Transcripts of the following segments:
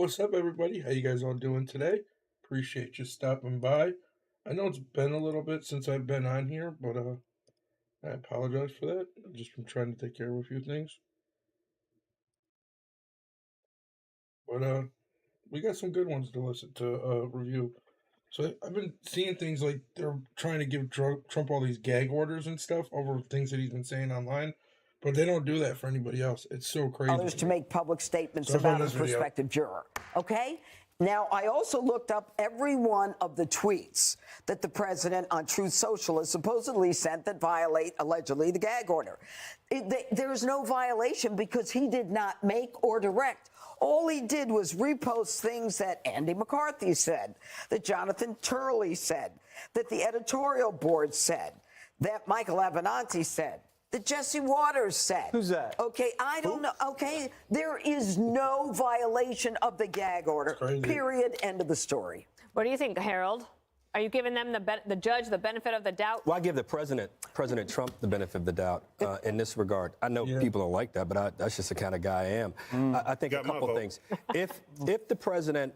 What's up, everybody? How you guys all doing today? Appreciate you stopping by. I know it's been a little bit since I've been on here, but I apologize for that. I've just been trying to take care of a few things. But we got some good ones to listen to review. So I've been seeing things like they're trying to give Trump all these gag orders and stuff over things that he's been saying online, but they don't do that for anybody else. It's so crazy. Others to make public statements So I found about a this video. prospective juror. Okay? Now, I also looked up every one of the tweets that the president on Truth Social has supposedly sent that violate, allegedly, the gag order. There is no violation because he did not make or direct. All he did was repost things that Andy McCarthy said, that Jonathan Turley said, that the editorial board said, that Michael Avenatti said, that Jesse Waters said. Who's that? Okay, I don't know. Okay, there is no violation of the gag order. Period. End of the story. What do you think, Harold? Are you giving them the judge the benefit of the doubt? Well, I give the President Trump the benefit of the doubt in this regard. I know people don't like that, but that's just the kind of guy I am. I think a couple things. If the president,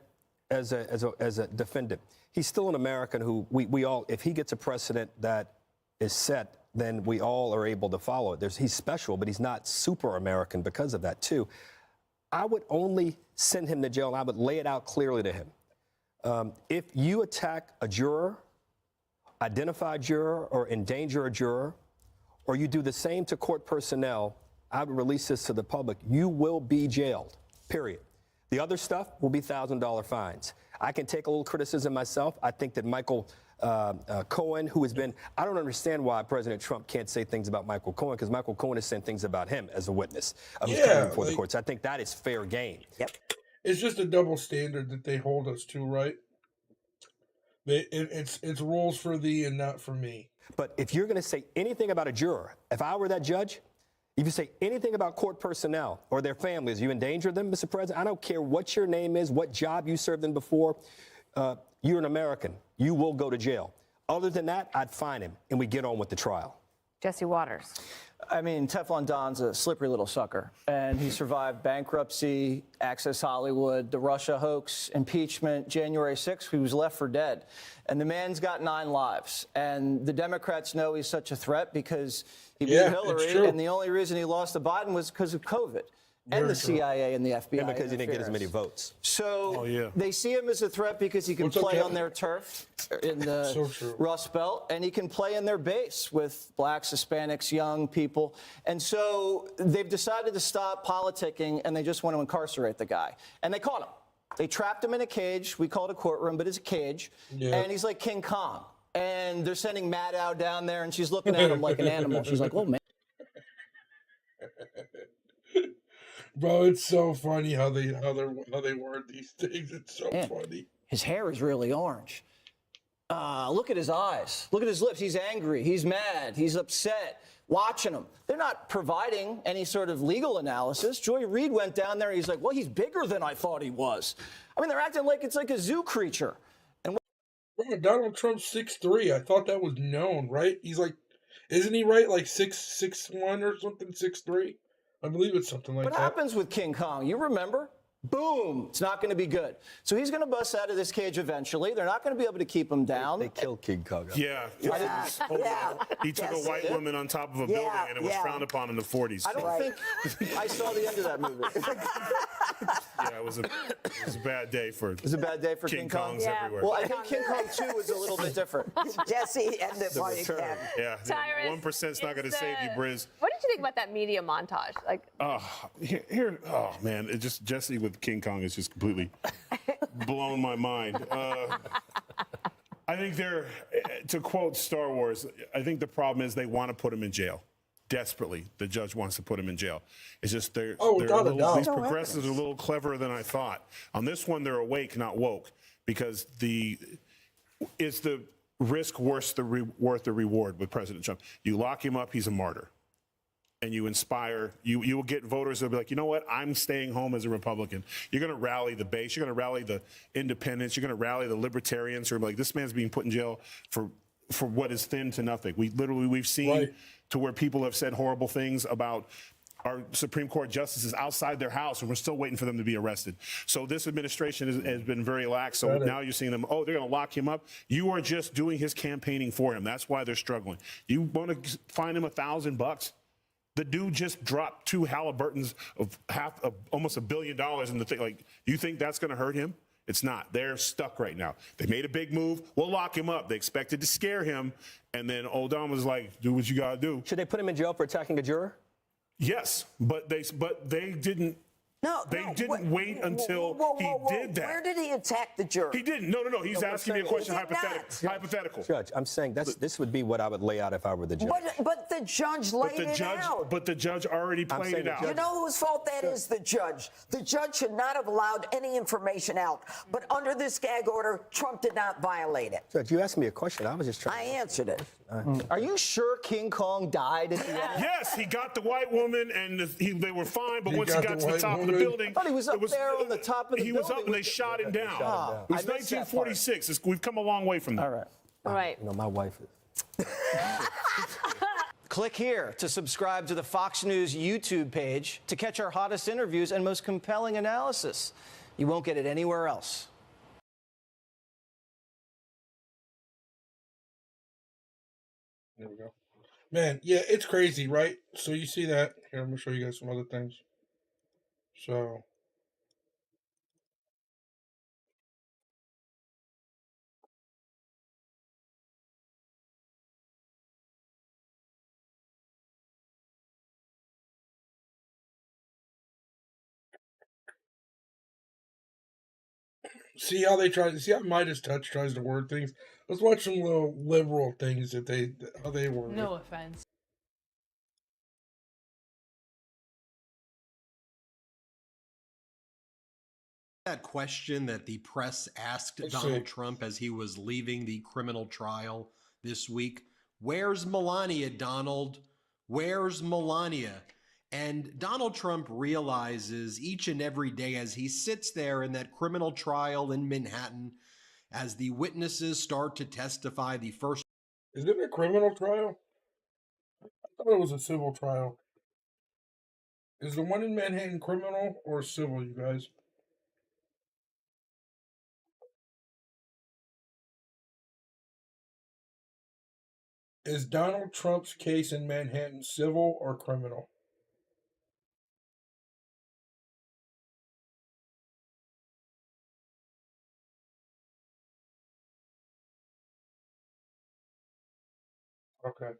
as a defendant, he's still an American who we all, if he gets a precedent that is set, then we all are able to follow it. He's special, but he's not super American because of that, too. I would only send him to jail, and I would lay it out clearly to him. If you attack a juror, identify a juror, or endanger a juror, or you do the same to court personnel, I would release this to the public. You will be jailed, period. The other stuff will be $1,000 fines. I can take a little criticism myself. I think that Michael Cohen, who has been, I don't understand why President Trump can't say things about Michael Cohen, because Michael Cohen has said things about him as a witness of his coming before the courts. I think that is fair game. Yep. It's just a double standard that they hold us to, right? It's rules for thee and not for me. But if you're going to say anything about a juror, if I were that judge, if you say anything about court personnel or their families, you endanger them, Mr. President. I don't care what your name is, what job you served in before. You're an American. You will go to jail. Other than that, I'd fine him, and we get on with the trial. Jesse Waters. I mean, Teflon Don's a slippery little sucker, and he survived bankruptcy, Access Hollywood, the Russia hoax, impeachment, January 6th. He was left for dead. And the man's got 9 lives. And the Democrats know he's such a threat because he beat Hillary, and the only reason he lost to Biden was because of COVID. And the CIA and the FBI. And because he didn't get as many votes. So they see him as a threat because he can play on their turf in the Rust Belt, and he can play in their base with blacks, Hispanics, young people. And so they've decided to stop politicking, and they just want to incarcerate the guy. And they caught him. They trapped him in a cage. We call it a courtroom, but it's a cage. And he's like King Kong. And they're sending Maddow down there, and she's looking at him like an animal. She's like, oh, man. Bro, it's so funny how they word these things. It's so funny. His hair is really orange. Look at his eyes. Look at his lips. He's angry. He's mad. He's upset. Watching him. They're not providing any sort of legal analysis. Joy Reid went down there. He's like, well, he's bigger than I thought he was. I mean, they're acting like it's like a zoo creature. And Bro, Donald Trump's 6'3". I thought that was known, right? He's like, isn't he right? Like 6'1" or something, 6'3"? I believe it's something like that. What happens with King Kong? You remember? Boom. It's not going to be good. So he's going to bust out of this cage eventually. They're not going to be able to keep him down. They killed King Kong. Yeah. He took a white woman on top of a building, and it was frowned upon in the 40s. I don't think I saw the end of that movie. Yeah, it was a bad day for It was a bad day for King Kong. Kongs everywhere. Well, I think King Kong 2 was a little bit different. Jesse, end it while you can. Yeah, Tyrus, 1%'s not going to save you, Briz. What did you think about that media montage? Like, Oh man, it just Jesse with King Kong is just completely blown my mind. I think to quote Star Wars, I think the problem is they want to put him in jail. Desperately, the judge wants to put him in jail. It's just these progressives are a little cleverer than I thought. On this one, they're awake, not woke, because is the risk worth the reward with President Trump? You lock him up, he's a martyr. And you inspire, you will get voters that'll be like, you know what, I'm staying home as a Republican. You're going to rally the base. You're going to rally the independents. You're going to rally the libertarians who are like, this man's being put in jail for what is thin to nothing. We've seen to where people have said horrible things about our Supreme Court justices outside their house, and we're still waiting for them to be arrested. So this administration has been very lax. So now you're seeing them, oh, they're going to lock him up. You are just doing his campaigning for him. That's why they're struggling. You want to fine him $1,000? The dude just dropped 2 Halliburtons of almost $1 billion in the thing. Like, you think that's going to hurt him? It's not. They're stuck right now. They made a big move. We'll lock him up. They expected to scare him. And then Obama was like, do what you got to do. Should they put him in jail for attacking a juror? Yes, but they didn't. They didn't wait until he did that. Where did he attack the jury? He didn't. No. He's asking me a question hypothetical. Judge, I'm saying this would be what I would lay out if I were the judge. But the judge laid it out. But the judge already played it out. You know whose fault that is? The judge. The judge should not have allowed any information out. But under this gag order, Trump did not violate it. Judge, you asked me a question. I was just trying. I answered it. Are you sure King Kong died at the end? Yes, he got the white woman, and they were fine. But once he got to the top of the building, I thought he was up there on the top of the building. He was up, and they shot him down. It was 1946. We've come a long way from that. All right. You know, my wife is. Click here to subscribe to the Fox News YouTube page to catch our hottest interviews and most compelling analysis. You won't get it anywhere else. There we go. Man, yeah, it's crazy, right? So you see that. Here, I'm going to show you guys some other things. So. See how Midas Touch tries to word things? Let's watch some little liberal things how they word it. No offense. That question that the press asked Donald Trump as he was leaving the criminal trial this week. Where's Melania, Donald? Where's Melania? And Donald Trump realizes each and every day as he sits there in that criminal trial in Manhattan, as the witnesses start to testify, the first... Is it a criminal trial? I thought it was a civil trial. Is the one in Manhattan criminal or civil, you guys? Is Donald Trump's case in Manhattan civil or criminal? Okay.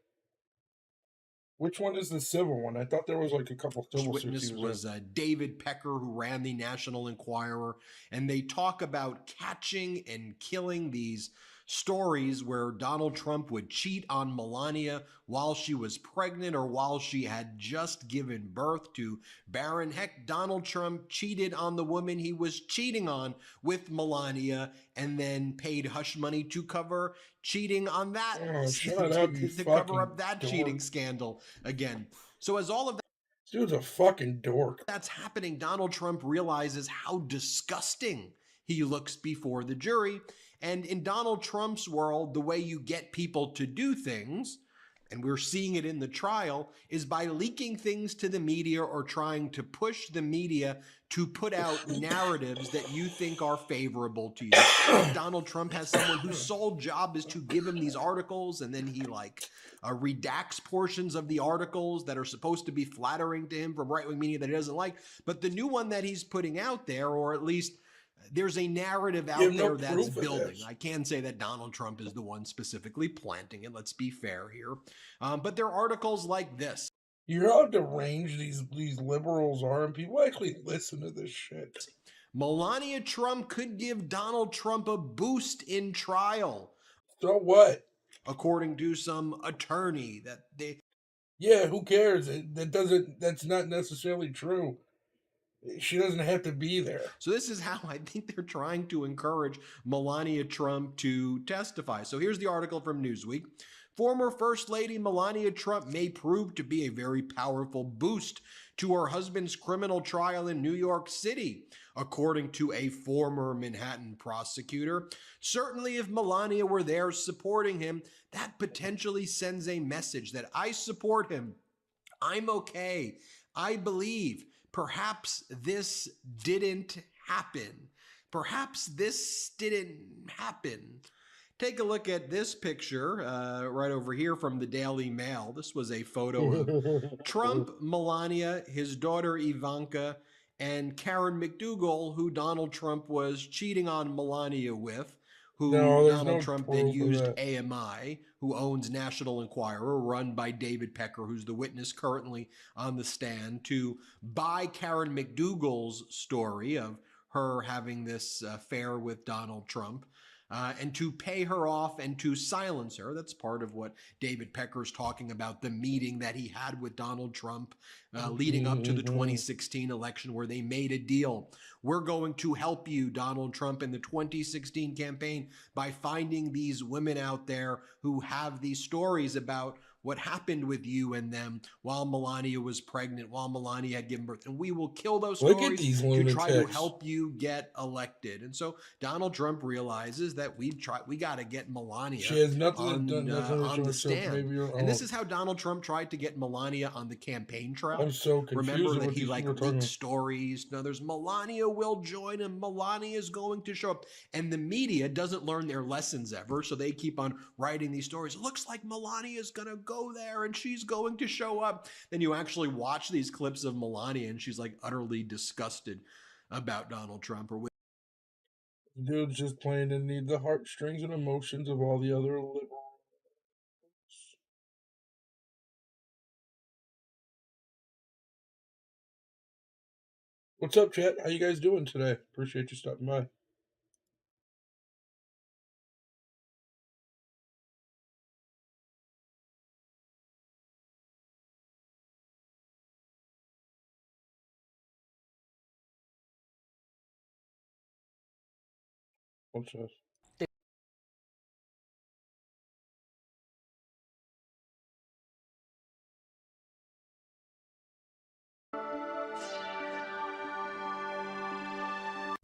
Which one is the civil one? I thought there was like a couple civil suits. Witness was David Pecker, who ran the National Enquirer, and they talk about catching and killing these stories where Donald Trump would cheat on Melania while she was pregnant or while she had just given birth to Barron. Heck, Donald Trump cheated on the woman he was cheating on with Melania and then paid hush money to cover cheating on that, to cover up that cheating scandal again. So as all of that, this dude's a fucking dork. That's happening, Donald Trump realizes how disgusting he looks before the jury. And in Donald Trump's world, the way you get people to do things, and we're seeing it in the trial, is by leaking things to the media or trying to push the media to put out narratives that you think are favorable to you. Donald Trump has someone whose sole job is to give him these articles, and then he redacts portions of the articles that are supposed to be flattering to him from right-wing media that he doesn't like. But the new one that he's putting out there, or at least there's a narrative out there that's building. I can say that Donald Trump is the one specifically planting it. Let's be fair here. But there are articles like this. You're how deranged these liberals are, and people actually listen to this shit. Melania Trump could give Donald Trump a boost in trial. So what? According to some attorney that they... Yeah, who cares? That's not necessarily true. She doesn't have to be there. So this is how I think they're trying to encourage Melania Trump to testify. So here's the article from Newsweek. Former First Lady Melania Trump may prove to be a very powerful boost to her husband's criminal trial in New York City, according to a former Manhattan prosecutor. Certainly if Melania were there supporting him, that potentially sends a message that I support him. I'm okay. I believe perhaps this didn't happen. Perhaps this didn't happen. Take a look at this picture right over here from the Daily Mail. This was a photo of Trump, Melania, his daughter Ivanka, and Karen McDougal, who Donald Trump was cheating on Melania with, who Donald Trump then used AMI, who owns National Enquirer, run by David Pecker, who's the witness currently on the stand, to buy Karen McDougal's story of her having this affair with Donald Trump. And to pay her off and to silence her. That's part of what David Pecker's talking about, the meeting that he had with Donald Trump leading up to the 2016 election, where they made a deal. We're going to help you, Donald Trump, in the 2016 campaign by finding these women out there who have these stories about what happened with you and them while Melania was pregnant, while Melania had given birth. And we will kill those stories to try to help you get elected. And so Donald Trump realizes that we got to get Melania on the stand. And this is how Donald Trump tried to get Melania on the campaign trail. I'm so confused. Remember that he leaked stories. Now there's Melania will join and Melania is going to show up. And the media doesn't learn their lessons ever. So they keep on writing these stories. It looks like Melania is going to go there and she's going to show up. Then you actually watch these clips of Melania and she's like utterly disgusted about Donald Trump. Or dude's just playing to need the heartstrings and emotions of all the other liberals. What's up, chat? How you guys doing today? Appreciate you stopping by. What's this?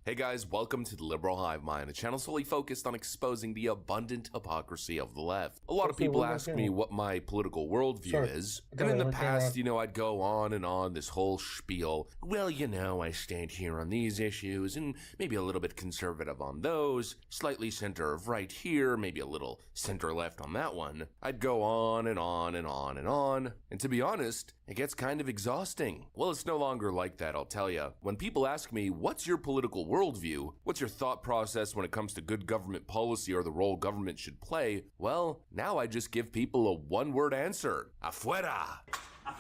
Hey guys, welcome to the Liberal Hive Mind, a channel solely focused on exposing the abundant hypocrisy of the left. A lot of people ask me what my political worldview is, and in the past, I'd go on and on this whole spiel. Well, I stand here on these issues, and maybe a little bit conservative on those, slightly center of right here, maybe a little center left on that one. I'd go on and on and on and on, and to be honest, it gets kind of exhausting. Well, it's no longer like that, I'll tell you. When people ask me, what's your political worldview? What's your thought process when it comes to good government policy or the role government should play? Well, now I just give people a one-word answer. Afuera!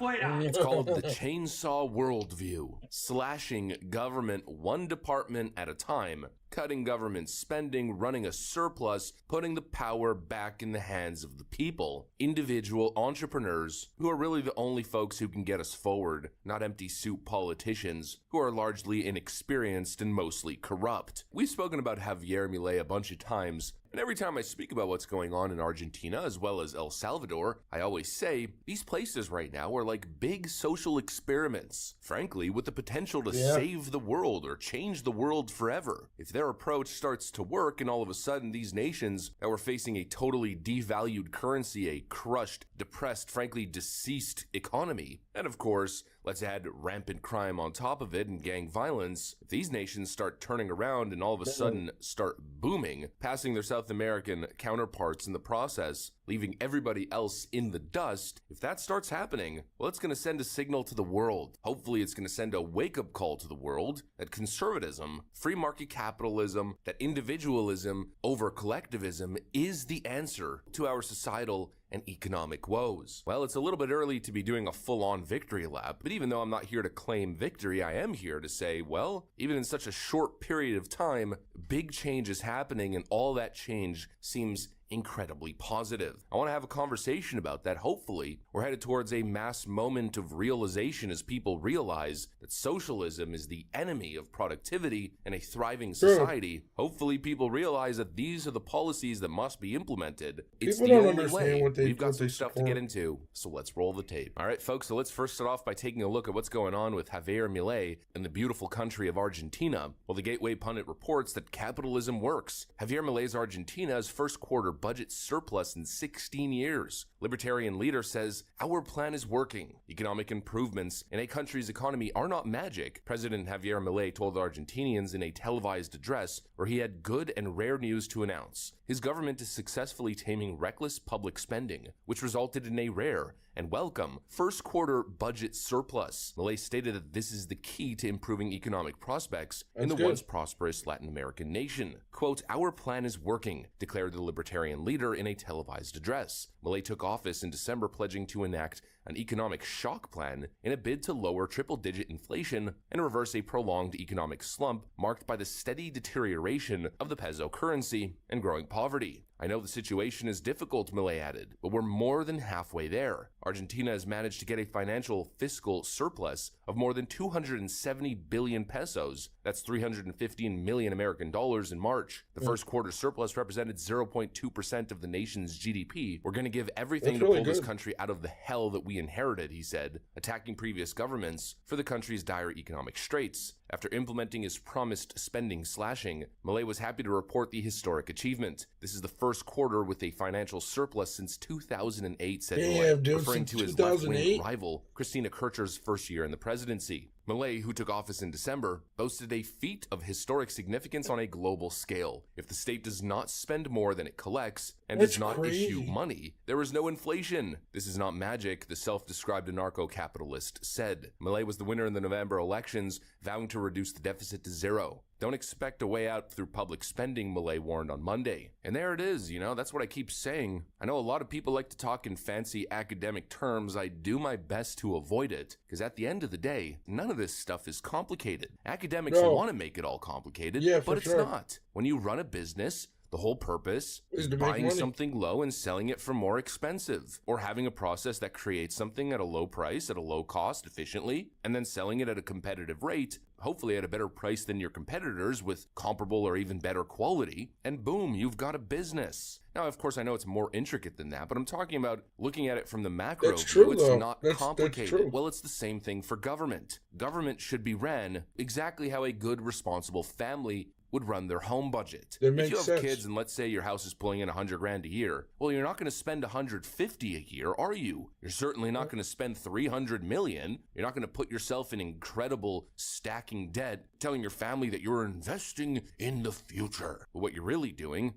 It's called the chainsaw worldview, slashing government one department at a time, cutting government spending, running a surplus, putting the power back in the hands of the people, individual entrepreneurs who are really the only folks who can get us forward, not empty soup politicians who are largely inexperienced and mostly corrupt. We've spoken about Javier Milei a bunch of times, and every time I speak about what's going on in Argentina as well as El Salvador, I always say these places right now are like big social experiments, frankly, with the potential to save the world or change the world forever. If their approach starts to work and all of a sudden these nations that were facing a totally devalued currency, a crushed, depressed, frankly deceased economy, and of course, let's add rampant crime on top of it and gang violence. If these nations start turning around and all of a sudden start booming, passing their South American counterparts in the process, leaving everybody else in the dust, if that starts happening, well, it's going to send a signal to the world. Hopefully, it's going to send a wake-up call to the world that conservatism, free market capitalism, that individualism over collectivism is the answer to our societal and economic woes. Well, it's a little bit early to be doing a full-on victory lap, but even though I'm not here to claim victory, I am here to say, well, even in such a short period of time, big change is happening, and all that change seems incredibly positive. I want to have a conversation about that. Hopefully, we're headed towards a mass moment of realization as people realize that socialism is the enemy of productivity and a thriving society. Hopefully, people realize that these are the policies that must be implemented. It's the only way. We've got some stuff to get into, so let's roll the tape. All right, folks, so let's first start off by taking a look at what's going on with Javier Milei in the beautiful country of Argentina. Well, the Gateway Pundit reports that capitalism works. Javier Milei's Argentina's first quarter budget surplus in 16 years, Libertarian leader says, our plan is working. Economic improvements in a country's economy are not magic. President Javier Milei told Argentinians in a televised address where he had good and rare news to announce. His government is successfully taming reckless public spending, which resulted in a rare and welcome first quarter budget surplus. Milei stated that this is the key to improving economic prospects in the once prosperous Latin American nation. Quote, our plan is working, declared the Libertarian leader in a televised address. Milei took office in December, pledging to enact an economic shock plan in a bid to lower triple-digit inflation and reverse a prolonged economic slump marked by the steady deterioration of the peso currency and growing poverty. I know the situation is difficult, Milei added, but we're more than halfway there. Argentina has managed to get a financial fiscal surplus of more than 270 billion pesos. That's 315 million American dollars in March. The first quarter surplus represented 0.2% of the nation's GDP. We're going to give everything to pull this country out of the hell that we inherited, he said, attacking previous governments for the country's dire economic straits. After implementing his promised spending slashing, Milei was happy to report the historic achievement. This is the first quarter with a financial surplus since 2008, said Milei, referring to his left-wing rival, Cristina Kirchner's first year in the presidency. Milei, who took office in December, boasted a feat of historic significance on a global scale. If the state does not spend more than it collects and does not issue money, there is no inflation. This is not magic, the self-described anarcho-capitalist said. Milei was the winner in the November elections, vowing to reduce the deficit to zero. Don't expect a way out through public spending, Milei warned on Monday. And there it is, that's what I keep saying. I know a lot of people like to talk in fancy academic terms. I do my best to avoid it, because at the end of the day, none of this stuff is complicated. Academics want to make it all complicated, but it's not. When you run a business, the whole purpose is buying something low and selling it for more expensive, or having a process that creates something at a low price, at a low cost, efficiently, and then selling it at a competitive rate, hopefully at a better price than your competitors with comparable or even better quality, and boom, you've got a business. Now, of course, I know it's more intricate than that, but I'm talking about looking at it from the macro view. It's not complicated. Well, it's the same thing for government. Government should be ran exactly how a good, responsible family would run their home budget. If you have kids and let's say your house is pulling in $100,000 a year, well, you're not going to spend $150 a year, are you? You're certainly not going to spend $300 million. You're not going to put yourself in incredible stacking debt, telling your family that you're investing in the future. But what you're really doing,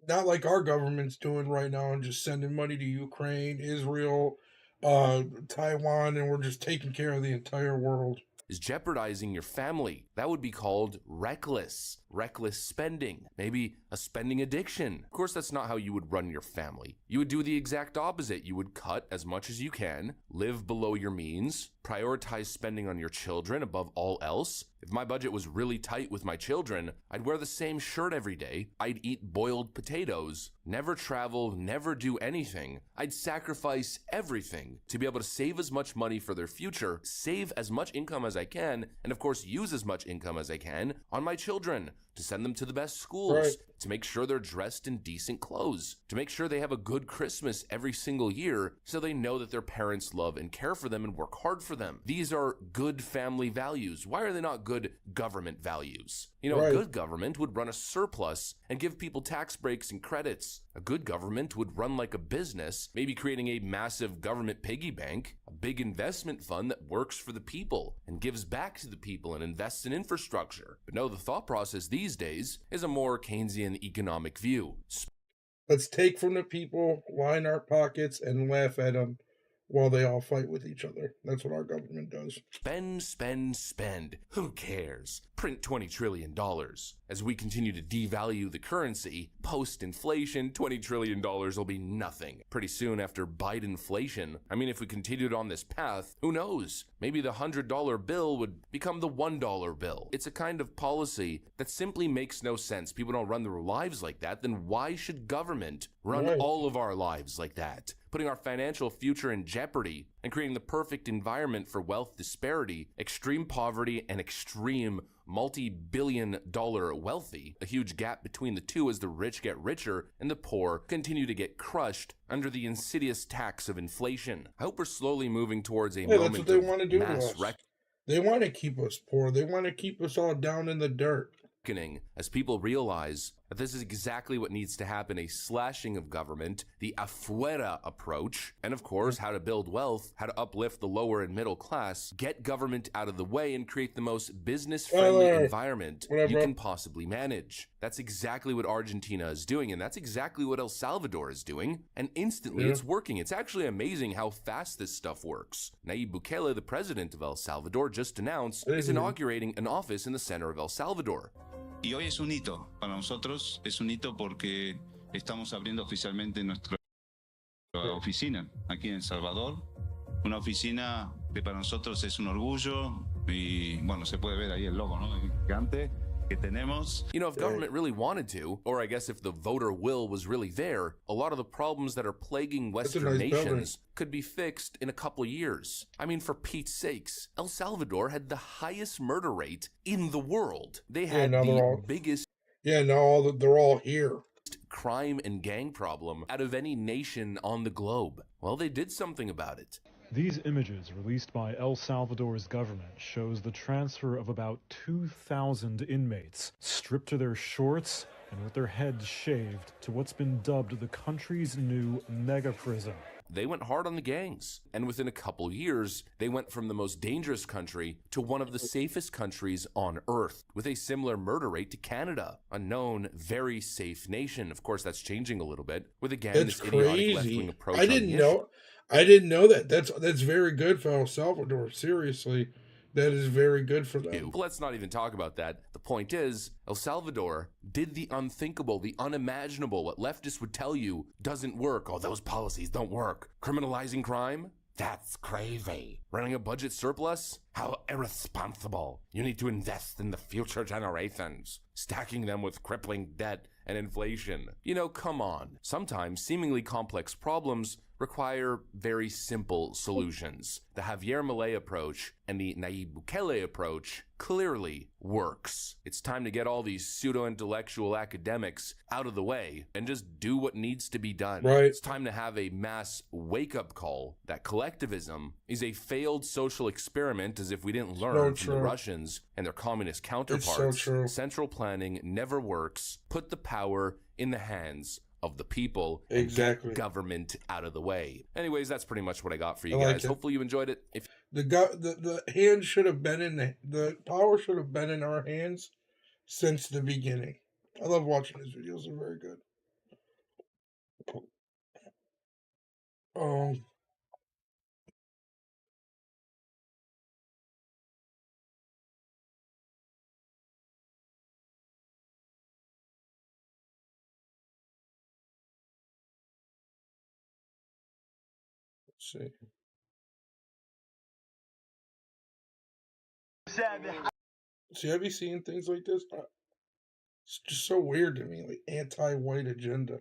not like our government's doing right now and just sending money to Ukraine, Israel, Taiwan, and we're just taking care of the entire world, is jeopardizing your family. That would be called reckless spending, maybe a spending addiction. Of course, that's not how you would run your family. You would do the exact opposite. You would cut as much as you can, live below your means, prioritize spending on your children above all else. If my budget was really tight with my children, I'd wear the same shirt every day. I'd eat boiled potatoes, never travel, never do anything. I'd sacrifice everything to be able to save as much money for their future, save as much income as I can, and of course use as much income as I can on my children, to send them to the best schools, to make sure they're dressed in decent clothes, to make sure they have a good Christmas every single year so they know that their parents love and care for them and work hard for them. These are good family values. Why are they not good government values? A good government would run a surplus and give people tax breaks and credits. A good government would run like a business, maybe creating a massive government piggy bank, a big investment fund that works for the people and gives back to the people and invests in infrastructure. But no, the thought process these days is a more Keynesian economic view. Let's take from the people, line our pockets, and laugh at them while they all fight with each other. That's what our government does. Spend, spend, spend. Who cares? Print $20 trillion. As we continue to devalue the currency, post-inflation, $20 trillion will be nothing. Pretty soon after Bidenflation, if we continued on this path, who knows? Maybe the $100 bill would become the $1 bill. It's a kind of policy that simply makes no sense. People don't run their lives like that. Then why should government run all of our lives like that? Putting our financial future in jeopardy and creating the perfect environment for wealth disparity, extreme poverty, and extreme multi-billion-dollar wealthy. A huge gap between the two as the rich get richer and the poor continue to get crushed under the insidious tax of inflation. I hope we're slowly moving towards a moment that's what they want to do to mass us. They want to keep us poor. They want to keep us all down in the dirt. As people realize that this is exactly what needs to happen, a slashing of government, the afuera approach, and of course, how to build wealth, how to uplift the lower and middle class, get government out of the way, and create the most business-friendly environment you can possibly manage. That's exactly what Argentina is doing, and that's exactly what El Salvador is doing, and instantly it's working. It's actually amazing how fast this stuff works. Nayib Bukele, the president of El Salvador, just announced is inaugurating an office in the center of El Salvador. Y hoy es un hito, para nosotros es un hito porque estamos abriendo oficialmente nuestra oficina aquí en El Salvador, una oficina que para nosotros es un orgullo y bueno, se puede ver ahí el logo, ¿no? Gigante. You know, if government really wanted to, or I guess if the voter will was really there, a lot of the problems that are plaguing Western nations could be fixed in a couple years. I mean, for Pete's sakes, El Salvador had the highest murder rate in the world. They had the biggest... Yeah, now they're all here. ...crime and gang problem out of any nation on the globe. Well, they did something about it. These images released by El Salvador's government shows the transfer of about 2,000 inmates, stripped to their shorts and with their heads shaved, to what's been dubbed the country's new mega prison. They went hard on the gangs, and within a couple years, they went from the most dangerous country to one of the safest countries on Earth, with a similar murder rate to Canada, a known, very safe nation. Of course, that's changing a little bit, with again this idiotic left-wing approach. I didn't know that. That's very good for El Salvador. Seriously, that is very good for them. But let's not even talk about that. The point is, El Salvador did the unthinkable, the unimaginable. What leftists would tell you doesn't work. Oh, those policies don't work. Criminalizing crime? That's crazy. Running a budget surplus? How irresponsible. You need to invest in the future generations, stacking them with crippling debt and inflation. You know, come on. Sometimes seemingly complex problems require very simple solutions. The Javier Milei approach and the Nayib Bukele approach clearly works. It's time to get all these pseudo-intellectual academics out of the way and just do what needs to be done. Right. It's time to have a mass wake-up call that collectivism is a failed social experiment, as if we didn't learn from the Russians and their communist counterparts. It's so true. Central planning never works. Put the power in the hands of the people and exactly. Get government out of the way. Anyways, that's pretty much what I got for you guys. Hopefully you enjoyed it. If the hands should have been in the power should have been in our hands since the beginning. I love watching his videos; they're very good. See. See, have you seen things like this? It's just so weird to me, like anti-white agenda.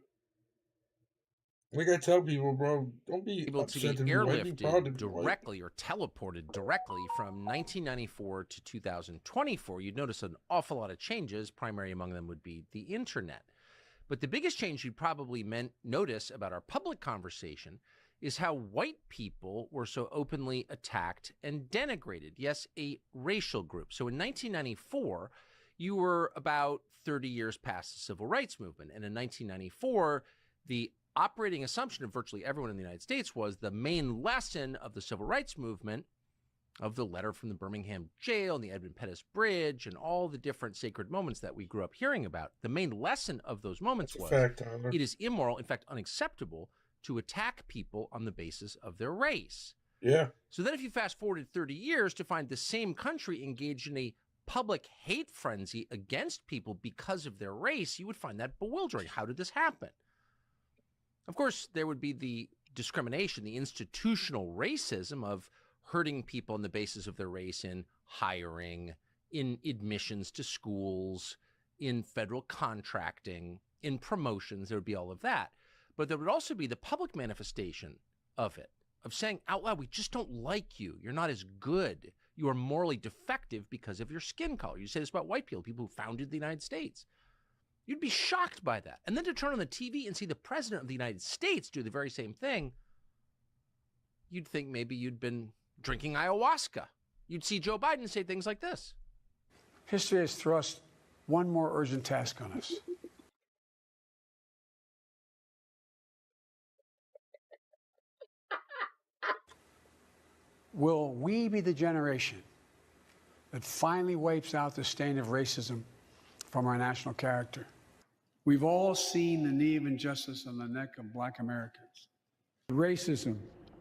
Like I tell people, bro, don't be able to be airlifted directly or teleported directly from 1994 to 2024. You'd notice an awful lot of changes. Primary among them would be the internet. But the biggest change you'd probably notice about our public conversation is how white people were so openly attacked and denigrated. Yes, a racial group. So in 1994, you were about 30 years past the Civil Rights Movement. And in 1994, the operating assumption of virtually everyone in the United States was the main lesson of the Civil Rights Movement, of the letter from the Birmingham jail and the Edmund Pettus Bridge and all the different sacred moments that we grew up hearing about. The main lesson of those moments was it is immoral, in fact, unacceptable, to attack people on the basis of their race. Yeah. So then if you fast forwarded 30 years to find the same country engaged in a public hate frenzy against people because of their race, you would find that bewildering. How did this happen? Of course, there would be the discrimination, the institutional racism of hurting people on the basis of their race in hiring, in admissions to schools, in federal contracting, in promotions. There would be all of that. But there would also be the public manifestation of it, of saying out loud, we just don't like you. You're not as good. You are morally defective because of your skin color. You say this about white people, people who founded the United States. You'd be shocked by that. And then to turn on the TV and see the president of the United States do the very same thing, you'd think maybe you'd been drinking ayahuasca. You'd see Joe Biden say things like this. History has thrust one more urgent task on us. Will we be the generation that finally wipes out the stain of racism from our national character? We've all seen the knee of injustice on the neck of Black Americans. Racism,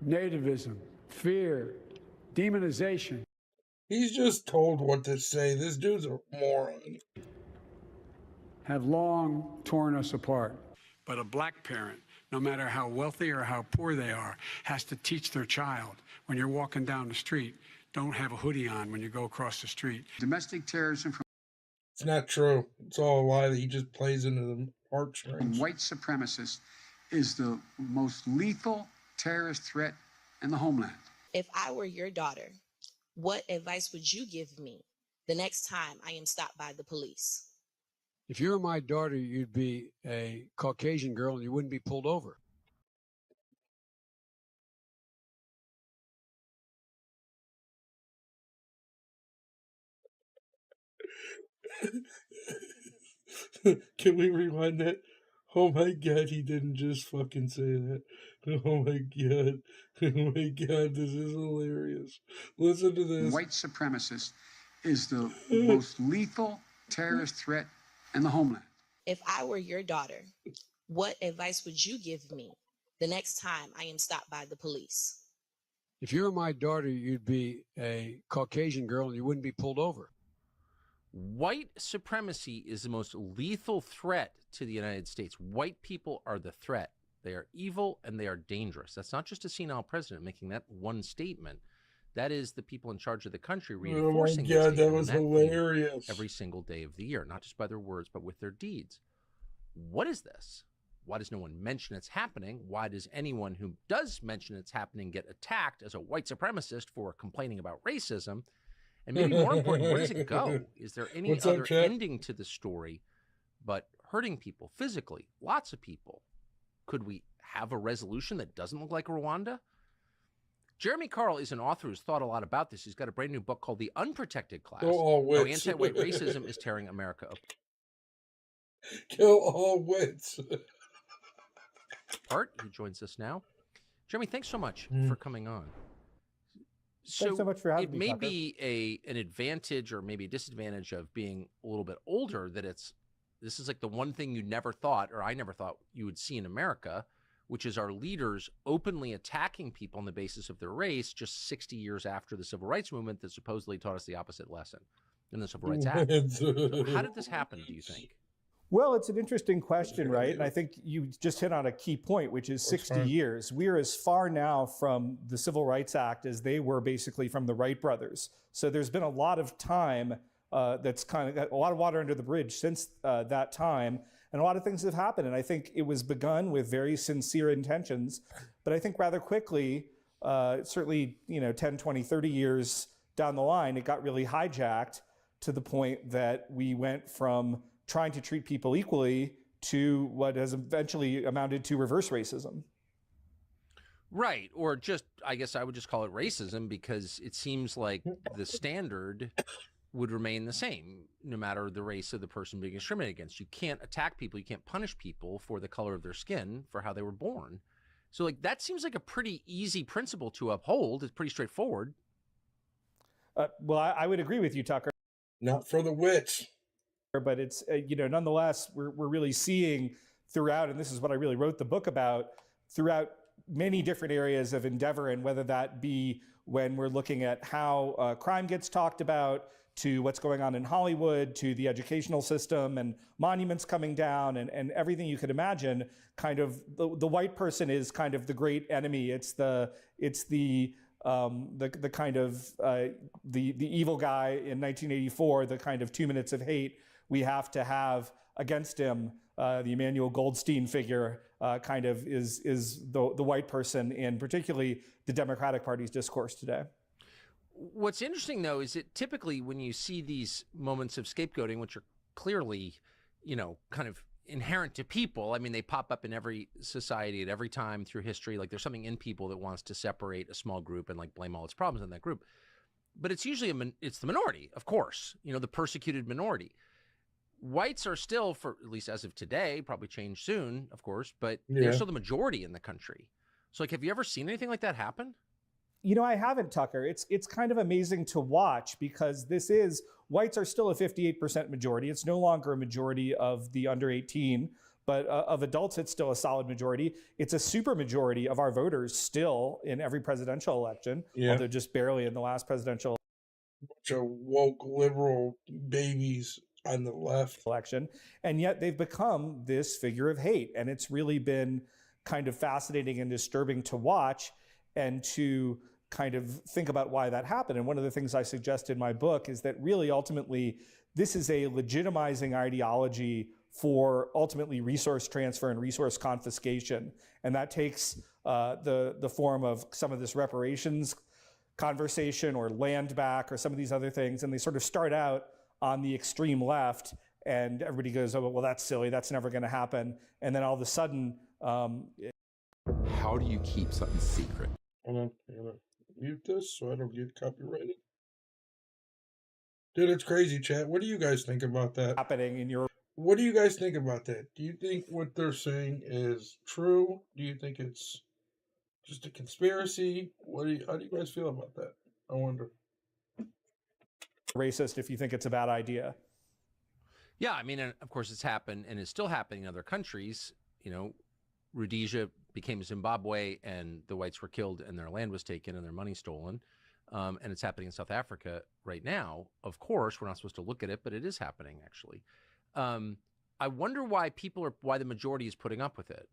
nativism, fear, demonization. He's just told what to say. This dude's a moron. Have long torn us apart. But a Black parent, no matter how wealthy or how poor they are, has to teach their child, when you're walking down the street, don't have a hoodie on when you go across the street. Domestic terrorism from It's not true. It's all a lie that he just plays into the heartstrings. white supremacists is the most lethal terrorist threat in the homeland. If I were your daughter, what advice would you give me the next time I am stopped by the police? If you were my daughter, you'd be a Caucasian girl and you wouldn't be pulled over. Can we rewind that? Oh my God, he didn't just fucking say that. Oh my God. Oh my God, this is hilarious. Listen to this. White supremacist is the most lethal terrorist threat in the homeland. If I were your daughter, what advice would you give me the next time I am stopped by the police? If you were my daughter, you'd be a Caucasian girl and you wouldn't be pulled over. White supremacy is the most lethal threat to the United States. White people are the threat. They are evil and they are dangerous. That's not just a senile president making that one statement. That is the people in charge of the country reinforcing oh my God, that was hilarious. every single day of the year, not just by their words, but with their deeds. What is this? Why does no one mention it's happening? Why does anyone who does mention it's happening get attacked as a white supremacist for complaining about racism? And maybe more important, where does it go? Is there any other ending to the story but hurting people physically? Lots of people. Could we have a resolution that doesn't look like Rwanda? Jeremy Carl is an author who's thought a lot about this. He's got a brand new book called The Unprotected Class, How Anti-White Racism is Tearing America Apart. Kill all whites. He joins us now. Jeremy, thanks so much for coming on. Thanks so much for having me, it may Tucker. be an advantage or maybe a disadvantage of being a little bit older that this is like the one thing you never thought, or I never thought you would see in America, which is our leaders openly attacking people on the basis of their race just 60 years after the Civil Rights Movement that supposedly taught us the opposite lesson in the Civil Rights Act. How did this happen, do you think? Well, it's an interesting question, right? And I think you just hit on a key point, which is 60 years. We're as far now from the Civil Rights Act as they were basically from the Wright brothers. So there's been a lot of time that's kind of got a lot of water under the bridge since that time. And a lot of things have happened. And I think it was begun with very sincere intentions. But I think rather quickly, certainly 10, 20, 30 years down the line, it got really hijacked to the point that we went from trying to treat people equally to what has eventually amounted to reverse racism. Right. Or just, I guess I would just call it racism, because it seems like the standard would remain the same no matter the race of the person being discriminated against. You can't attack people. You can't punish people for the color of their skin, for how they were born. So like that seems like a pretty easy principle to uphold. It's pretty straightforward. Well, I would agree with you, Tucker. Not for the witch. But it's, nonetheless, we're really seeing throughout, and this is what I really wrote the book about, throughout many different areas of endeavor, and whether that be when we're looking at how crime gets talked about, to what's going on in Hollywood, to the educational system and monuments coming down, and everything you could imagine. Kind of the white person is kind of the great enemy. It's the kind of the evil guy in 1984, the kind of 2 minutes of hate we have to have against him. The Emmanuel Goldstein figure kind of is the white person in particularly the Democratic Party's discourse today. What's interesting, though, is that typically when you see these moments of scapegoating, which are clearly, kind of inherent to people, I mean, they pop up in every society at every time through history. Like there's something in people that wants to separate a small group and like blame all its problems on that group. But it's usually it's the minority, of course, the persecuted minority. Whites are still, for at least as of today, probably change soon, of course, but they're still the majority in the country. So like, have you ever seen anything like that happen? I haven't, Tucker. It's kind of amazing to watch because whites are still a 58% majority. It's no longer a majority of the under 18, but of adults, it's still a solid majority. It's a super majority of our voters still in every presidential election, although just barely in the last presidential bunch of woke liberal babies on the left election. And yet they've become this figure of hate. And it's really been kind of fascinating and disturbing to watch and to kind of think about why that happened. And one of the things I suggest in my book is that really ultimately this is a legitimizing ideology for ultimately resource transfer and resource confiscation. And that takes the form of some of this reparations conversation or land back or some of these other things. And they sort of start out on the extreme left and everybody goes, oh, well, that's silly. That's never going to happen. And then all of a sudden, how do you keep something secret? Hold on, I'm gonna mute this so I don't get copyrighted. Dude, it's crazy, chat. What do you guys think about that? Happening in your... What do you guys think about that? Do you think what they're saying is true? Do you think it's just a conspiracy? How do you guys feel about that? I wonder. Racist if you think it's a bad idea. Yeah, I mean, and of course, it's happened and is still happening in other countries. Rhodesia became Zimbabwe, and the whites were killed, and their land was taken, and their money stolen. And it's happening in South Africa right now. Of course, we're not supposed to look at it, but it is happening actually. I wonder why why the majority is putting up with it.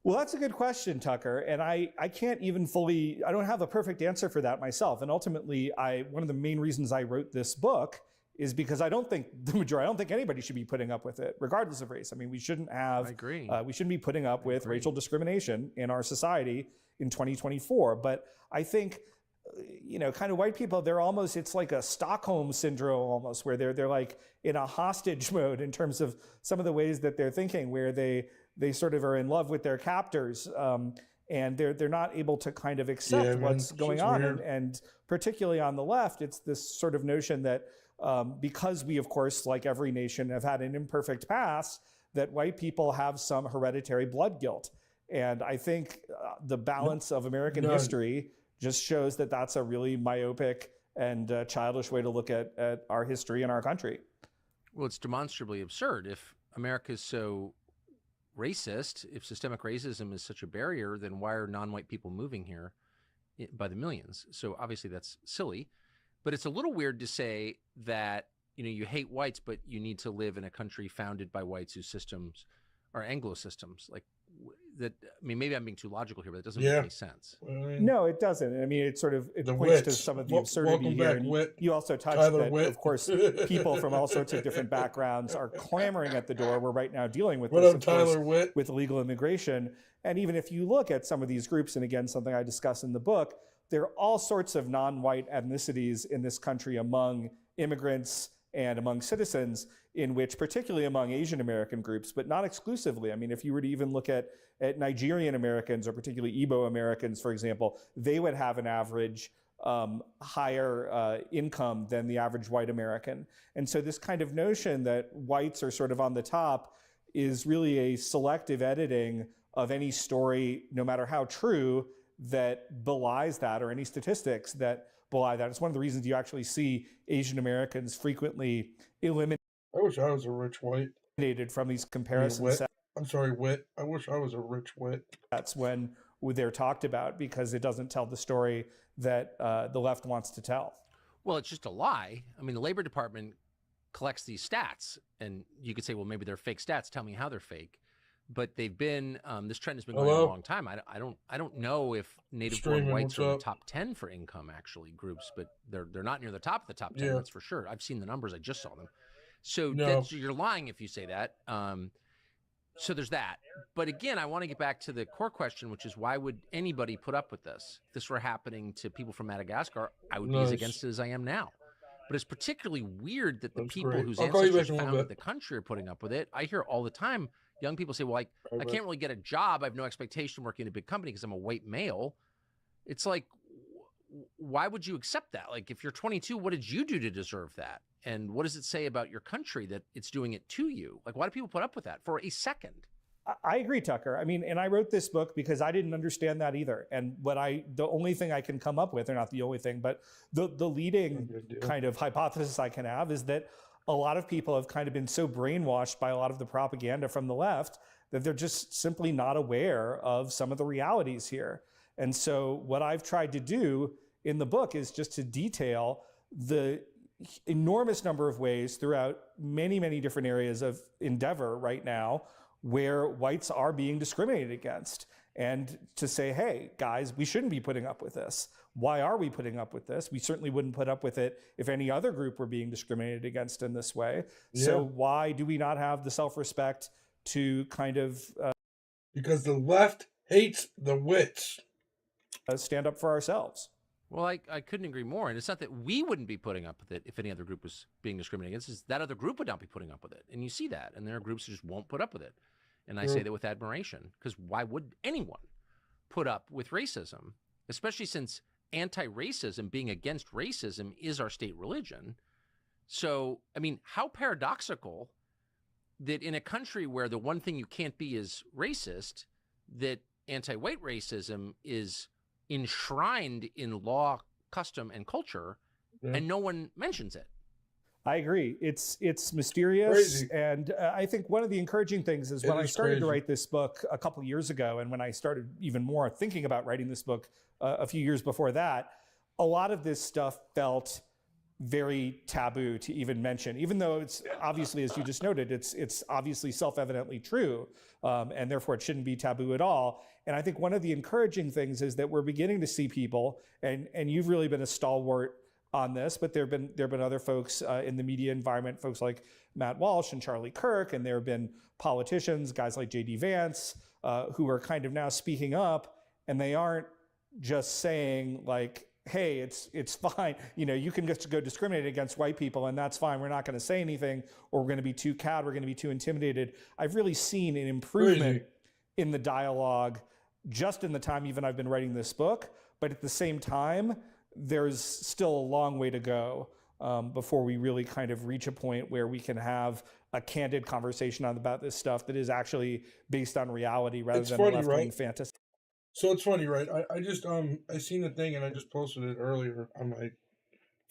Well, that's a good question, Tucker. And I can't even I don't have a perfect answer for that myself. And ultimately, one of the main reasons I wrote this book is because I don't think anybody should be putting up with it, regardless of race. I mean, we shouldn't have, I agree. We shouldn't be putting up with racial discrimination in our society in 2024. But I think, kind of white people, it's like a Stockholm syndrome almost, where they're like in a hostage mode in terms of some of the ways that they're thinking, where they sort of are in love with their captors. And they're not able to kind of accept what's going on. And particularly on the left, it's this sort of notion that because we, of course, like every nation, have had an imperfect past, that white people have some hereditary blood guilt. And I think the balance of American history just shows that that's a really myopic and childish way to look at our history and our country. Well, it's demonstrably absurd. If America is so racist, if systemic racism is such a barrier, then why are non-white people moving here by the millions? So obviously that's silly. But it's a little weird to say that, you hate whites, but you need to live in a country founded by whites whose systems are Anglo systems. Like that. I mean, maybe I'm being too logical here, but it doesn't make any sense. No, it doesn't. I mean, it sort of points to some of the absurdity here. And you also touched that, of course, people from all sorts of different backgrounds are clamoring at the door. We're right now dealing with this, of course, with illegal immigration. And even if you look at some of these groups, and again, something I discuss in the book, there are all sorts of non-white ethnicities in this country among immigrants and among citizens, in which, particularly among Asian American groups, but not exclusively. I mean, if you were to even look at Nigerian Americans or particularly Igbo Americans, for example, they would have an average higher income than the average white American. And so this kind of notion that whites are sort of on the top is really a selective editing of any story, no matter how true, that belies that, or any statistics that belie that. It's one of the reasons you actually see Asian Americans frequently eliminated. I wish I was a rich white. From these comparisons. I'm sorry, wit. I wish I was a rich wit. That's when they're talked about, because it doesn't tell the story that the left wants to tell. Well, it's just a lie. I mean, the Labor Department collects these stats, and you could say, well, maybe they're fake stats. Tell me how they're fake. But they've been, this trend has been going on a long time. I don't know if native-born whites are in the top 10 for income, actually, groups, but they're not near the top of the top 10, that's for sure. I've seen the numbers. I just saw them. So you're lying if you say that. So there's that. But again, I want to get back to the core question, which is, why would anybody put up with this? If this were happening to people from Madagascar, I would be as against it as I am now. But it's particularly weird that the people whose ancestors founded the country are putting up with it. I hear all the time young people say, well, I can't really get a job. I have no expectation working in a big company because I'm a white male. It's like, why would you accept that? Like, if you're 22, what did you do to deserve that? And what does it say about your country that it's doing it to you? Like, why do people put up with that for a second? I agree, Tucker. I mean, and I wrote this book because I didn't understand that either. And the only thing I can come up with, or not the only thing, but the leading kind of hypothesis I can have is that a lot of people have kind of been so brainwashed by a lot of the propaganda from the left that they're just simply not aware of some of the realities here. And so what I've tried to do in the book is just to detail the enormous number of ways throughout many, many different areas of endeavor right now where whites are being discriminated against, and to say, hey, guys, we shouldn't be putting up with this. Why are we putting up with this? We certainly wouldn't put up with it if any other group were being discriminated against in this way. Yeah. So why do we not have the self-respect to kind of... because the left hates the wits. Stand up for ourselves. Well, I couldn't agree more. And it's not that we wouldn't be putting up with it if any other group was being discriminated against. It's that other group would not be putting up with it. And you see that. And there are groups who just won't put up with it. And I say that with admiration, because why would anyone put up with racism, especially since anti-racism, being against racism, is our state religion? So, I mean, how paradoxical that in a country where the one thing you can't be is racist, that anti-white racism is enshrined in law, custom, and culture, and no one mentions it. I agree. It's mysterious. Crazy. And I think one of the encouraging things is when I started to write this book a couple of years ago, and when I started even more thinking about writing this book a few years before that, a lot of this stuff felt very taboo to even mention, even though it's obviously, as you just noted, it's obviously self-evidently true, and therefore it shouldn't be taboo at all. And I think one of the encouraging things is that we're beginning to see people, and you've really been a stalwart on this, but there have been other folks in the media environment, folks like Matt Walsh and Charlie Kirk, and there have been politicians, guys like J.D. Vance, who are kind of now speaking up, and they aren't just saying like, hey, it's fine. You know, you can just go discriminate against white people and that's fine. We're not going to say anything, or we're going to be too cowed. We're going to be too intimidated. I've really seen an improvement in the dialogue just in the time even I've been writing this book. But at the same time, there's still a long way to go before we really kind of reach a point where we can have a candid conversation about this stuff that is actually based on reality rather than a left-wing fantasy. So it's funny, right? I just I seen the thing and I just posted it earlier on my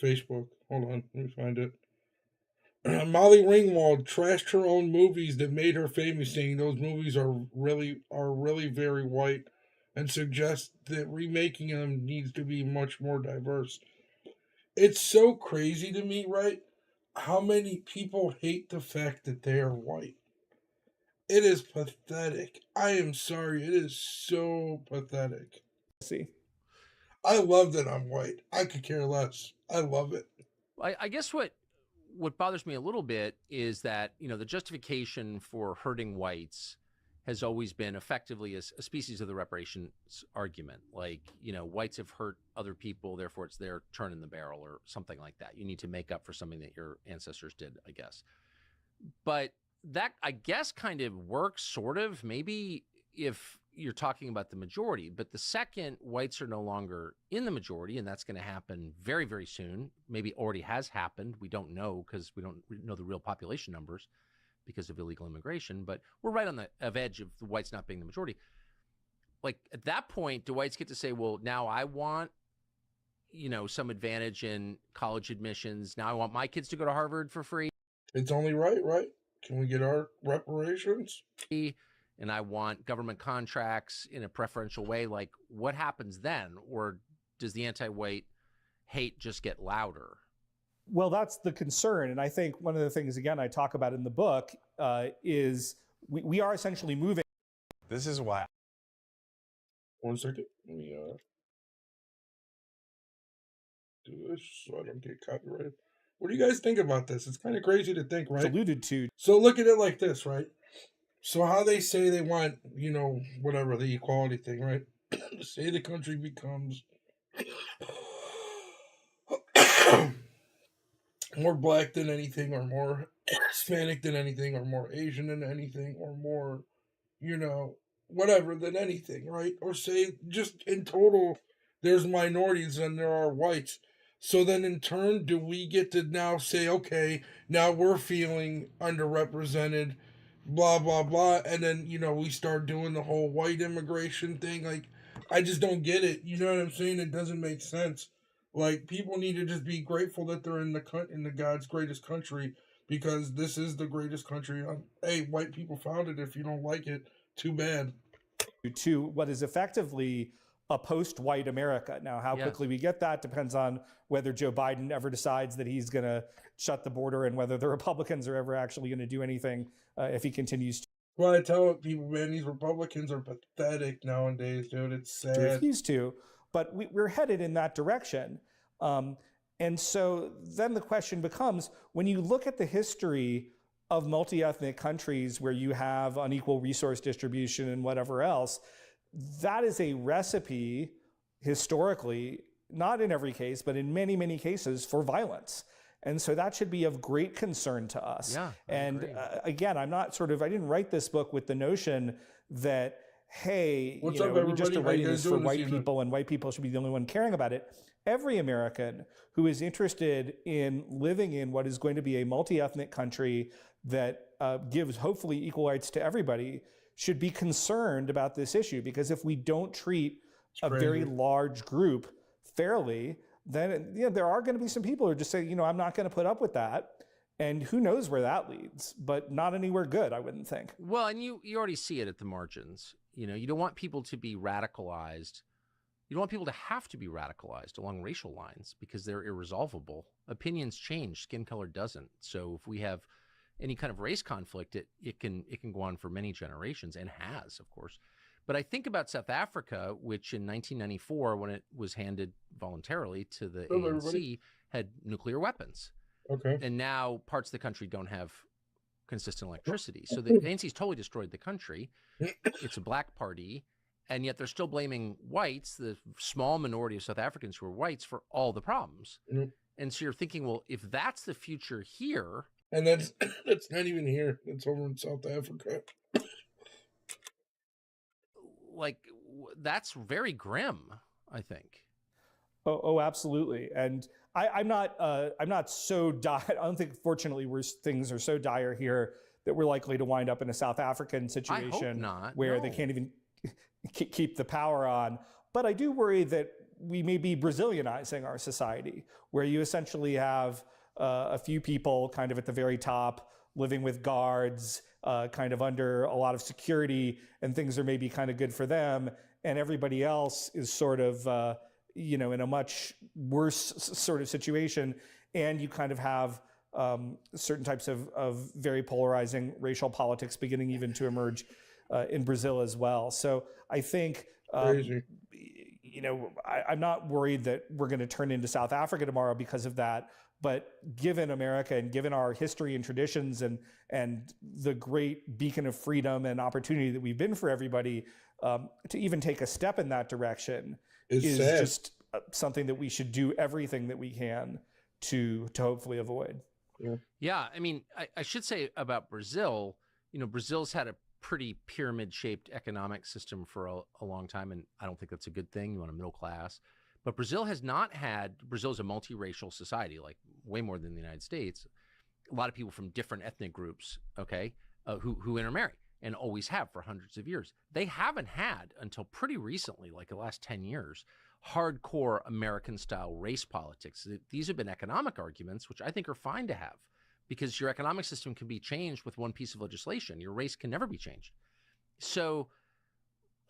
Facebook. Hold on, let me find it. Molly Ringwald trashed her own movies that made her famous, saying those movies are really very white, and suggests that remaking them needs to be much more diverse. It's so crazy to me, right? How many people hate the fact that they are white. It is pathetic. I am sorry. It is so pathetic. See, I love that I'm white. I could care less. I love it. I guess what bothers me a little bit is that, you know, the justification for hurting whites has always been effectively a species of the reparations argument. Like, you know, whites have hurt other people, therefore it's their turn in the barrel or something like that. You need to make up for something that your ancestors did, I guess. But that, I guess, kind of works, sort of, maybe if you're talking about the majority. But the second whites are no longer in the majority, and that's going to happen very, very soon, maybe already has happened. We don't know because we don't know the real population numbers because of illegal immigration. But we're right on the edge of the whites not being the majority. Like, at that point, do whites get to say, well, now I want, you know, some advantage in college admissions. Now I want my kids to go to Harvard for free. It's only right? Can we get our reparations? And I want government contracts in a preferential way. Like, what happens then? Or does the anti-white hate just get louder? Well, that's the concern. And I think one of the things, again, I talk about in the book is we are essentially moving. This is why. 1 second. Let me do this so I don't get copyrighted. What do you guys think about this? It's kind of crazy to think, right? Alluded to. So look at it like this, right? So how they say they want, you know, whatever, the equality thing, right? Say the country becomes more black than anything, or more Hispanic than anything, or more Asian than anything, or more, you know, whatever than anything, right? Or say just in total, there's minorities and there are whites. So then in turn, do we get to now say, okay, now we're feeling underrepresented blah blah blah, and then we start doing the whole white immigration thing. Like, I just don't get it. You know what I'm saying? It doesn't make sense. Like, people need to just be grateful that they're in the God's greatest country, because this is the greatest country. Hey, white people found it. If you don't like it, too bad. To what is effectively a post-white America. Now, how quickly we get that depends on whether Joe Biden ever decides that he's going to shut the border, and whether the Republicans are ever actually going to do anything if he continues to. Well, I tell people, man, these Republicans are pathetic nowadays, dude. It's sad. Refuse to, but we're headed in that direction. And so then the question becomes, when you look at the history of multi-ethnic countries where you have unequal resource distribution and whatever else, that is a recipe historically, not in every case, but in many, many cases, for violence. And so that should be of great concern to us. Yeah, and again, I didn't write this book with the notion that, hey, we just are writing this for white people and white people should be the only one caring about it. Every American who is interested in living in what is going to be a multi-ethnic country that gives hopefully equal rights to everybody should be concerned about this issue, because if we don't treat a very large group fairly, then there are going to be some people who just say, I'm not going to put up with that. And who knows where that leads, but not anywhere good, I wouldn't think. Well, and you already see it at the margins. You don't want people to be radicalized. You don't want people to have to be radicalized along racial lines, because they're irresolvable. Opinions change, skin color doesn't. So if we have any kind of race conflict, it can go on for many generations, and has, of course. But I think about South Africa, which in 1994, when it was handed voluntarily to the ANC, had nuclear weapons. Okay. And now parts of the country don't have consistent electricity. So the ANC's totally destroyed the country. It's a black party. And yet they're still blaming whites, the small minority of South Africans who are whites, for all the problems. And so you're thinking, well, if that's the future here. And that's not even here. It's over in South Africa. Like, that's very grim, I think. Oh, absolutely. And I'm not so dire. I don't think, fortunately, things are so dire here that we're likely to wind up in a South African situation where they can't even keep the power on. But I do worry that we may be Brazilianizing our society, where you essentially have a few people kind of at the very top living with guards, kind of under a lot of security, and things are maybe kind of good for them. And everybody else is sort of, in a much worse sort of situation. And you kind of have certain types of very polarizing racial politics beginning even to emerge in Brazil as well. So I think, I'm not worried that we're going to turn into South Africa tomorrow because of that. But given America and given our history and traditions and the great beacon of freedom and opportunity that we've been for everybody, to even take a step in that direction is just something that we should do everything that we can to hopefully avoid. Yeah, I mean, I should say about Brazil, Brazil's had a pretty pyramid-shaped economic system for a long time, and I don't think that's a good thing. You want a middle class. But Brazil has not had, Brazil's a multiracial society, like way more than the United States. A lot of people from different ethnic groups, who intermarry and always have for hundreds of years. They haven't had, until pretty recently, like the last 10 years, hardcore American-style race politics. These have been economic arguments, which I think are fine to have, because your economic system can be changed with one piece of legislation. Your race can never be changed. So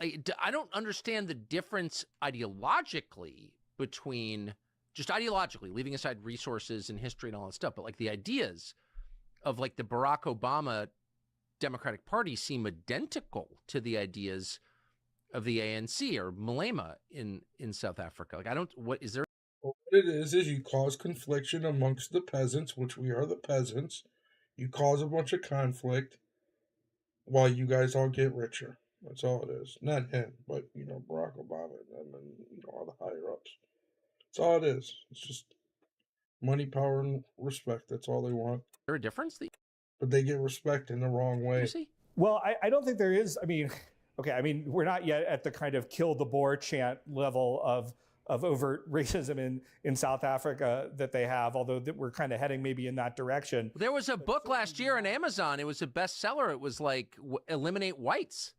I don't understand the difference ideologically between, just ideologically, leaving aside resources and history and all that stuff, but like the ideas of like the Barack Obama Democratic Party seem identical to the ideas of the ANC or Malema in South Africa. Like, what it is you cause confliction amongst the peasants, which we are the peasants. You cause a bunch of conflict while you guys all get richer. That's all it is. Not him, but, Barack Obama and them and, all the higher ups. That's all it is. It's just money, power, and respect. That's all they want. Is there a difference? But they get respect in the wrong way. You see? Well, I don't think there is. We're not yet at the kind of kill the boar chant level overt racism in South Africa that they have, although that we're kind of heading maybe in that direction. There was a book last year on Amazon. It was a bestseller. It was like Eliminate Whites.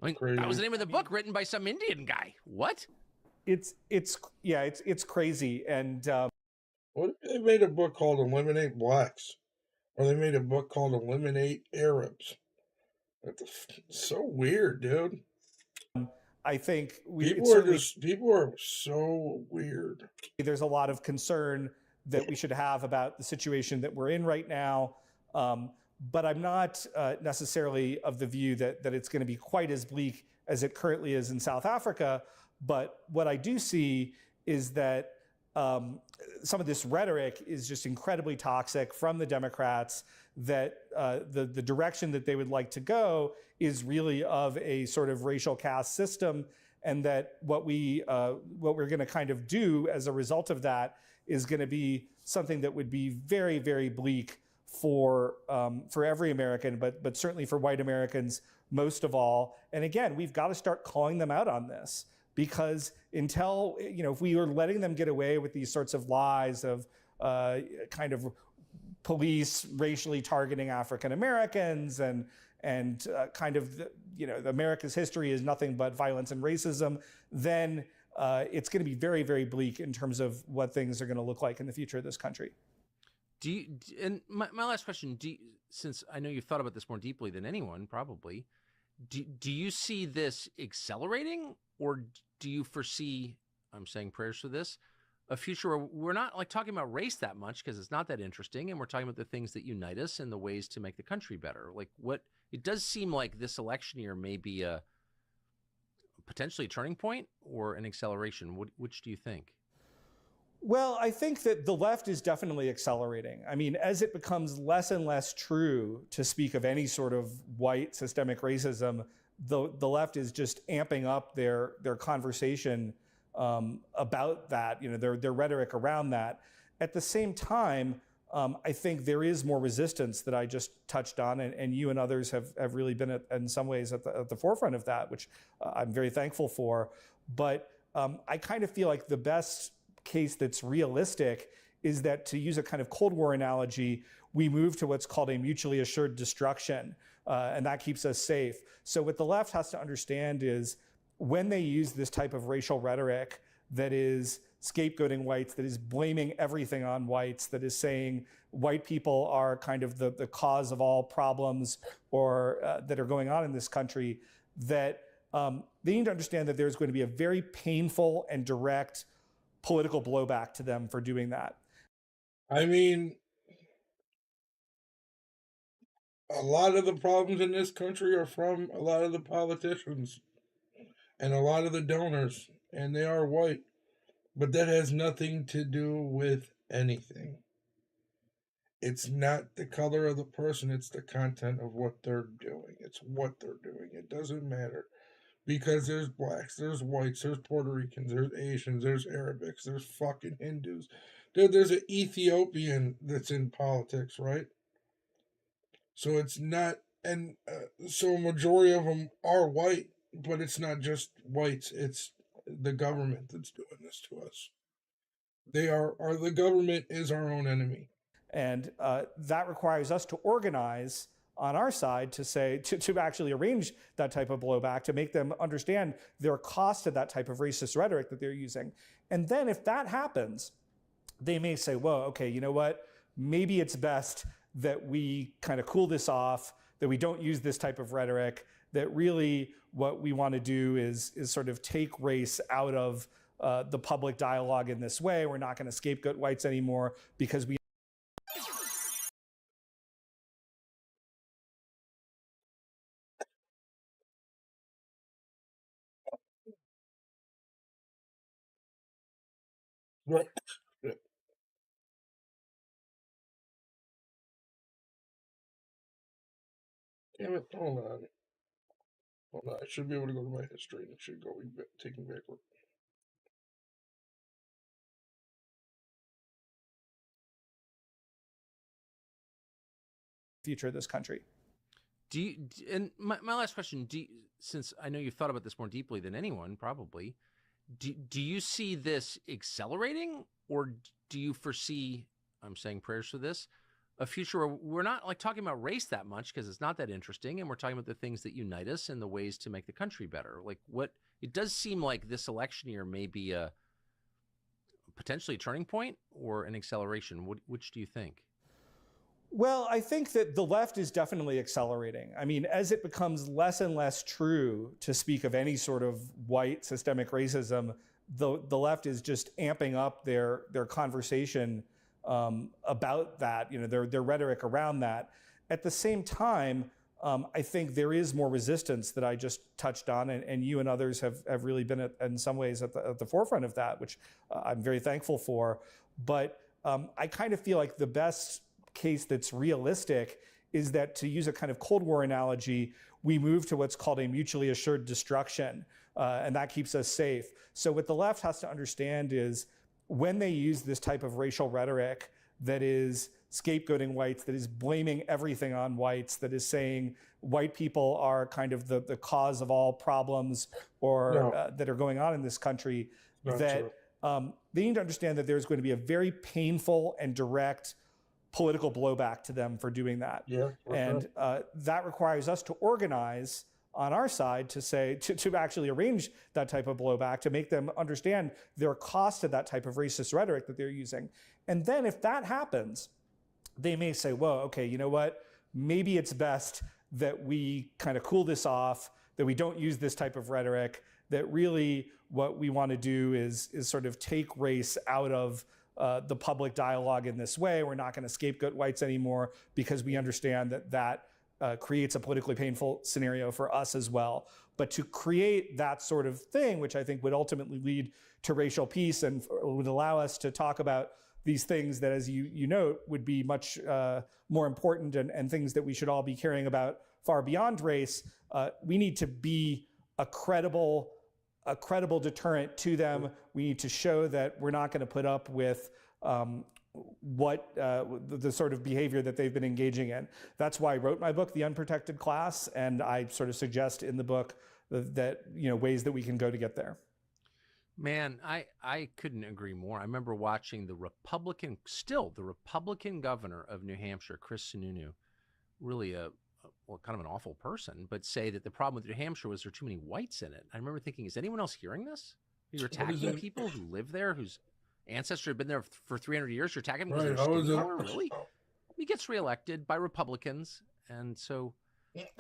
I mean, that was the name of the book, written by some Indian guy. What? It's crazy. And what if they made a book called Eliminate Blacks, or they made a book called Eliminate Arabs? That's so weird, dude. I think people are so weird. There's a lot of concern that we should have about the situation that we're in right now. But I'm not necessarily of the view that it's going to be quite as bleak as it currently is in South Africa. But what I do see is that some of this rhetoric is just incredibly toxic from the Democrats, that the direction that they would like to go is really of a sort of racial caste system, and that what we're going to kind of do as a result of that is going to be something that would be very, very bleak for every American, but certainly for white Americans most of all. And again, we've got to start calling them out on this, because until, if we are letting them get away with these sorts of lies of kind of police racially targeting African Americans and kind of, America's history is nothing but violence and racism, then it's going to be very, very bleak in terms of what things are going to look like in the future of this country. And my last question, since I know you've thought about this more deeply than anyone, probably, do you see this accelerating, or do you foresee, I'm saying prayers for this, a future where we're not like talking about race that much because it's not that interesting, and we're talking about the things that unite us and the ways to make the country better? Like, what it does seem like this election year may be a potentially a turning point or an acceleration. Which do you think? Well, I think that the left is definitely accelerating. I mean, as it becomes less and less true to speak of any sort of white systemic racism, the left is just amping up their conversation about that, their rhetoric around that. At the same time, I think there is more resistance that I just touched on, and you and others have really been in some ways at the forefront of that, which I'm very thankful for. But I kind of feel like the best case that's realistic is that, to use a kind of Cold War analogy, we move to what's called a mutually assured destruction, and that keeps us safe. So what the left has to understand is, when they use this type of racial rhetoric that is scapegoating whites, that is blaming everything on whites, that is saying white people are kind of the cause of all problems or that are going on in this country, that they need to understand that there's going to be a very painful and direct political blowback to them for doing that. I mean, a lot of the problems in this country are from a lot of the politicians and a lot of the donors, and they are white. But that has nothing to do with anything. It's not the color of the person, it's the content of what they're doing. It's what they're doing. It doesn't matter. Because there's blacks, there's whites, there's Puerto Ricans, there's Asians, there's Arabics, there's fucking Hindus. Dude, there's an Ethiopian that's in politics, right? So it's not, and so a majority of them are white, but it's not just whites, it's the government that's doing this to us. The government is our own enemy. And that requires us to organize on our side to say, to actually arrange that type of blowback, to make them understand their cost to that type of racist rhetoric that they're using. And then if that happens, they may say, whoa, okay, you know what? Maybe it's best that we kind of cool this off, that we don't use this type of rhetoric, that really what we want to do is sort of take race out of the public dialogue in this way. We're not going to scapegoat whites anymore because we Right. Damn it, hold on. I should be able to go to my history and it should go taking backward. future of this country. And my last question, since I know you've thought about this more deeply than anyone, probably, do you see this accelerating, or do you foresee, I'm saying prayers for this, a future where we're not like talking about race that much because it's not that interesting, and we're talking about the things that unite us and the ways to make the country better? Like, what it does seem like this election year may be a potentially a turning point or an acceleration. Which do you think? Well, I think that the left is definitely accelerating. I mean, as it becomes less and less true to speak of any sort of white systemic racism, the left is just amping up their conversation about that, their rhetoric around that. At the same time, I think there is more resistance that I just touched on, and you and others have really been in some ways at the forefront of that, which I'm very thankful for. But I kind of feel like the best case that's realistic is that, to use a kind of Cold War analogy, we move to what's called a mutually assured destruction, and that keeps us safe. So what the left has to understand is when they use this type of racial rhetoric that is scapegoating whites, that is blaming everything on whites, that is saying white people are kind of the cause of all problems or that are going on in this country, that they need to understand that there's going to be a very painful and direct political blowback to them for doing that. And that requires us to organize on our side to say, to actually arrange that type of blowback, to make them understand their cost to that type of racist rhetoric that they're using. And then if that happens, they may say, well, okay, you know what? Maybe it's best that we kind of cool this off, that we don't use this type of rhetoric, that really what we want to do is sort of take race out of the public dialogue in this way. We're not going to scapegoat whites anymore because we understand that creates a politically painful scenario for us as well. But to create that sort of thing, which I think would ultimately lead to racial peace and would allow us to talk about these things that, as you note, would be much more important and things that we should all be caring about far beyond race, we need to be a credible deterrent to them. We need to show that we're not going to put up with the sort of behavior that they've been engaging in. That's why I wrote my book, The Unprotected Class, and I sort of suggest in the book that ways that we can go to get there. Man, I couldn't agree more. I remember watching the Republican governor of New Hampshire, Chris Sununu, really kind of an awful person, but say that the problem with New Hampshire was there are too many whites in it. I remember thinking, is anyone else hearing this? You're attacking people who live there, whose ancestors have been there for 300 years. You're attacking them because they're skin color? Really? He gets reelected by Republicans. And so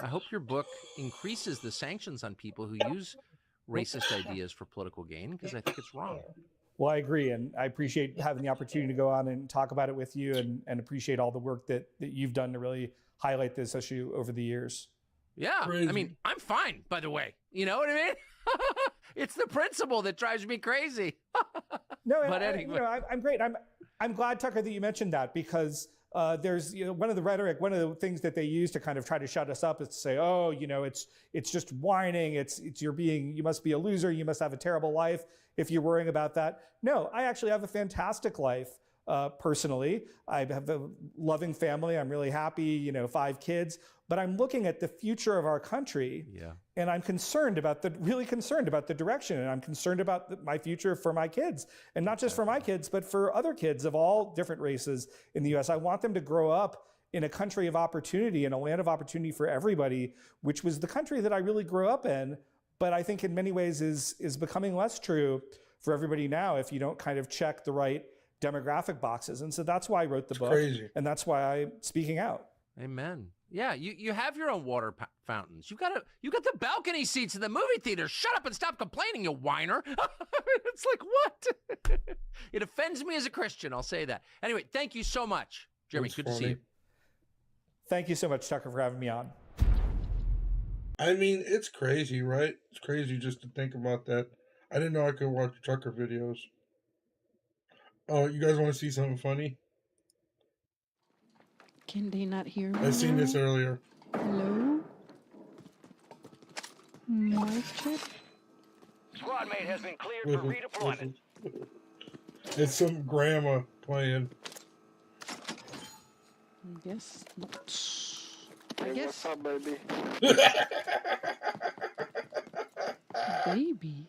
I hope your book increases the sanctions on people who use racist ideas for political gain, because I think it's wrong. Well, I agree. And I appreciate having the opportunity to go on and talk about it with you, and appreciate all the work that you've done to really highlight this issue over the years. Yeah. Crazy. I mean, I'm fine, by the way. You know what I mean? It's the principle that drives me crazy. No, but anyway. I'm great. I'm glad, Tucker, that you mentioned that, because there's one of the things that they use to kind of try to shut us up is to say, oh, it's just whining. You must be a loser. You must have a terrible life if you're worrying about that. No, I actually have a fantastic life. Personally, I have a loving family. I'm really happy, 5 kids, but I'm looking at the future of our country, and I'm really concerned about the direction, and I'm concerned about my future for my kids, and not just for my kids, but for other kids of all different races in the U.S. I want them to grow up in a country of opportunity, in a land of opportunity for everybody, which was the country that I really grew up in, but I think in many ways is becoming less true for everybody now if you don't kind of check the right demographic boxes. And so that's why I wrote the book. Crazy. And that's why I'm speaking out. Amen. Yeah, you have your own water fountains. You got the balcony seats in the movie theater. Shut up and stop complaining, you whiner. It's like, what? It offends me as a Christian, I'll say that. Anyway, thank you so much, Jeremy. Good to see you. Thank you so much, Tucker, for having me on. I mean, it's crazy, right? It's crazy just to think about that. I didn't know I could watch Tucker videos. Oh, you guys want to see something funny? Can they not hear me? I seen this earlier. Hello? Mic check? Squad mate has been cleared for redeployment. It's some grandma playing. I guess not. I guess. What's up, baby? Baby?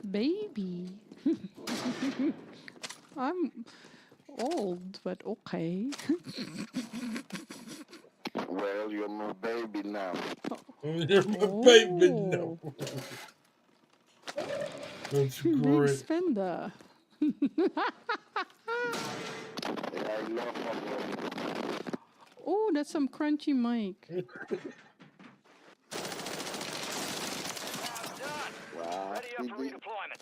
Baby. I'm old, but okay. Well, you're my baby now. You're my baby now. That's Big great. spender. Oh, that's some crunchy mic. Wow. Ready up for redeployment.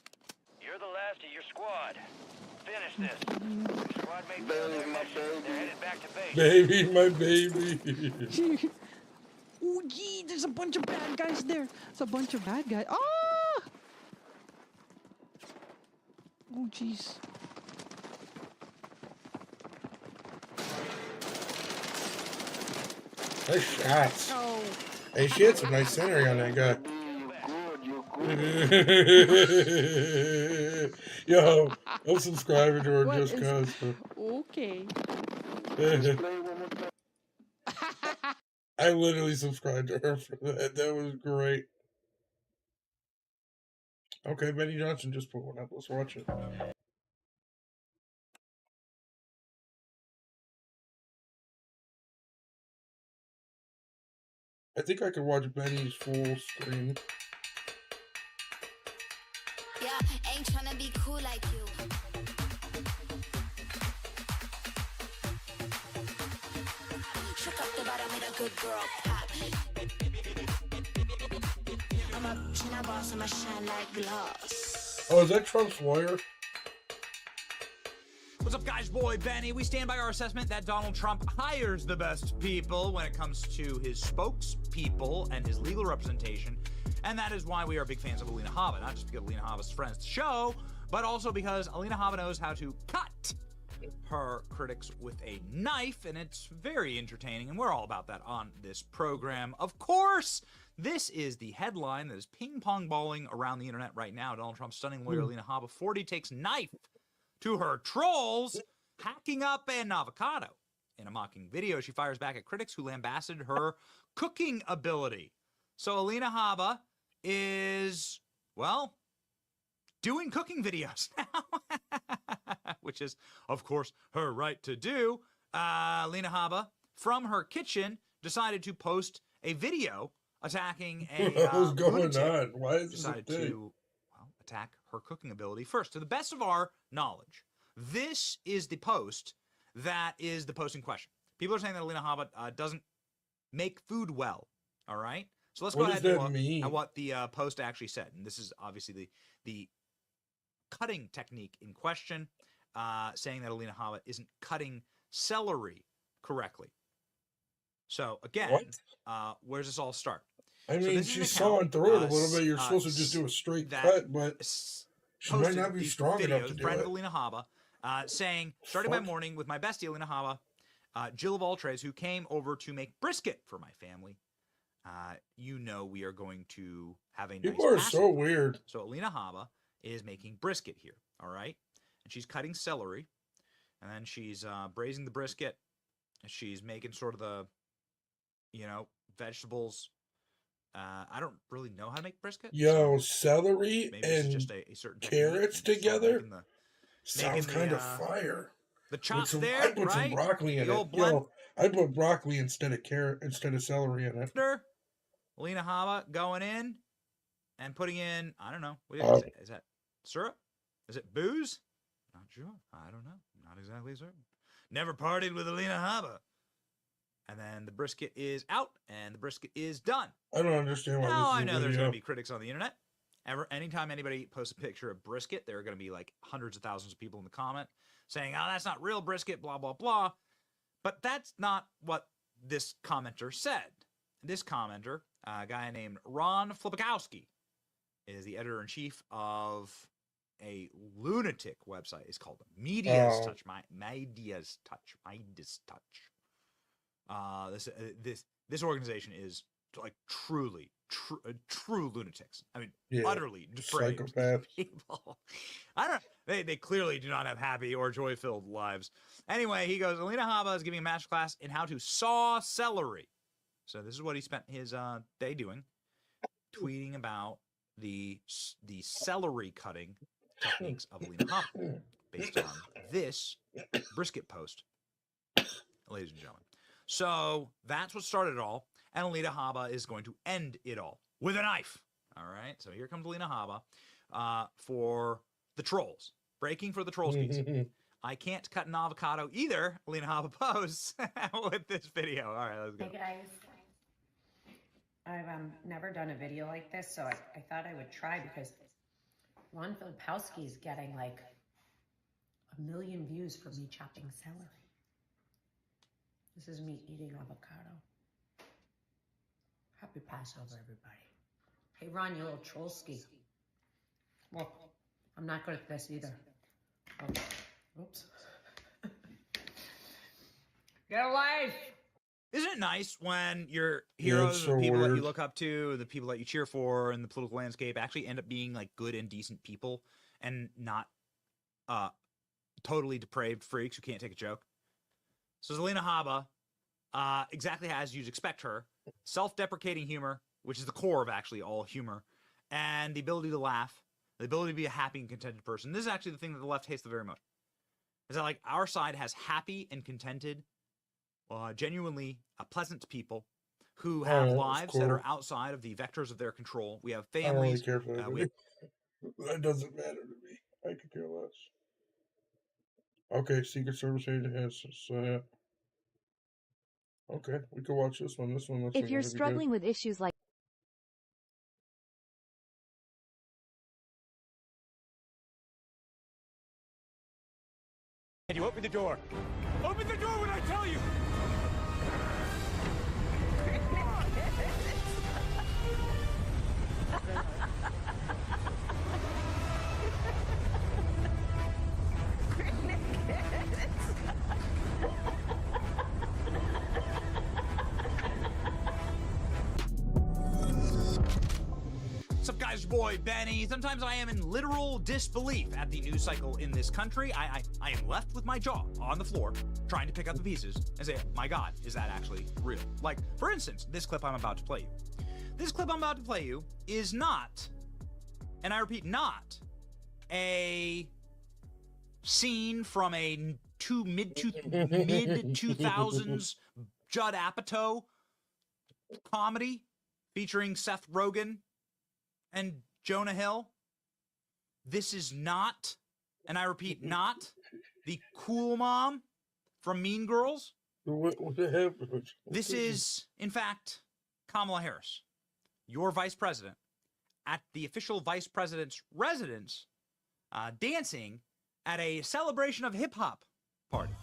You're the last of your squad. Finish this. Squad mates are on their mission. They're headed back to base. Baby, my baby. Oh, gee, there's a bunch of bad guys there. It's a bunch of bad guys. Ah! Oh, jeez. Nice shots. Oh. Hey, she had some nice scenery on that guy. Yo, I'm subscribing to her just cause. Okay. I literally subscribed to her for that. That was great. Okay, Benny Johnson just put one up. Let's watch it. I think I could watch Benny's full screen. Yeah, ain't tryna be cool like you. Shook up the bottom with a good girl pop. I'm a China boss, I'ma shine like glass. Oh, is that Trump's lawyer? What's up, guys? Boy Benny. We stand by our assessment that Donald Trump hires the best people when it comes to his spokespeople and his legal representation. And that is why we are big fans of Alina Habba. Not just because Alina Habba's friends to the show, but also because Alina Habba knows how to cut her critics with a knife, and it's very entertaining, and we're all about that on this program. Of course, this is the headline that is ping-pong balling around the internet right now. Donald Trump's stunning lawyer, Alina Habba, 40 takes knife to her trolls, hacking up an avocado. In a mocking video, she fires back at critics who lambasted her cooking ability. So Alina Habba is, well, doing cooking videos now, which is, of course, her right to do. Alina Habba, from her kitchen, decided to post a video attacking a What's going lunatic. on? Why is this a Decided thing? to attack her cooking ability first. To the best of our knowledge, this is the post that is the post in question. People are saying that Alina Habba doesn't make food well. All right? So let's go What ahead does and that look mean? at what the post actually said. And this is obviously the cutting technique in question, saying that Alina Habba isn't cutting celery correctly. So again, where does this all start? I So mean, this is an she's account, sawing through it a little bit. You're supposed to just do a straight cut, but she might posted not be these strong enough videos, to do friend it. of Alina Habba, saying, starting my morning with my bestie, Alina Habba, Jill of Altres, who came over to make brisket for my family. You know we are going to have a nice People are so Passover. weird. So Alina Habba is making brisket here, all right? And she's cutting celery, and then she's braising the brisket, and she's making sort of the, vegetables. I don't really know how to make brisket. Yo, celery maybe it's and just a certain carrots technique, together making sounds the, kind of fire. The With chops some- there, I put right? some broccoli in The it. old blend. Yo, I put broccoli instead of celery in it. Alina Habba going in and putting in, I don't know. What Uh, is that syrup? Is it booze? Not sure. I don't know. Not exactly certain. Never partied with Alina Habba. And then the brisket is out, and the brisket is done. I don't understand why Now this I is know a there's video. going to be critics on the internet. Anytime anybody posts a picture of brisket, there are going to be like hundreds of thousands of people in the comment saying, "Oh, that's not real brisket," blah blah blah. But that's not what this commenter said. This commenter, a guy named Ron Flipikowski, is the editor-in-chief of a lunatic website. It's called Media's Oh. Touch. Media's Touch. Midas Touch. This organization is like true lunatics. I mean, Yeah, utterly depraved psychopaths. people. I don't know. They clearly do not have happy or joy-filled lives. Anyway, he goes, Alina Habba is giving a masterclass in how to saw celery. So this is what he spent his day doing, tweeting about the celery cutting techniques of Alina Habba based on this brisket post, ladies and gentlemen. So that's what started it all, and Alina Habba is going to end it all with a knife. All right, so here comes Alina Habba for the trolls, breaking for the trolls piece. I can't cut an avocado either, Alina Habba posts with this video. All right, let's go. Hey guys, I've never done a video like this, so I thought I would try because Ron Filipowski is getting like 1 million views for me chopping celery. This is me eating avocado. Happy Passover, everybody. Hey Ron, you little trollski. Well, I'm not good at this either. Oh, oops. Get a life! Isn't it nice when your heroes, the people that you look up to, the people that you cheer for in the political landscape actually end up being like good and decent people and not totally depraved freaks who can't take a joke? So Alina Habba, exactly as you'd expect her, self-deprecating humor, which is the core of actually all humor, and the ability to laugh, the ability to be a happy and contented person. This is actually the thing that the left hates the very most. Is that like our side has happy and contented, genuinely pleasant people who have lives that are outside of the vectors of their control. We have families. I don't really care for that. That doesn't matter to me. I could care less. Okay, Secret Service agent has. Okay, we can watch this one. This one looks. If you're struggling with issues like Can you open the door? Open the door when I tell you! What's up, guys? Your boy Benny. Sometimes I am in literal disbelief at the news cycle in this country. I am left with my jaw on the floor, trying to pick up the pieces and say, my God, is that actually real? Like, for instance, this clip I'm about to play you. This clip I'm about to play you is not, and I repeat, not a scene from a mid 2000s Judd Apatow comedy featuring Seth Rogen and Jonah Hill. This is not, and I repeat, not the cool mom from Mean Girls. What happened? This is, in fact, Kamala Harris, your vice president, at the official vice president's residence, dancing at a celebration of hip-hop party.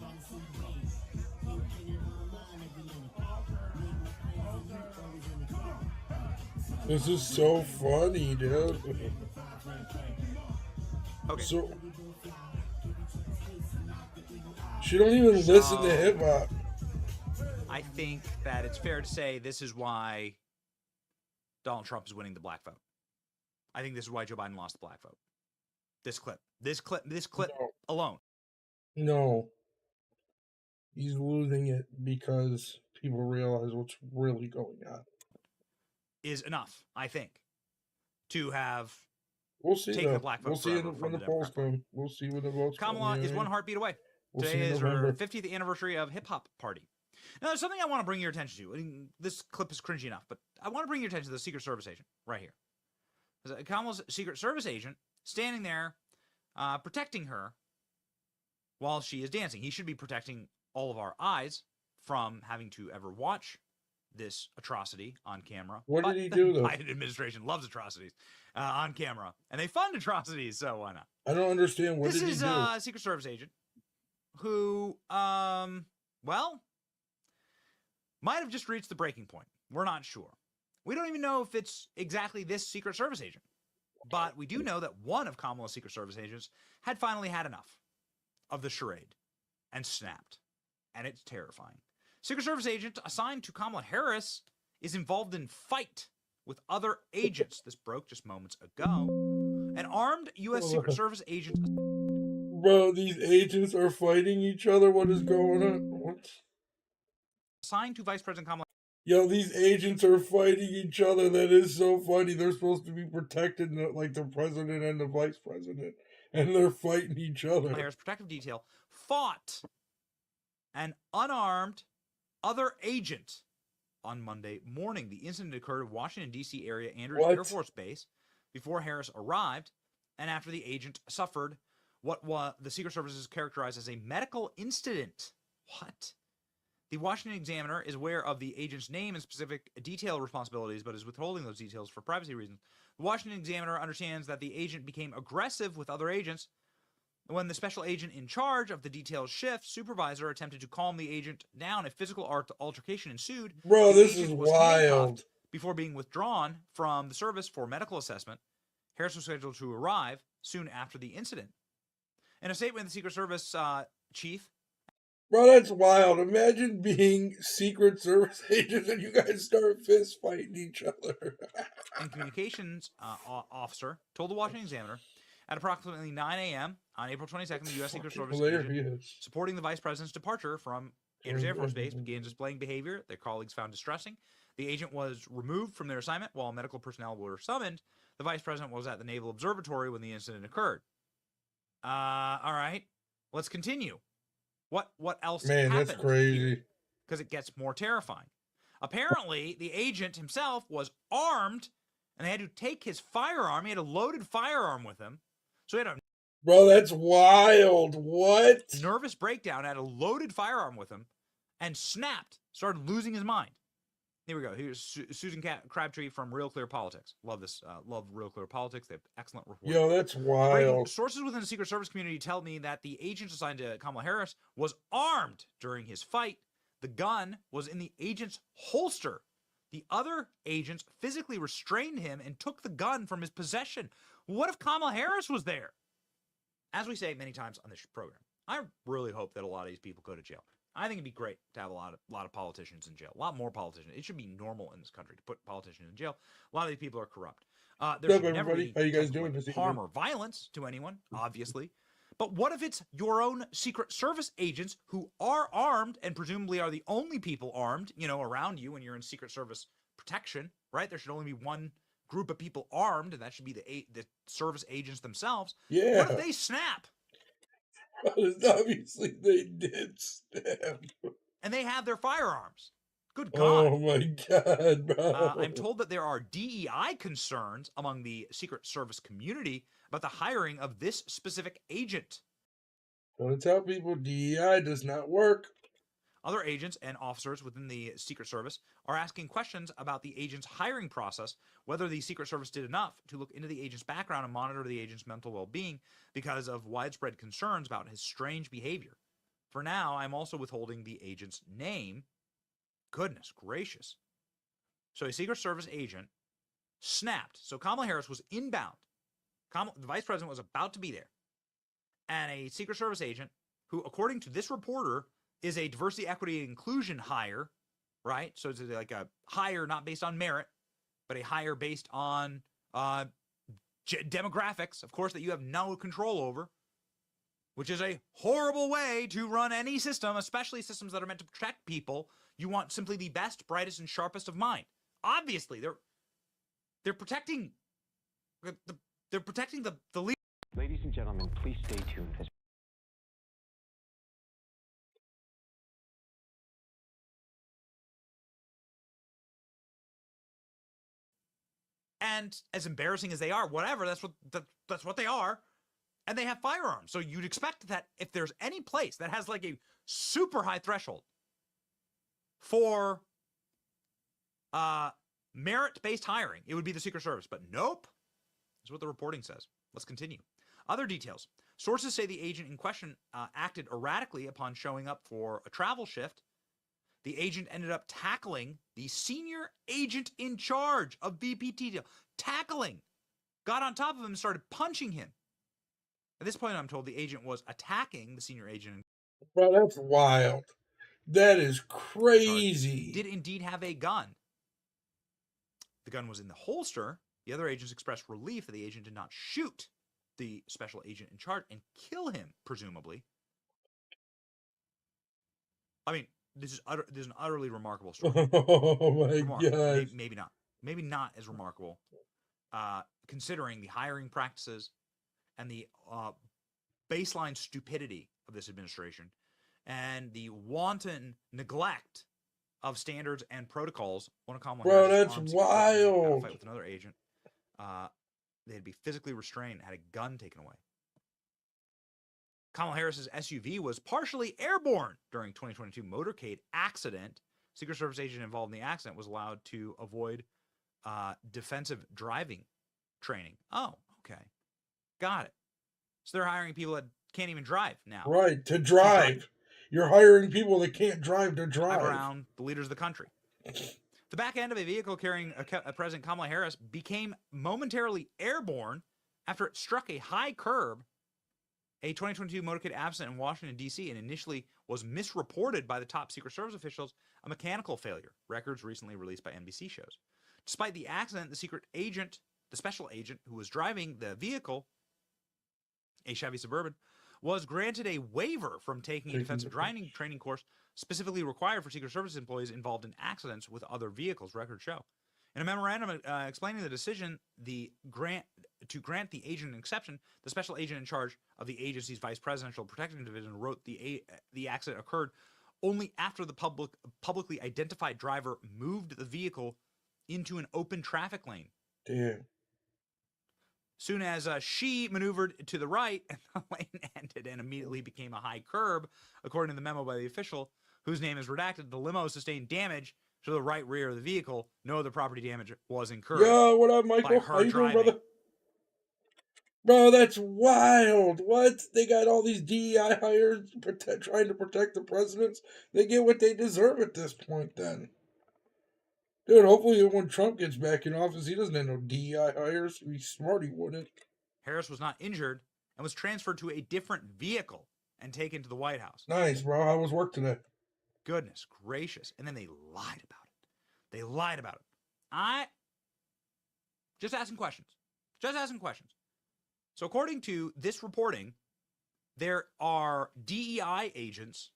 This is so funny, dude. Okay. So she don't even listen to hip hop. I think that it's fair to say this is why Donald Trump is winning the black vote. I think this is why Joe Biden lost the black vote. This clip alone. No. He's losing it because people realize what's really going on. Is enough, I think, to have taken the black vote. We'll see when the polls come. We'll see when the votes come. Kamala is one heartbeat away. Today is her 50th anniversary of Hip Hop Party. Now, there's something I want to bring your attention to. I mean, this clip is cringy enough, but I want to bring your attention to the Secret Service agent right here. Kamala's Secret Service agent standing there protecting her while she is dancing. He should be protecting all of our eyes from having to ever watch this atrocity on camera. What did he do, though? The Biden administration loves atrocities on camera, and they fund atrocities, so why not? I don't understand. What did he do? This is a Secret Service agent who, well, might have just reached the breaking point. We're not sure. We don't even know if it's exactly this Secret Service agent, but we do know that one of Kamala's Secret Service agents had finally had enough of the charade and snapped, and it's terrifying. Secret Service agent assigned to Kamala Harris is involved in fight with other agents. This broke just moments ago. An armed U.S. Secret Service agent. Bro, these agents are fighting each other. What is going on? What? Assigned to Vice President Kamala Yo, these agents are fighting each other. That is so funny. They're supposed to be protecting like the president and the vice president, and they're fighting each other. Harris protective detail fought an unarmed other agent on Monday morning. The incident occurred at Washington, D.C. area Andrews Air Force Base before Harris arrived and after the agent suffered what the Secret Service has characterized as a medical incident. What? The Washington Examiner is aware of the agent's name and specific detail responsibilities, but is withholding those details for privacy reasons. The Washington Examiner understands that the agent became aggressive with other agents when the special agent in charge of the detail's shift supervisor attempted to calm the agent down. A physical altercation ensued. Bro, this is wild. Before being withdrawn from the service for medical assessment, Harris was scheduled to arrive soon after the incident. In a statement, the Secret Service chief. Bro, that's wild. Imagine being Secret Service agents and you guys start fist fighting each other. And communications officer told the Washington Examiner at approximately 9 a.m. on April 22nd, the U.S. Secret Service agent supporting the vice president's departure from Andrews Air Force Base began displaying behavior their colleagues found distressing. The agent was removed from their assignment while medical personnel were summoned. The vice president was at the Naval Observatory when the incident occurred. All right, let's continue. What else happened? Man, that's crazy. Because it gets more terrifying. Apparently, the agent himself was armed, and they had to take his firearm. He had a loaded firearm with him. So he had a... Bro, that's wild. What? Nervous breakdown, had a loaded firearm with him, and snapped, started losing his mind. Here we go. Here's Susan Crabtree from Real Clear Politics. Love this. Love Real Clear Politics. They have excellent reporting. Yo, that's wild. Sources within the Secret Service community tell me that the agent assigned to Kamala Harris was armed during his fight. The gun was in the agent's holster. The other agents physically restrained him and took the gun from his possession. What if Kamala Harris was there? As we say many times on this program, I really hope that a lot of these people go to jail. I think it'd be great to have a lot of politicians in jail. A lot more politicians. It should be normal in this country to put politicians in jail. A lot of these people are corrupt. There should never be how you guys doing harm or violence to anyone, obviously. But what if it's your own Secret Service agents who are armed and presumably are the only people armed, around you when you're in Secret Service protection, right? There should only be one group of people armed, and that should be the service agents themselves. Yeah. What if they snap? Obviously, they did snap. And they have their firearms. Good God. Oh, my God, bro. I'm told that there are DEI concerns among the Secret Service community about the hiring of this specific agent. Don't tell people DEI does not work. Other agents and officers within the Secret Service are asking questions about the agent's hiring process, whether the Secret Service did enough to look into the agent's background and monitor the agent's mental well-being because of widespread concerns about his strange behavior. For now, I'm also withholding the agent's name. Goodness gracious. So a Secret Service agent snapped. So Kamala Harris was inbound. The vice president was about to be there. And a Secret Service agent who, according to this reporter, is a diversity, equity, and inclusion hire, right? So it's like a hire not based on merit, but a hire based on demographics, of course, that you have no control over, which is a horrible way to run any system, especially systems that are meant to protect people. You want simply the best, brightest, and sharpest of mind. Obviously, they're protecting the leader. Ladies and gentlemen, please stay tuned. And as embarrassing as they are, whatever, that's what they are. And they have firearms. So you'd expect that if there's any place that has like a super high threshold for merit-based hiring, it would be the Secret Service. But nope. That's what the reporting says. Let's continue. Other details. Sources say the agent in question acted erratically upon showing up for a travel shift. The agent ended up tackling the senior agent in charge of VPT. Tackling. Got on top of him and started punching him. At this point, I'm told the agent was attacking the senior agent. Bro, that's wild. That is crazy. Did indeed have a gun. The gun was in the holster. The other agents expressed relief that the agent did not shoot the special agent in charge and kill him, presumably. I mean, this is an utterly remarkable story. Oh my God. Maybe not as remarkable, considering the hiring practices and the baseline stupidity of this administration and the wanton neglect of standards and protocols. One of Kamala Bro, Harris's that's armed security agents got in a wild. fight with another agent. They'd be physically restrained and had a gun taken away. Kamala Harris's SUV was partially airborne during 2022 motorcade accident. Secret Service agent involved in the accident was allowed to avoid defensive driving training. Oh, okay. Got it. So they're hiring people that can't even drive now. Right, to drive. You're hiring people that can't drive to drive. Around the leaders of the country. The back end of a vehicle carrying President Kamala Harris became momentarily airborne after it struck a high curb. A 2022 motorcade accident in Washington, D.C., and initially was misreported by the top Secret Service officials a mechanical failure. Records recently released by NBC shows. Despite the accident, the special agent who was driving the vehicle, a Chevy Suburban, was granted a waiver from taking a defensive driving training course specifically required for Secret Service employees involved in accidents with other vehicles, records show. In a memorandum explaining the decision to grant the agent an exception, the special agent in charge of the agency's Vice Presidential Protection Division wrote the accident occurred only after the publicly identified driver moved the vehicle into an open traffic lane. Damn. Soon as she maneuvered to the right, and the lane ended and immediately became a high curb, according to the memo by the official, whose name is redacted, the limo sustained damage to the right rear of the vehicle. No other property damage was incurred. Yo, what up, Michael? How you doing, brother? Bro, that's wild. What? They got all these DEI hires trying to protect the presidents. They get what they deserve at this point, then. Dude, hopefully when Trump gets back in office, he doesn't have no DEI hires. He'd be smart, he wouldn't. Harris was not injured and was transferred to a different vehicle and taken to the White House. Nice, bro. How was work today? Goodness gracious. And then they lied about it. They lied about it. Just asking questions. Just asking questions. So according to this reporting, there are DEI agents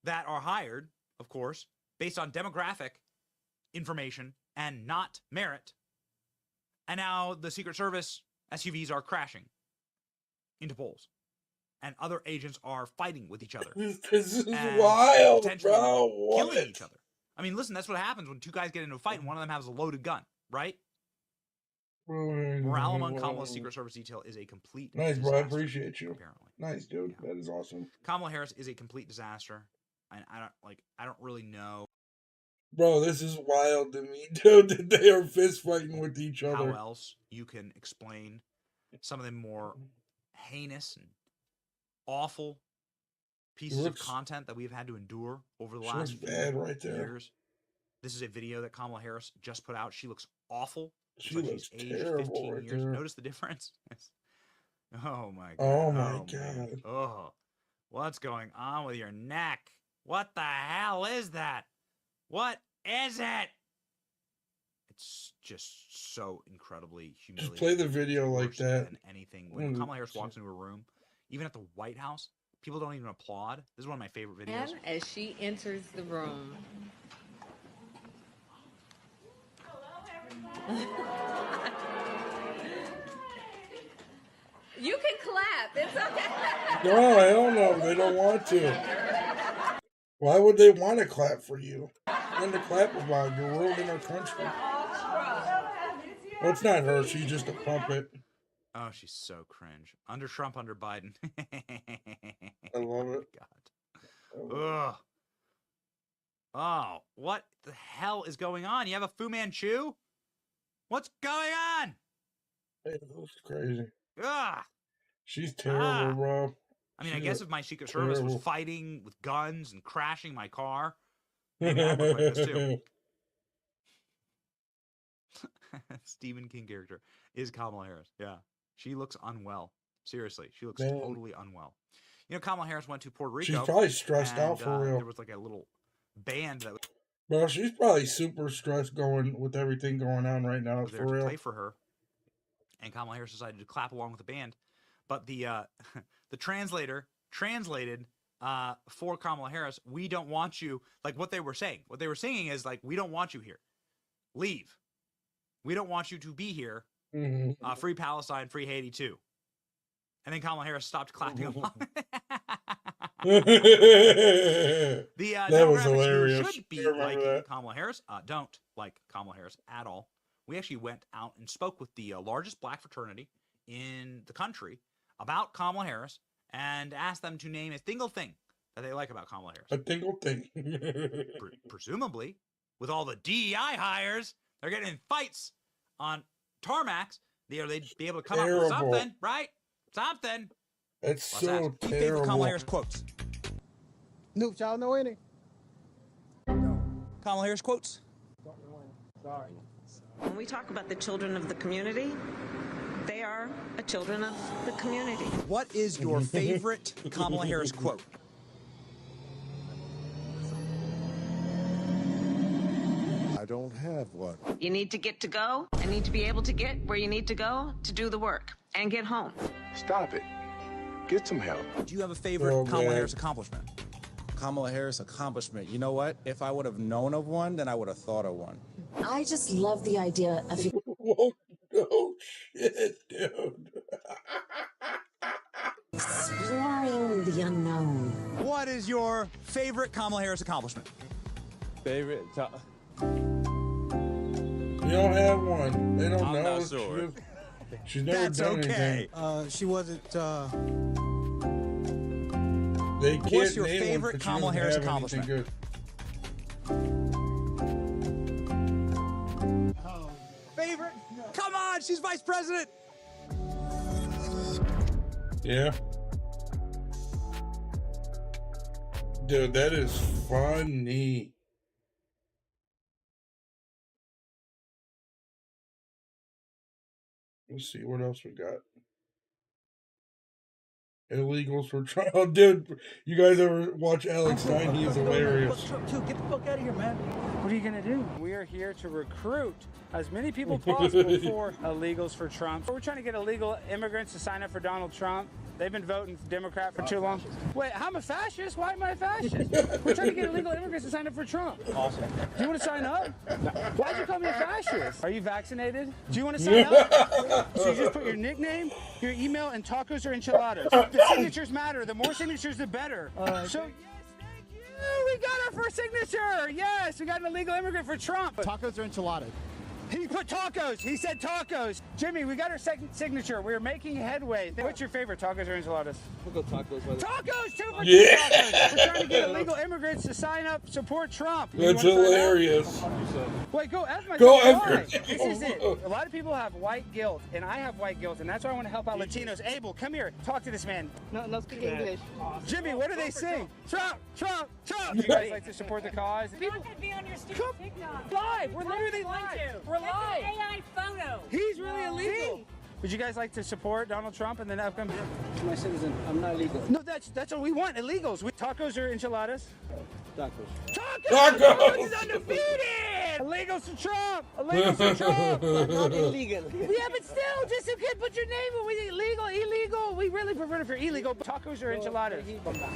that are hired, of course, based on demographic information and not merit. And now the Secret Service SUVs are crashing into poles. And other agents are fighting with each other. This is wild, bro. Killing each other. I mean, listen, that's what happens when two guys get into a fight and one of them has a loaded gun, right? Morale among Kamala's Secret Service detail is a complete nice, disaster, bro. I appreciate you. Apparently. Nice, dude. Yeah. That is awesome. Kamala Harris is a complete disaster. And I don't really know. Bro, this is wild to me, dude, that they are fist fighting with each other. How else you can explain some of the more heinous and awful pieces of content that we've had to endure over the last few years. This is a video that Kamala Harris just put out. She looks awful. She looks terrible right there. Notice the difference? Oh my god. Oh my god. Oh, what's going on with your neck? What the hell is that? What is it? It's just so incredibly humiliating. Just play the video like that. Than anything. When Kamala Harris walks into a room, even at the White House, people don't even applaud. This is one of my favorite videos. And as she enters the room. You can clap. It's okay. No, hell no. They don't want to. Why would they want to clap for you? Nothing to clap about. You're ruining our country. Well, it's not her. She's just a puppet. Oh, she's so cringe. Under Trump, under Biden. I love it. God. Ugh. Oh, what the hell is going on? You have a Fu Manchu? What's going on? Hey, that was crazy. Ugh. She's terrible, bro. I mean, I guess if my Secret Service was fighting with guns and crashing my car, maybe I'd look like this too. Stephen King character is Kamala Harris. Yeah. She looks unwell. Seriously. She looks totally unwell. You know, Kamala Harris went to Puerto Rico. She's probably stressed out for real. There was like a little band that was... Bro, she's probably super stressed going with everything going on right now. Was there for to real. play for her. And Kamala Harris decided to clap along with the band. But the the translator translated for Kamala Harris, we don't want you, like what they were saying. What they were saying is like, we don't want you here. Leave. We don't want you to be here. Free Palestine, free Haiti too. And then Kamala Harris stopped clapping along. The that was hilarious. Who should be liking Kamala Harris don't like Kamala Harris at all. We actually went out and spoke with the largest black fraternity in the country about Kamala Harris and asked them to name a single thing that they like about Kamala Harris. A single thing. Presumably, with all the DEI hires, they're getting in fights on tarmacs. They'd be able to come up with something, right? Something. It's so terrible. Kamala Harris quotes. Nope, y'all know any? Kamala Harris quotes. Sorry. When we talk about the children of the community, they are the children of the community. What is your favorite Kamala Harris quote? I don't have one. You need to get to go and need to be able to get where you need to go to do the work and get home. Stop it. Get some help. Do you have a favorite Kamala Harris accomplishment? Kamala Harris accomplishment. You know what? If I would have known of one, then I would have thought of one. I just love the idea of Whoa, no shit, dude. exploring the unknown. What is your favorite Kamala Harris accomplishment? Favorite? You don't have one. They don't know. Not sure. She's never done anything. She wasn't. They can't What's your name favorite one, Kamala Harris accomplishment? Good. Favorite? Come on, she's vice president. Yeah. Dude, that is funny. Let's see what else we got. Illegals for trial. Dude, you guys ever watch Alex Stein? He is hilarious. Get the fuck out of here, man. What are you going to do? We are here to recruit as many people possible for illegals for Trump. We're trying to get illegal immigrants to sign up for Donald Trump. They've been voting Democrat for too long. Wait, I'm a fascist? Why am I a fascist? We're trying to get illegal immigrants to sign up for Trump. Awesome. Do you want to sign up? No. Why'd you call me a fascist? Are you vaccinated? Do you want to sign up? So you just put your nickname, your email, and tacos or enchiladas. The signatures matter. The more signatures, the better. So, yes, thank you. We got our first signature. Yes, we got an illegal immigrant for Trump. Tacos or enchiladas? He put tacos. He said tacos. Jimmy, we got our second signature. We're making headway. What's your favorite, tacos or enchiladas? We'll go tacos. Tacos, 2 for Yeah. tacos. We're trying to get illegal immigrants to sign up, support Trump. That's hilarious. Wait, go F myself. Go F Why? yourself. This is it. A lot of people have white guilt, and I have white guilt, and that's why I want to help out Latinos. Abel, come here. Talk to this man. No speak English. Jimmy, what do they sing? Trump, Trump, Trump. You guys like to support the cause? People could be on your stupid TikTok. Live. We're literally live. We're live. AI photo. He's really illegal. Would you guys like to support Donald Trump and then upcoming? I'm a citizen. I'm not illegal. No, that's what we want. Illegals. Tacos or enchiladas? Tacos. Tacos! Tacos is undefeated! Illegals to Trump! Illegals to Trump! Not illegal. Yeah, but still, just you can't put your name in with illegal. We really prefer it if you're illegal. Tacos or enchiladas?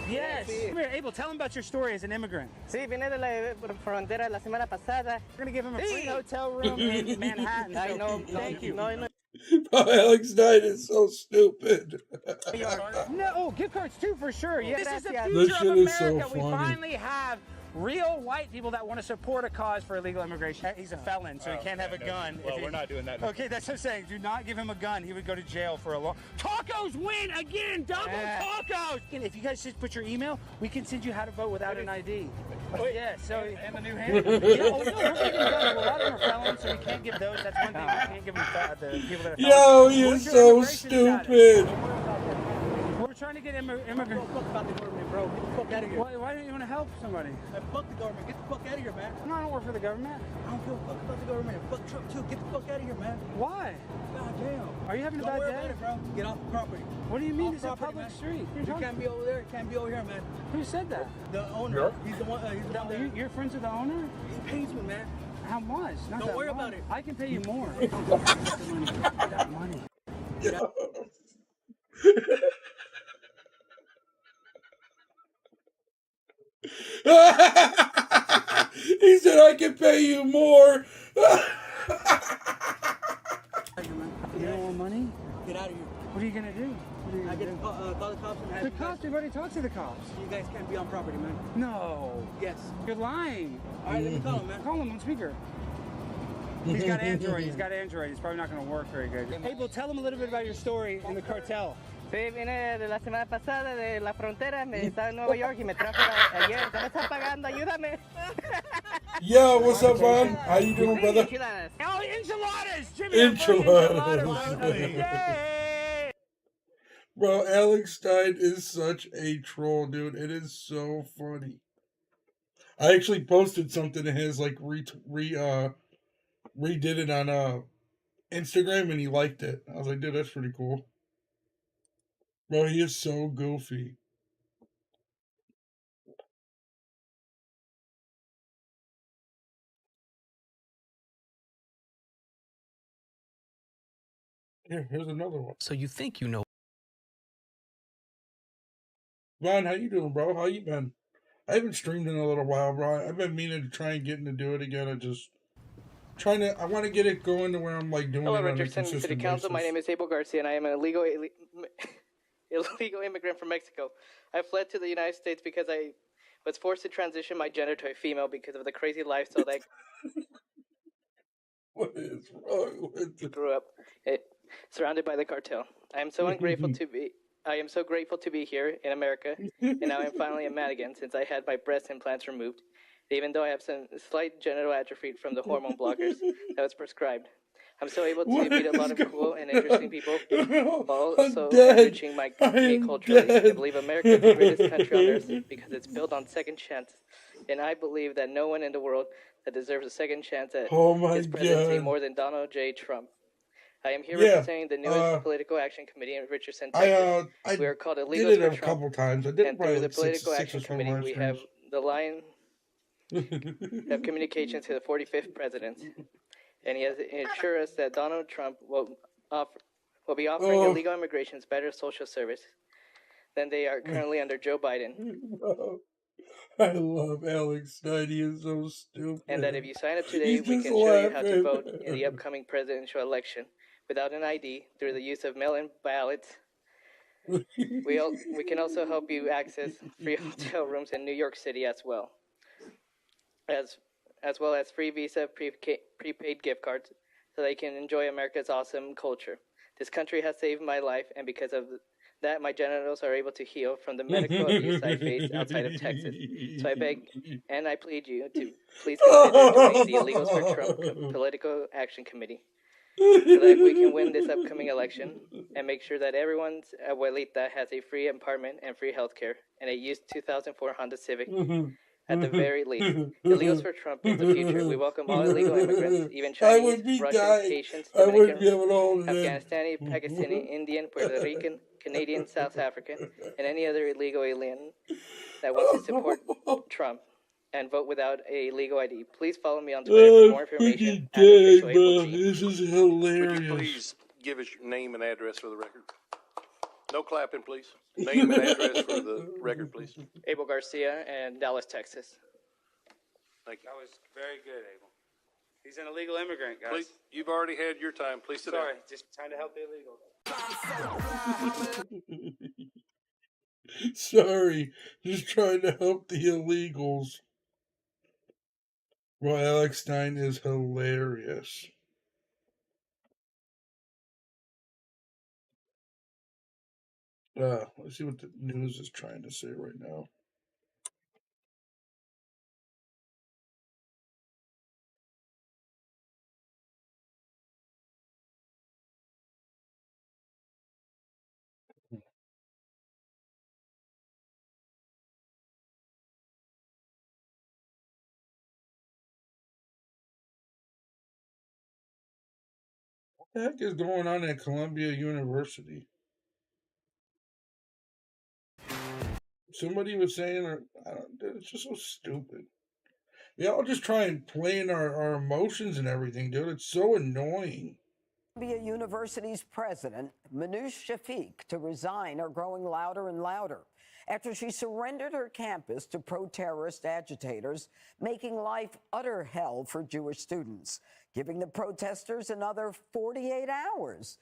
Yes. Come here, Abel, tell him about your story as an immigrant. Sí, vine de la frontera la semana pasada. We're going to give him a free hotel room in Manhattan. I know. Thank you. No. Alex Stein is so stupid. No, gift cards too, for sure. Yeah, this is the This future shit of is so America. We funny. finally have real white people that want to support a cause for illegal immigration. He's a felon, so he can't have a gun. Well, we're not doing that. Okay, that's what I'm saying. Do not give him a gun. He would go to jail for a long... Tacos win again! Double tacos! And if you guys just put your email, we can send you how to vote without an ID. Yeah, so... And the new hand? Yeah, oh, no, we're taking guns. A lot of them are felons, so we can't give those. That's one thing. We can't give them the people that are Yo, felons. you're What's your so immigration status? stupid. We're trying to get immigrants. Fuck about the government, bro. Get the fuck out of here. Why don't you want to help somebody? Fuck the government. Get the fuck out of here, man. No, I don't work for the government. I don't give a fuck about the government. Fuck Trump too. Get the fuck out of here, man. Why? God damn. Are you having a Don't bad worry day? about it, bro. Get off the property. What do you mean? Off It's a property, public man. street. You can't be over there. You can't be over here, man. Who said that? The owner. He's the one. He's the one there. You're friends with the owner? He pays me, man. How much? Not Don't that worry much. about it. I can pay you more. That money. He said, I can pay you more. You don't want money? Get out of here. What are you gonna do? I get call the cops and have The cops, they've already talked to the cops. You guys can't be on property, man. No. Yes. You're lying. All right, let me call him, man. Call him on speaker. He's got Android. He's got Android. He's probably not going to work very good. Abel, tell him a little bit about your story in the cartel. Sí, vine de la semana pasada de la frontera, me estaba en Nueva York y me trajo ayer. ¿Ya me están pagando? Ayúdame. Yo, what's up, man? How you doing, brother? Enchiladas. Oh, enchiladas! Jimmy, Enchiladas. Bro, Alex Stein is such a troll, dude. It is so funny. I actually posted something to his, like, redid it on Instagram, and he liked it. I was like, dude, that's pretty cool. Bro, he is so goofy. Here, here's another one. So you think you know. Ron, how you doing, bro? How you been? I haven't streamed in a little while, bro. I've been meaning to try and get to do it again. I want to get it going to where I'm like doing Hello, it on a Richardson consistent City Council. basis. My name is Abel Garcia, and I am an illegal immigrant from Mexico. I fled to the United States because I was forced to transition my gender to a female because of the crazy lifestyle that What is wrong with I grew up surrounded by the cartel. I am so grateful to be here in America, and now I'm finally a man again since I had my breast implants removed, even though I have some slight genital atrophy from the hormone blockers that was prescribed. I'm still able to meet a lot of cool and interesting people, while also enriching my gay culture. I believe America is the greatest country on earth because it's built on second chances, and I believe that no one in the world that deserves a second chance at his presidency more than Donald J. Trump. I am here representing the newest Political Action Committee in Richardson, Texas. We are called Illegals did it for a Trump. couple times. I did And probably through the like Political six Action or Committee, we have the line of communications to the 45th president, and he has assured us that Donald Trump will be offering illegal immigrants better social service than they are currently under Joe Biden. I love Alex Stein. He is so stupid. And that if you sign up today, He's we just can show you how to laughing. vote in the upcoming presidential election without an ID through the use of mail-in ballots. We can also help you access free hotel rooms in New York City as well as free Visa prepaid gift cards so they can enjoy America's awesome culture. This country has saved my life, and because of that, my genitals are able to heal from the medical abuse I faced outside of Texas. So I beg and I plead you to please consider joining the Illegals for Trump Political Action Committee so that we can win this upcoming election and make sure that everyone's abuelita has a free apartment and free health care and a used 2004 Honda Civic at the very least. Illegals for Trump is the future. We welcome all illegal immigrants, even Chinese, Russian, Haitians, Dominican, Afghanistani, Pakistani, Indian, Puerto Rican, Canadian, South African, and any other illegal alien that wants to support Trump and vote without a legal ID. Please follow me on Twitter for more information. This is hilarious. Would you please give us your name and address for the record? No clapping, please. Name and address for the record, please. Abel Garcia in Dallas, Texas. Thank you. That was very good, Abel. He's an illegal immigrant, guys. Please, you've already had your time. Please sit Sorry, down. just trying to help the illegals. Sorry, just trying to help the illegals. Well, Alex Stein is hilarious. Let's see what the news is trying to say right now. What the heck is going on at Columbia University? Somebody was saying, it's just so stupid. They all just try and play in our emotions and everything, dude. It's so annoying. Columbia University's president, Manoush Shafiq, to resign are growing louder and louder after she surrendered her campus to pro-terrorist agitators, making life utter hell for Jewish students, giving the protesters another 48 hours.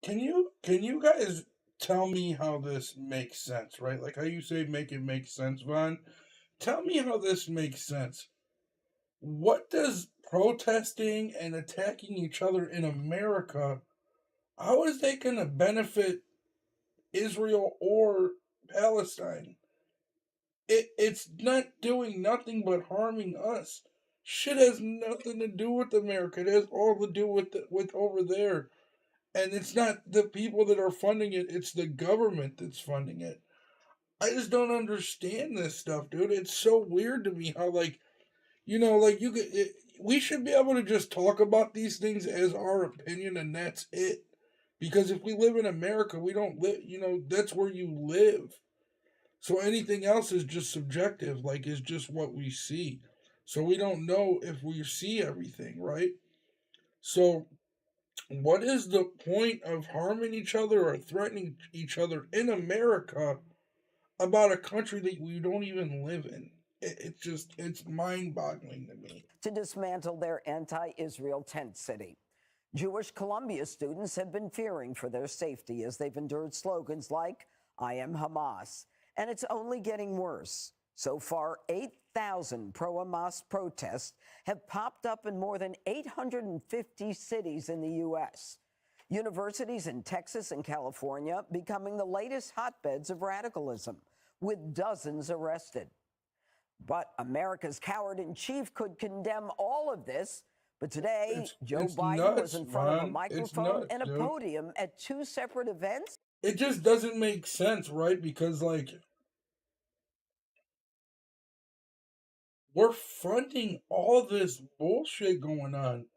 Can you guys tell me how this makes sense, right? Like how you say make it make sense, Vaughn. Tell me how this makes sense. What does protesting and attacking each other in America, how is that going to benefit Israel or Palestine? It's not doing nothing but harming us. Shit has nothing to do with America. It has all to do with over there. And it's not the people that are funding it, it's the government that's funding it. I just don't understand this stuff, dude. It's so weird to me how, like, you know, like, we should be able to just talk about these things as our opinion and that's it. Because if we live in America, we don't live, you know, that's where you live. So anything else is just subjective, like, it's just what we see. So we don't know if we see everything, right? So what is the point of harming each other or threatening each other in America about a country that we don't even live in? It's mind-boggling to me. To dismantle their anti-Israel tent city. Jewish Columbia students have been fearing for their safety as they've endured slogans like, "I am Hamas," and it's only getting worse. So far, 8,000 pro-Hamas protests have popped up in more than 850 cities in the U.S. Universities in Texas and California becoming the latest hotbeds of radicalism, with dozens arrested. But America's coward-in-chief could condemn all of this. But today, Joe Biden was in front of a microphone and a podium at two separate events. It just doesn't make sense, right? Because, like, we're funding all this bullshit going on.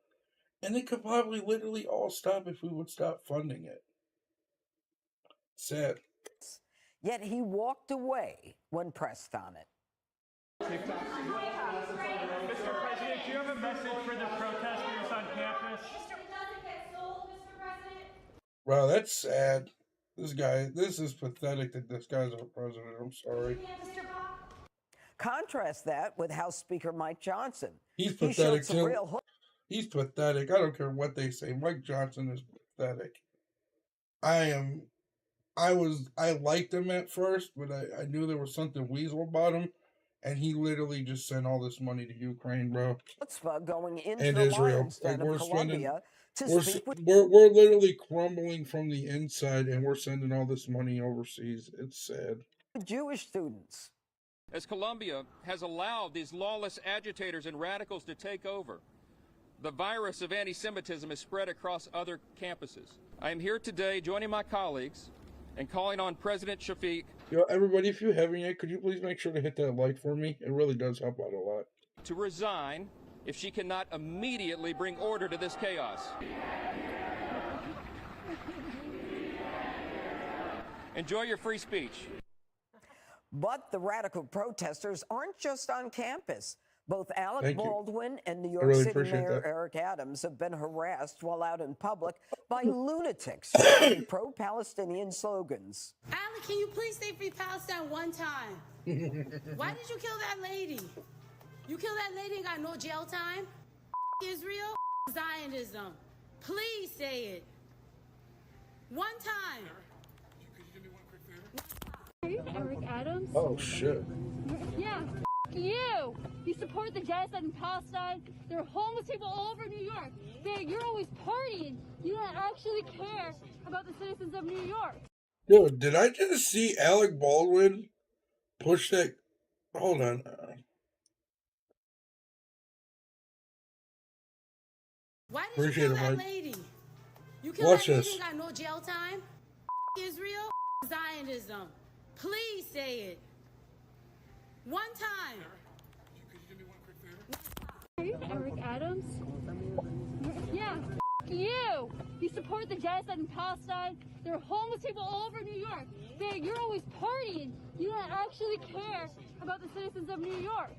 And it could probably literally all stop if we would stop funding it. Sad. Yet he walked away when pressed on it. Mr. President, do you have a message for the protesters on campus? Wow, that's sad. This is pathetic that this guy's our president. I'm sorry. Contrast that with House Speaker Mike Johnson. He's pathetic too. He's pathetic. I don't care what they say. Mike Johnson is pathetic. I liked him at first, but I knew there was something weasel about him. And he literally just sent all this money to Ukraine, bro. Going into and the Israel. Like we're we're literally crumbling from the inside, and we're sending all this money overseas. It's sad. Jewish students. As Columbia has allowed these lawless agitators and radicals to take over, the virus of anti-Semitism is spread across other campuses. I am here today joining my colleagues and calling on President Shafiq. Yo, everybody, if you haven't yet, could you please make sure to hit that like for me? It really does help out a lot. To resign if she cannot immediately bring order to this chaos. Enjoy your free speech. But the radical protesters aren't just on campus. Both Alec Baldwin and New York City Mayor Eric Adams have been harassed while out in public by lunatics shouting pro-Palestinian slogans. Alec, can you please say Free Palestine one time? Why did you kill that lady? You killed that lady and got no jail time? Israel, Zionism. Please say it. One time. Are you Eric Adams? Oh, shit. Yeah, you. You support the genocide in Palestine. There are homeless people all over New York. You're always partying. You don't actually care about the citizens of New York. Dude, did I just see Alec Baldwin push that? Hold on. Why did you kill that lady? You killed Watch that lady this. and got no jail time? Israel, Zionism. Please say it. One time. Are you Eric Adams? Yeah, you. You support the genocide in Palestine. There are homeless people all over New York. You're always partying. You don't actually care about the citizens of New York.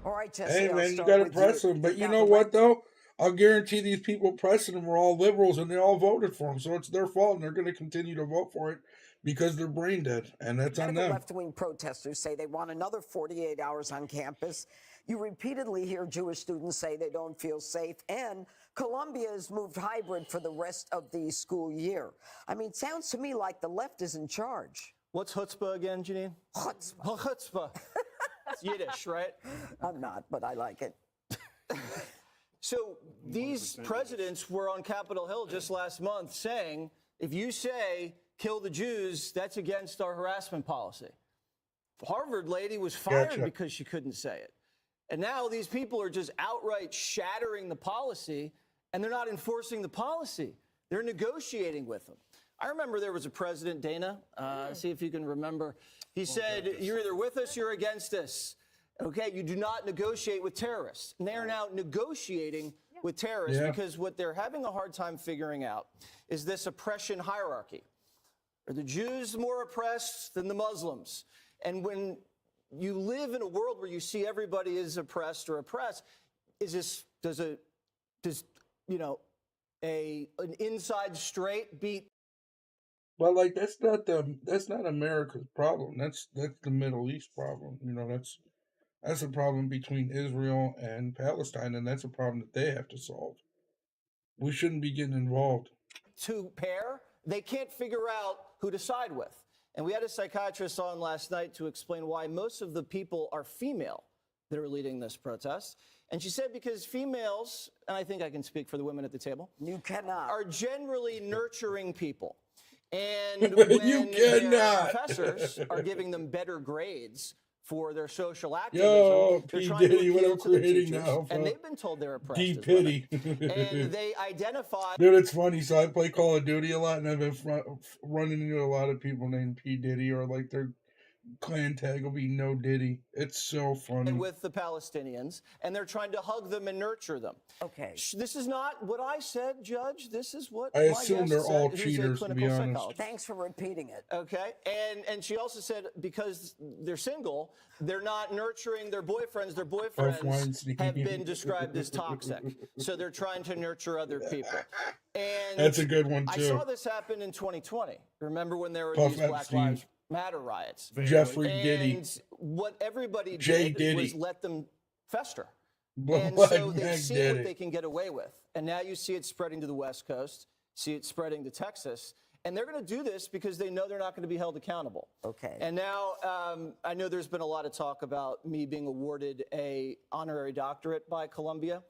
All right, Jesse. Hey, man, you got to press him. But you know what, though? I'll guarantee these people pressing him were all liberals and they all voted for him. So it's their fault and they're going to continue to vote for it because they're brain dead. And that's on them. Left-wing protesters say they want another 48 hours on campus. You repeatedly hear Jewish students say they don't feel safe. And Columbia has moved hybrid for the rest of the school year. I mean, it sounds to me like the left is in charge. What's chutzpah again, Janine? Chutzpah. Chutzpah. It's Yiddish, right? I'm not, but I like it. So these presidents were on Capitol Hill just last month saying, if you say kill the Jews, that's against our harassment policy. Harvard lady was fired because she couldn't say it. And now these people are just outright shattering the policy, and they're not enforcing the policy. They're negotiating with them. I remember there was a president, Dana, see if you can remember. He said, you're either with us, you're against us. Okay, you do not negotiate with terrorists. And they are now negotiating with terrorists because what they're having a hard time figuring out is this oppression hierarchy. Are the Jews more oppressed than the Muslims? And when you live in a world where you see everybody is oppressed or oppressed, does an inside straight beat? Well, like that's not America's problem. That's the Middle East problem. You know, that's a problem between Israel and Palestine, and that's a problem that they have to solve. We shouldn't be getting involved. To pair, they can't figure out who to side with. And we had a psychiatrist on last night to explain why most of the people are female that are leading this protest. And she said because females, and I think I can speak for the women at the table, you cannot, are generally nurturing people. And when you cannot. Professors are giving them better grades for their social activism, they're trying to appeal to the teachers, and they've been told they're oppressed. Deep pity. And they identify. Dude, it's funny. So I play Call of Duty a lot, and I've been running into a lot of people named P. Diddy, or like their clan tag will be No Diddy. It's so funny. With the Palestinians, and they're trying to hug them and nurture them. Okay. This is not what I said, Judge. This is what I my assume guest they're said, all who's a cheaters, to be clinical honest. psychologist. Thanks for repeating it. Okay. And she also said because they're single, they're not nurturing their boyfriends. Their boyfriends have been described as toxic. So they're trying to nurture other people. And that's a good one, too. I saw this happen in 2020. Remember when there were Puff these Black Epstein. Lives Matter riots? Jeffrey Diddy. And what everybody Jay did Diddy. was let them fester. Black And so they've Meg seen did what it. they can get away with. And now you see it spreading to the West Coast, see it spreading to Texas. And they're going to do this because they know they're not going to be held accountable. Okay. And now I know there's been a lot of talk about me being awarded a honorary doctorate by Columbia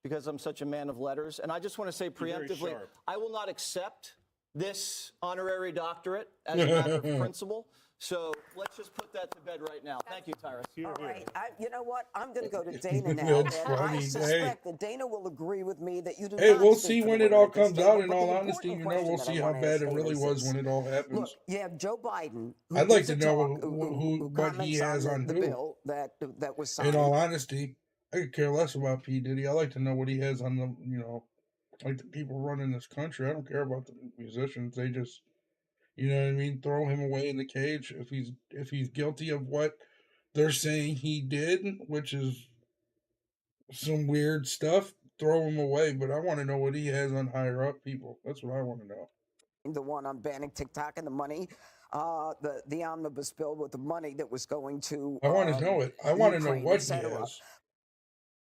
because I'm such a man of letters. And I just want to say preemptively, I will not accept this honorary doctorate as a matter of principle. So let's just put that to bed right now. Thank you, Tyrus. All right. You know what? I'm going to go to Dana now. And I suspect that Dana will agree with me that you do Hey, not we'll speak see for when the it women all at this comes table. out. In But the all important honesty, you know, question we'll that I see how wanna bad ask it Dana really is was this. when it all happens. Look, you have Joe Biden. Who I'd like gives to a know talk, who what he comments has on the who. bill that was signed. In all honesty, I could care less about P. Diddy. I like to know what he has on the, you know, like the people running this country. I don't care about the musicians. They just, you know what I mean, throw him away in the cage if he's guilty of what they're saying he did, which is some weird stuff. Throw him away. But I want to know what he has on higher up people. That's what I want to know. The one on banning TikTok and the money, the omnibus bill with the money that was going to. I want to know it. I want to know Ukraine, what et he cetera. has.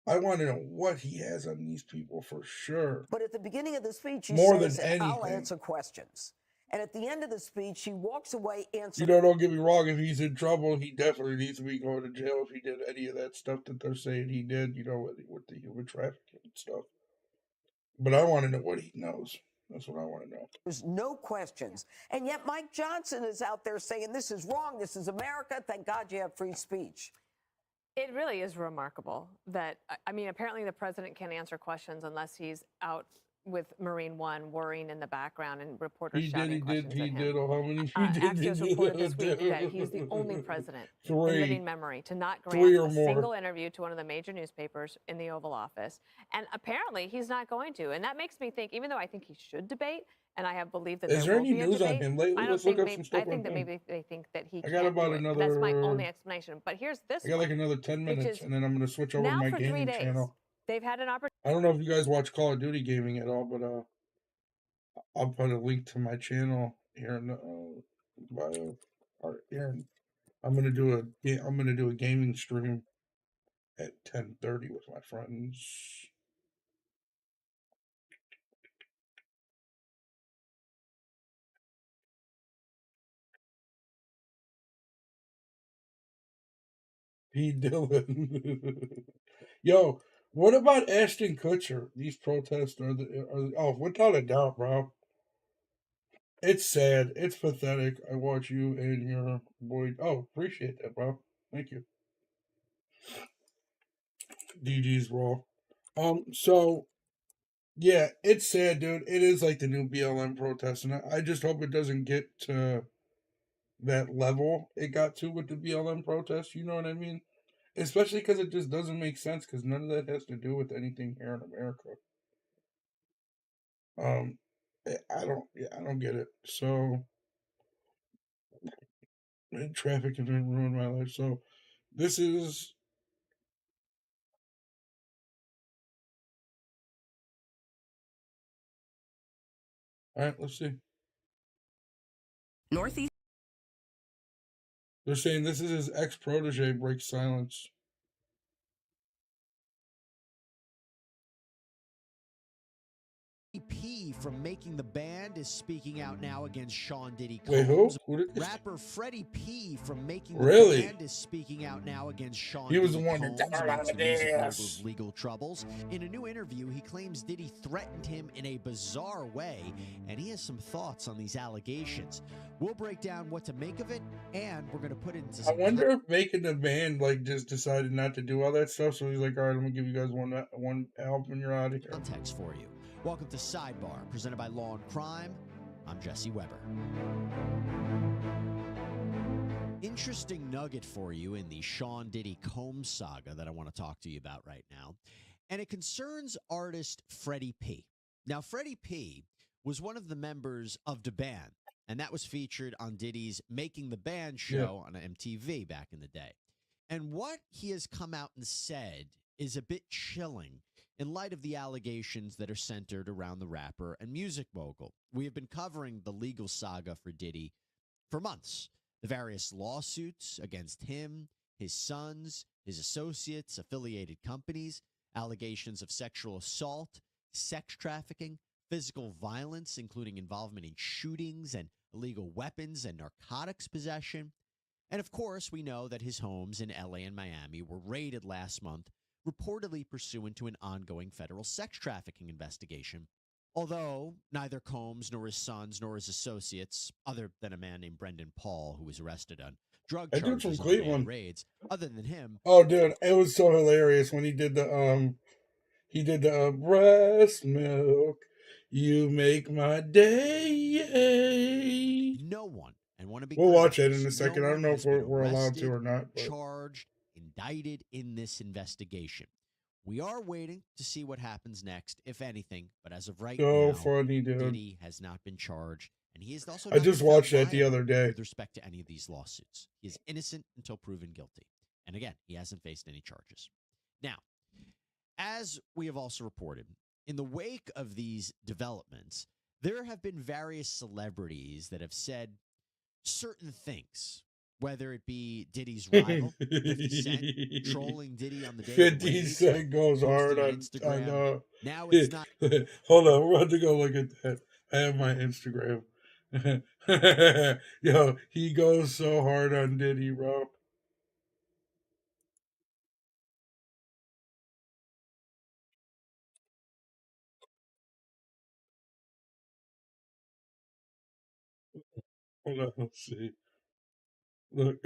I want to know what he has on these people for sure. But at the beginning of the speech, he More says, than I'll anything. answer questions. And at the end of the speech, he walks away You answering. know, don't get me wrong. If he's in trouble, he definitely needs to be going to jail if he did any of that stuff that they're saying he did, you know, with the human trafficking and stuff. But I want to know what he knows. That's what I want to know. There's no questions. And yet Mike Johnson is out there saying, this is wrong. This is America. Thank God you have free speech. It really is remarkable that, I mean, apparently the president can't answer questions unless he's out with Marine One worrying in the background and reporters shouting questions at him. How many? Axios reported this week that he's the only president in living memory to not grant Three or a more. single interview to one of the major newspapers in the Oval Office. And apparently he's not going to. And that makes me think, even though I think he should debate, and I have believed that Is there there will any be a news on debate, him lately? I don't Let's look think up maybe, some stuff I think on that him. maybe they think that he I can't got about do it. another. That's my only explanation. But here's this I got like one, another 10 which minutes, is and then I'm going to switch over to now my for 3 gaming days, channel. they've had an opportunity. I don't know if you guys watch Call of Duty gaming at all, but I'll put a link to my channel here in the bio. Or here, I'm gonna do a gaming stream at 10:30 with my friends. P. Dillon. Yo, what about Ashton Kutcher? These protests are without a doubt, bro. It's sad. It's pathetic. I watch you and your boy. Oh, appreciate that, bro. Thank you. DD's raw. So yeah, it's sad, dude. It is like the new BLM protest, and I just hope it doesn't get to that level it got to with the BLM protest. You know what I mean? Especially because it just doesn't make sense. Because none of that has to do with anything here in America. I don't get it. So, traffic has been ruined my life. So, this is. All right, let's see. Northeast. They're saying this is his ex-protege breaks silence. P from Making the Band is speaking out now against Sean Diddy Combs. Wait, who? Rapper Freddie P from Making Really? the Band is speaking out now against Sean He was Diddy the one that Combs did all about of some music this. moguls' legal troubles. In a new interview, he claims Diddy threatened him in a bizarre way, and he has some thoughts on these allegations. We'll break down what to make of it, and we're going to put it into I some wonder if Making the Band like just decided not to do all that stuff. So he's like, all right, I'm gonna give you guys one album and you're out of here. context for you. Welcome to Sidebar, presented by Law and Crime. I'm Jesse Weber. Interesting nugget for you in the Sean Diddy Combs saga that I want to talk to you about right now. And it concerns artist Freddie P. Now, Freddie P was one of the members of the band, and that was featured on Diddy's Making the Band show on MTV back in the day. And what he has come out and said is a bit chilling in light of the allegations that are centered around the rapper and music mogul. We have been covering the legal saga for Diddy for months. The various lawsuits against him, his sons, his associates, affiliated companies, allegations of sexual assault, sex trafficking, physical violence, including involvement in shootings and illegal weapons and narcotics possession. And of course, we know that his homes in LA and Miami were raided last month, reportedly pursuant to an ongoing federal sex trafficking investigation. Although neither Combs nor his sons nor his associates, other than a man named Brendan Paul, who was arrested on drug That dude charges from on Cleveland. raids, other than him. Oh, dude, it was so hilarious when he did the breast milk. You make my day. No one, and want to be We'll clear watch about it in a this, second. I don't one know has if we're been allowed to arrested, or not. But. Charged, indicted in this investigation. We are waiting to see what happens next, if anything. But as of right So now, funny, dude. Diddy has not been charged, and he is also. I not just been found watched that the liable other day. with respect to any of these lawsuits. He is innocent until proven guilty, and again, he hasn't faced any charges. Now, as we have also reported, in the wake of these developments, there have been various celebrities that have said certain things. Whether it be Diddy's rival, 50 Cent, trolling Diddy on the day 50 Cent goes hard on Instagram. Now it's not. Hold on, we're about to go look at that. I have my Instagram. Yo, he goes so hard on Diddy, bro. Hold on, let's see. Look,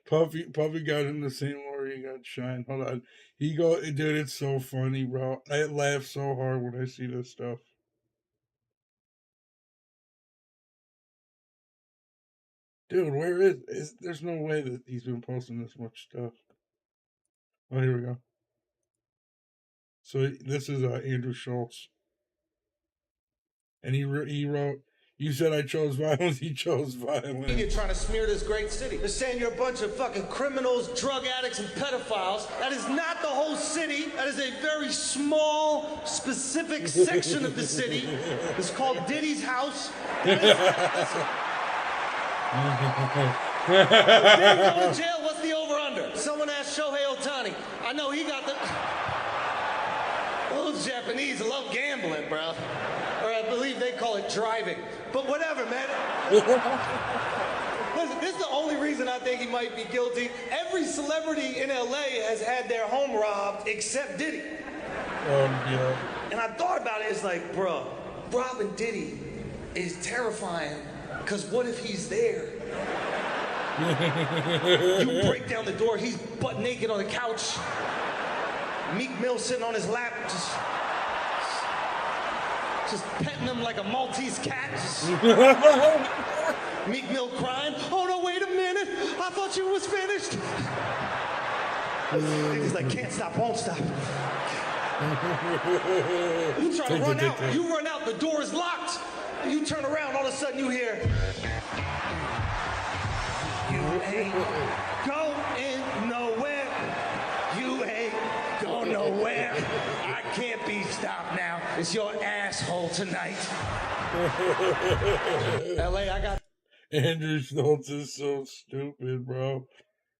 Puffy got in the same order he got Shine. Hold on, dude. It's so funny, bro. I laugh so hard when I see this stuff. Dude, where is there's no way that he's been posting this much stuff. Oh, here we go. So this is Andrew Schultz, and he wrote You said I chose violence. He chose violence. You're trying to smear this great city. They're saying you're a bunch of fucking criminals, drug addicts, and pedophiles. That is not the whole city. That is a very small, specific section of the city. It's called Diddy's house. Diddy go to jail. What's the over-under? Someone asked Shohei Ohtani. I know he got the... Those Japanese love gambling, bro. Or I believe they call it driving. But whatever, man. Listen, this is the only reason I think he might be guilty. Every celebrity in LA has had their home robbed except Diddy. Yeah. And I thought about it, it's like, bro, robbing Diddy is terrifying, because what if he's there? You break down the door, he's butt naked on the couch. Meek Mill sitting on his lap, just petting him like a Maltese cat. Meek Mill crying. Oh no, wait a minute. I thought you was finished. He's like, can't stop, won't stop. You try to run out. You run out, the door is locked. You turn around, all of a sudden you hear, you ain't going nowhere. You ain't going nowhere. I can't be stopped now. It's your asshole tonight. LA, I got... Andrew Schultz is so stupid, bro.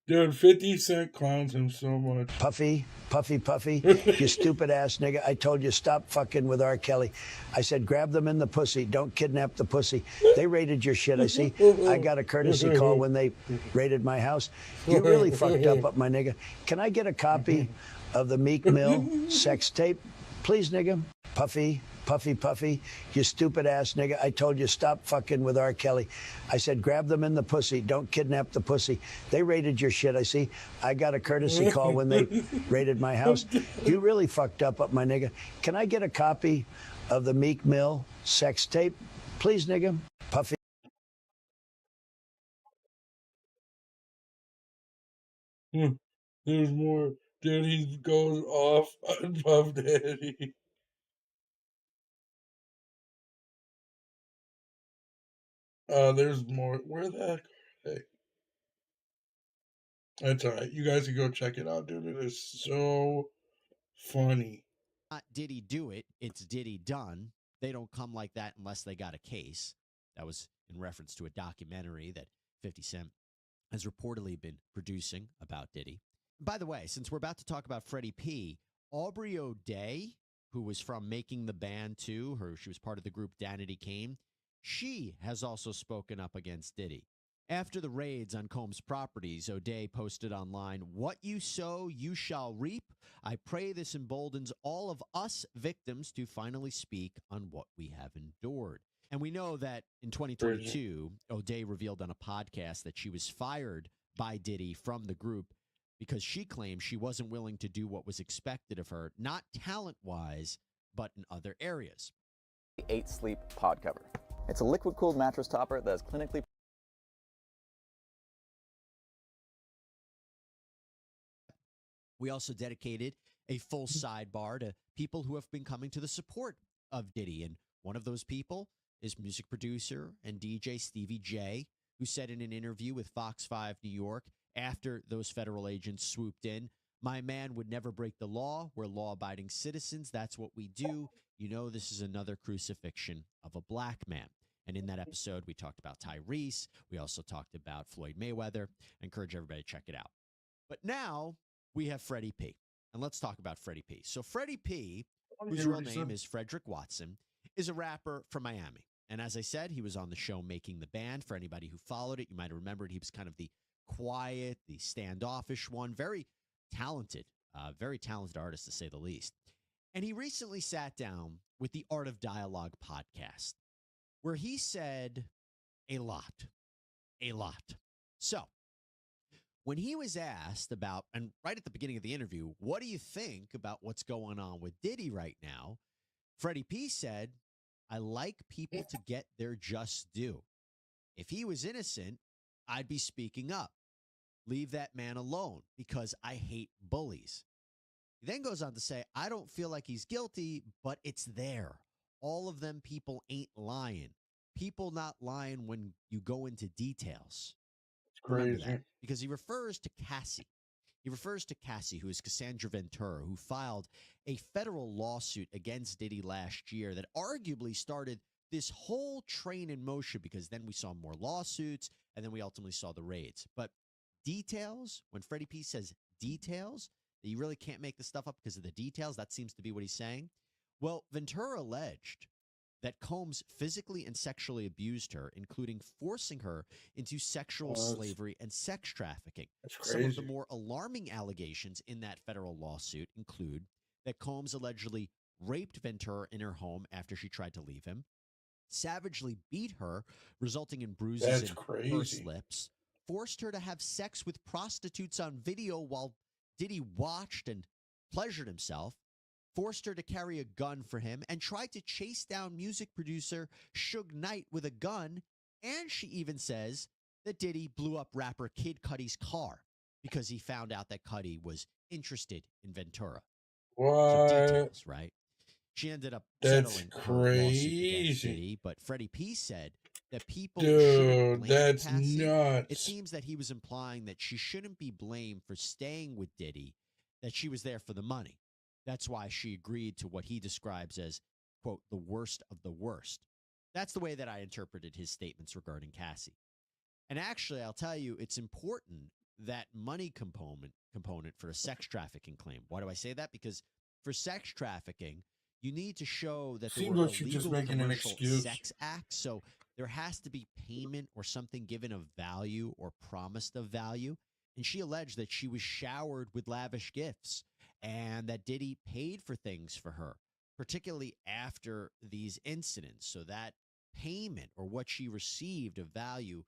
Dude, 50 Cent clowns him so much. Puffy, you stupid ass nigga. I told you stop fucking with R. Kelly. I said grab them in the pussy. Don't kidnap the pussy. They raided your shit, I see. I got a courtesy call when they raided my house. You really fucked up, my nigga. Can I get a copy of the Meek Mill sex tape? Please, nigga. Puffy, you stupid ass nigga. I told you stop fucking with R. Kelly. I said grab them in the pussy. Don't kidnap the pussy. They raided your shit, I see. I got a courtesy call when they raided my house. You really fucked up, my nigga. Can I get a copy of the Meek Mill sex tape? Please, nigga. Puffy. There's more. Dude, he goes off on Puff Daddy. There's more. Where the heck are they? That's alright. You guys can go check it out, dude. It is so funny. Not Diddy do it, it's Diddy done. They don't come like that unless they got a case. That was in reference to a documentary that 50 Cent has reportedly been producing about Diddy. By the way, since we're about to talk about Freddie P., Aubrey O'Day, who was from Making the Band too, she was part of the group Danity Kane, she has also spoken up against Diddy. After the raids on Combs Properties, O'Day posted online, "What you sow, you shall reap. I pray this emboldens all of us victims to finally speak on what we have endured." And we know that in 2022, O'Day revealed on a podcast that she was fired by Diddy from the group because she claimed she wasn't willing to do what was expected of her, not talent-wise, but in other areas. 8 Sleep Pod Cover. It's a liquid-cooled mattress topper that is clinically... We also dedicated a full sidebar to people who have been coming to the support of Diddy. And one of those people is music producer and DJ Stevie J, who said in an interview with Fox 5 New York, after those federal agents swooped in, "My man would never break the law. We're law-abiding citizens. That's what we do. You know, this is another crucifixion of a black man." And in that episode, we talked about Tyrese. We also talked about Floyd Mayweather. I encourage everybody to check it out. But now we have Freddie P. And let's talk about Freddie P. So Freddie P, whose real name is Frederick Watson, is a rapper from Miami. And as I said, he was on the show Making the Band. For anybody who followed it, you might have remembered he was kind of the quiet, the standoffish one. Very talented artist, to say the least. And he recently sat down with the Art of Dialogue podcast, where he said a lot. So when he was asked about, and right at the beginning of the interview, what do you think about what's going on with Diddy right now? Freddie P said, "I like people to get their just due. If he was innocent, I'd be speaking up. Leave that man alone because I hate bullies." He then goes on to say, "I don't feel like he's guilty, but it's there. All of them people ain't lying. people not lying when you go into details. It's Remember crazy. that, because he refers to Cassie. He refers to Cassie, who is Cassandra Ventura, who filed a federal lawsuit against Diddy last year that arguably started this whole train in motion, because then we saw more lawsuits and then we ultimately saw the raids. But details, when Freddie P says details, that you really can't make this stuff up because of the details, that seems to be what he's saying. Well, Ventura alleged that Combs physically and sexually abused her, including forcing her into sexual slavery and sex trafficking. Some of the more alarming allegations in that federal lawsuit include that Combs allegedly raped Ventura in her home after she tried to leave him, savagely beat her, resulting in bruises and burst lips, forced her to have sex with prostitutes on video while Diddy watched and pleasured himself, forced her to carry a gun for him, and tried to chase down music producer Suge Knight with a gun. And she even says that Diddy blew up rapper Kid Cudi's car because he found out that Cudi was interested in Ventura. What? So details, right? She ended up settling her lawsuit against Diddy, but Freddie P said that people shouldn't blame that's Cassie. nuts. It seems that he was implying that she shouldn't be blamed for staying with Diddy, that she was there for the money. That's why she agreed to what he describes as, quote, the worst of the worst. That's the way that I interpreted his statements regarding Cassie. And actually, I'll tell you, it's important, that money component for a sex trafficking claim. Why do I say that? Because for sex trafficking, you need to show that there Seems were like she's just illegal making an commercial excuse. sex acts. So there has to be payment or something given of value or promised of value. And she alleged that she was showered with lavish gifts and that Diddy paid for things for her, particularly after these incidents. So that payment or what she received of value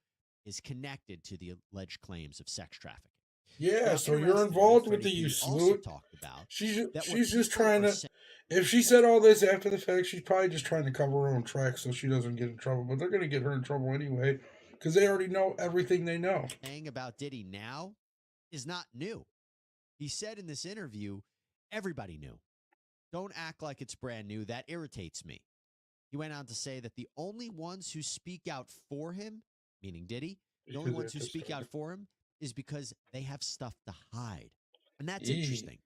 is connected to the alleged claims of sex trafficking. Yeah, Now, so you're interestingly, involved with Freddie the you P also smoot. talked about She's that what just people trying are to. saying- If she said all this after the fact, she's probably just trying to cover her own tracks so she doesn't get in trouble. But they're going to get her in trouble anyway because they already know everything they know. saying about Diddy now is not new. He said in this interview, everybody knew. Don't act like it's brand new. That irritates me. He went on to say that the only ones who speak out for him, meaning Diddy, the only Because ones who they're speak out for him is because they have stuff to hide. And that's Eee. interesting.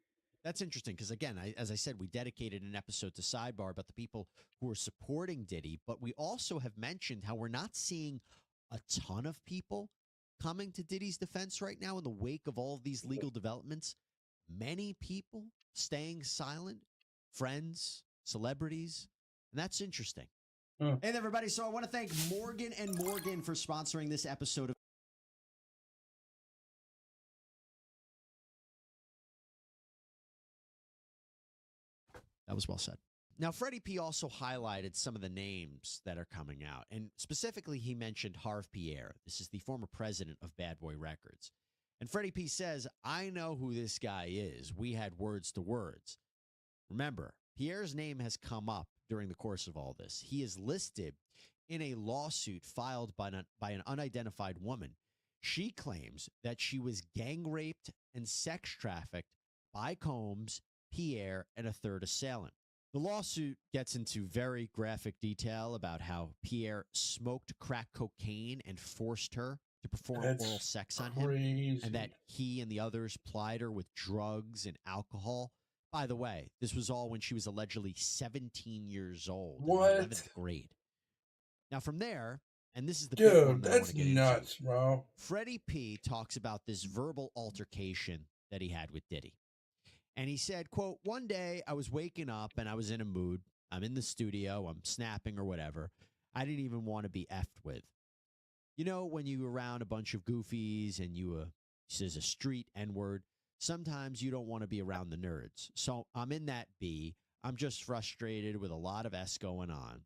That's interesting because, again, as I said, we dedicated an episode to Sidebar about the people who are supporting Diddy, but we also have mentioned how we're not seeing a ton of people coming to Diddy's defense right now in the wake of all of these legal developments. Many people staying silent, friends, celebrities, and that's interesting. Hey, there, everybody. So I want to thank Morgan & Morgan for sponsoring this episode of That was well said. Now, Freddie P also highlighted some of the names that are coming out, and specifically he mentioned Harv Pierre. This is the former president of Bad Boy Records. And Freddie P says, I know who this guy is. We had words to words. Remember, Pierre's name has come up during the course of all this. He is listed in a lawsuit filed by an unidentified woman. She claims that she was gang raped and sex trafficked by Combs, Pierre, and a third assailant. The lawsuit gets into very graphic detail about how Pierre smoked crack cocaine and forced her to perform That's oral sex on him, crazy. and that he and the others plied her with drugs and alcohol. By the way, this was all when she was allegedly 17 years old, in the What? 11th grade. Now, from there, and this is the big one Dude, that I want that's to get nuts, into. bro. Freddie P talks about this verbal altercation that he had with Diddy. And he said, quote, one day I was waking up and I was in a mood. I'm in the studio. I'm snapping or whatever. I didn't even want to be effed with. You know, when you around a bunch of goofies and you says a street N-word, sometimes you don't want to be around the nerds. So I'm in that B. I'm just frustrated with a lot of S going on.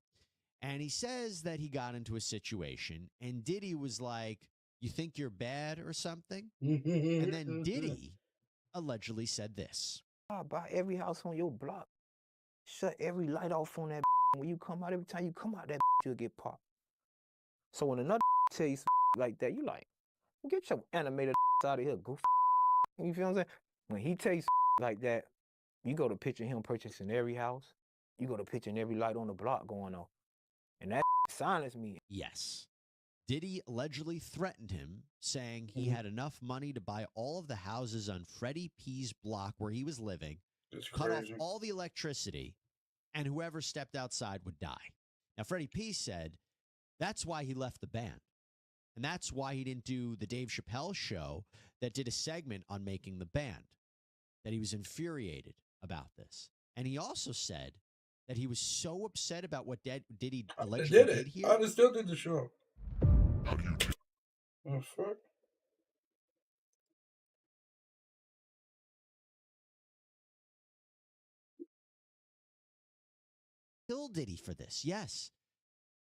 And he says that he got into a situation and Diddy was like, you think you're bad or something? And then Diddy allegedly said this. Buy every house on your block. Shut every light off on that. When you come out, every time you come out, that you'll get popped. So when another tell you some like that, you like, get your animated out of here, goof. You feel what I'm saying? When he tell you like that, you go to picture him purchasing every house. You go to picture every light on the block going off. And that silence me. Yes. Diddy allegedly threatened him, saying he had enough money to buy all of the houses on Freddie P's block where he was living, cut off all the electricity, and whoever stepped outside would die. Now, Freddie P said that's why he left the band. And that's why he didn't do the Dave Chappelle show that did a segment on making the band, that he was infuriated about this. And he also said that he was so upset about what Diddy allegedly did here. I still did the show. Oh, fuck. Killed Diddy for this, yes.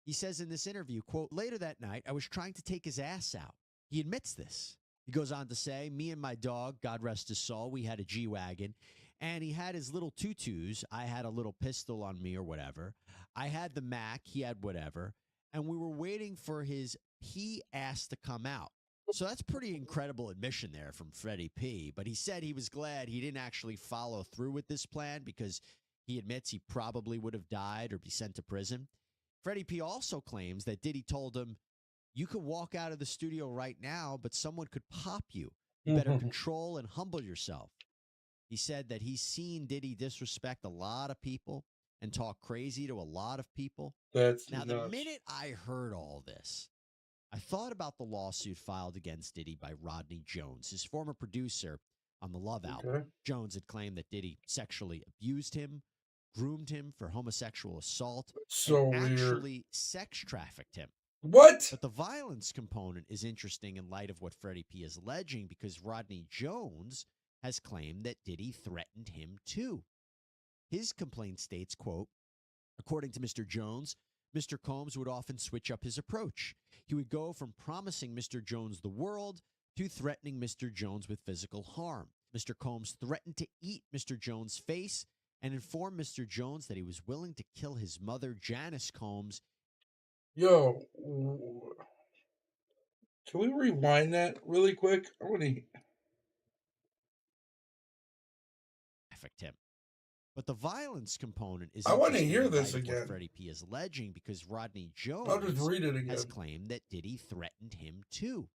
He says in this interview, quote, later that night, I was trying to take his ass out. He admits this. He goes on to say, me and my dog, God rest his soul, we had a G-Wagon, and he had his little tutus. I had a little pistol on me or whatever. I had the Mac, he had whatever, and we were waiting for his P ass to come out. So that's pretty incredible admission there from Freddie P. But he said he was glad he didn't actually follow through with this plan because he admits he probably would have died or be sent to prison. Freddie P also claims that Diddy told him, you could walk out of the studio right now, but someone could pop you. You better control and humble yourself. He said that he's seen Diddy disrespect a lot of people and talk crazy to a lot of people. That's now, nuts. the minute I heard all this, I thought about the lawsuit filed against Diddy by Rodney Jones, his former producer on the Love album. Jones had claimed that Diddy sexually abused him, groomed him for homosexual assault, So and weird. actually sex trafficked him. What? But the violence component is interesting in light of what Freddie P is alleging because Rodney Jones has claimed that Diddy threatened him too. His complaint states, quote, according to Mr. Jones, Mr. Combs would often switch up his approach. He would go from promising Mr. Jones the world to threatening Mr. Jones with physical harm. Mr. Combs threatened to eat Mr. Jones' face and informed Mr. Jones that he was willing to kill his mother, Janice Combs. Yo, can we rewind that really quick? I want to. Affect him. But the violence component is I wanna interesting hear in this light of what again. Freddie P is alleging because Rodney Jones I'll just read it again. has claimed that Diddy threatened him too.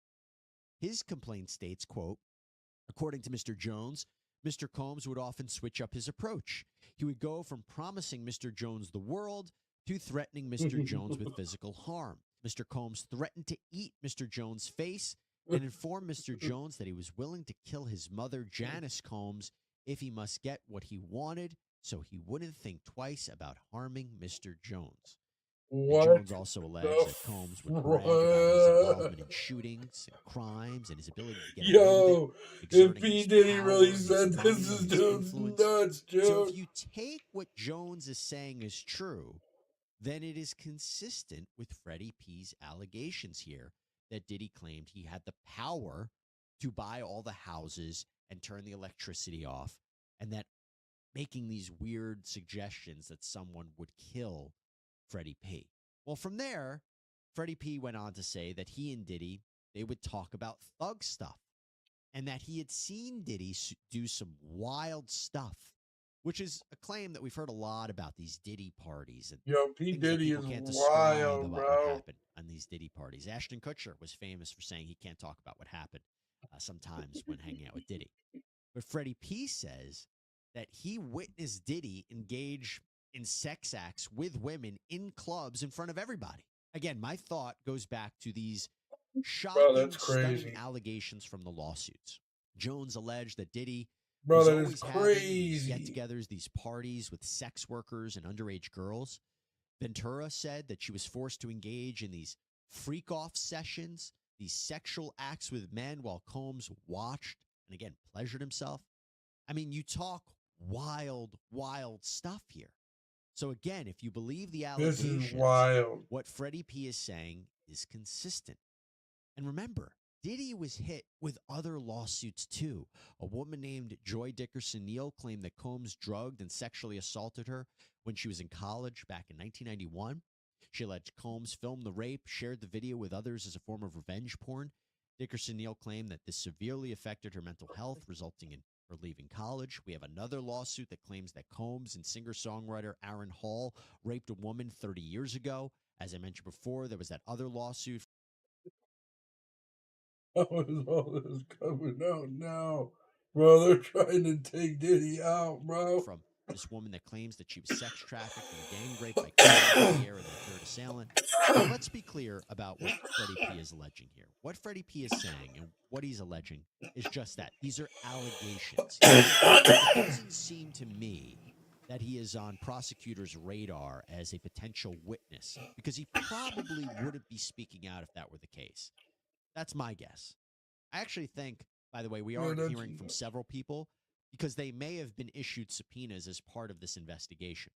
His complaint states, quote, according to Mr. Jones, Mr. Combs would often switch up his approach. He would go from promising Mr. Jones the world to threatening Mr. Jones with physical harm. Mr. Combs threatened to eat Mr. Jones' face and informed Mr. Jones that he was willing to kill his mother, Janice Combs, if he must get what he wanted, so he wouldn't think twice about harming Mr. Jones. And What Jones also alleged the that Combs would brag about his involvement in shootings and crimes and his ability to get away Yo, with it, if exerting P. his Diddy power really and his said money this is and his just influence. nuts, So Joe. if you take what Jones is saying is true, then it is consistent with Freddie P's allegations here that Diddy claimed he had the power to buy all the houses and turn the electricity off, and that making these weird suggestions that someone would kill Freddie P. Well, from there, Freddie P went on to say that he and Diddy, they would talk about thug stuff and that he had seen Diddy do some wild stuff, which is a claim that we've heard a lot about these Diddy parties. And Yo, P. things that Diddy people is can't describe wild, about what bro. happened on these Diddy parties. Ashton Kutcher was famous for saying he can't talk about what happened sometimes when hanging out with Diddy. But Freddie P says that he witnessed Diddy engage in sex acts with women in clubs in front of everybody. Again, my thought goes back to these shocking, that's stunning crazy. allegations from the lawsuits. Jones alleged that Diddy Bro, was that always is having these crazy. get-togethers, these parties with sex workers and underage girls. Ventura said that she was forced to engage in these freak-off sessions, these sexual acts with men while Combs watched and, again, pleasured himself. I mean, you talk wild, wild stuff here. So, again, if you believe the This allegations, is wild. what Freddie P is saying is consistent. And remember, Diddy was hit with other lawsuits too. A woman named Joy Dickerson Neal claimed that Combs drugged and sexually assaulted her when she was in college back in 1991. She alleged Combs filmed the rape, shared the video with others as a form of revenge porn. Dickerson Neal claimed that this severely affected her mental health, resulting in her leaving college. We have another lawsuit that claims that Combs and singer-songwriter Aaron Hall raped a woman 30 years ago As I mentioned before, there was that other lawsuit. How is all this coming out now? Bro, they're trying to take Diddy out, bro. From this woman that claims that she was sex trafficked and gang raped by Kevin Pierre and their third assailant. But let's be clear about what Freddie P is alleging here. What Freddie P is saying and what he's alleging is just that. These are allegations. It doesn't seem to me that he is on prosecutors' radar as a potential witness, because he probably wouldn't be speaking out if that were the case. That's my guess. I actually think, by the way, we are hearing from several people because they may have been issued subpoenas as part of this investigation.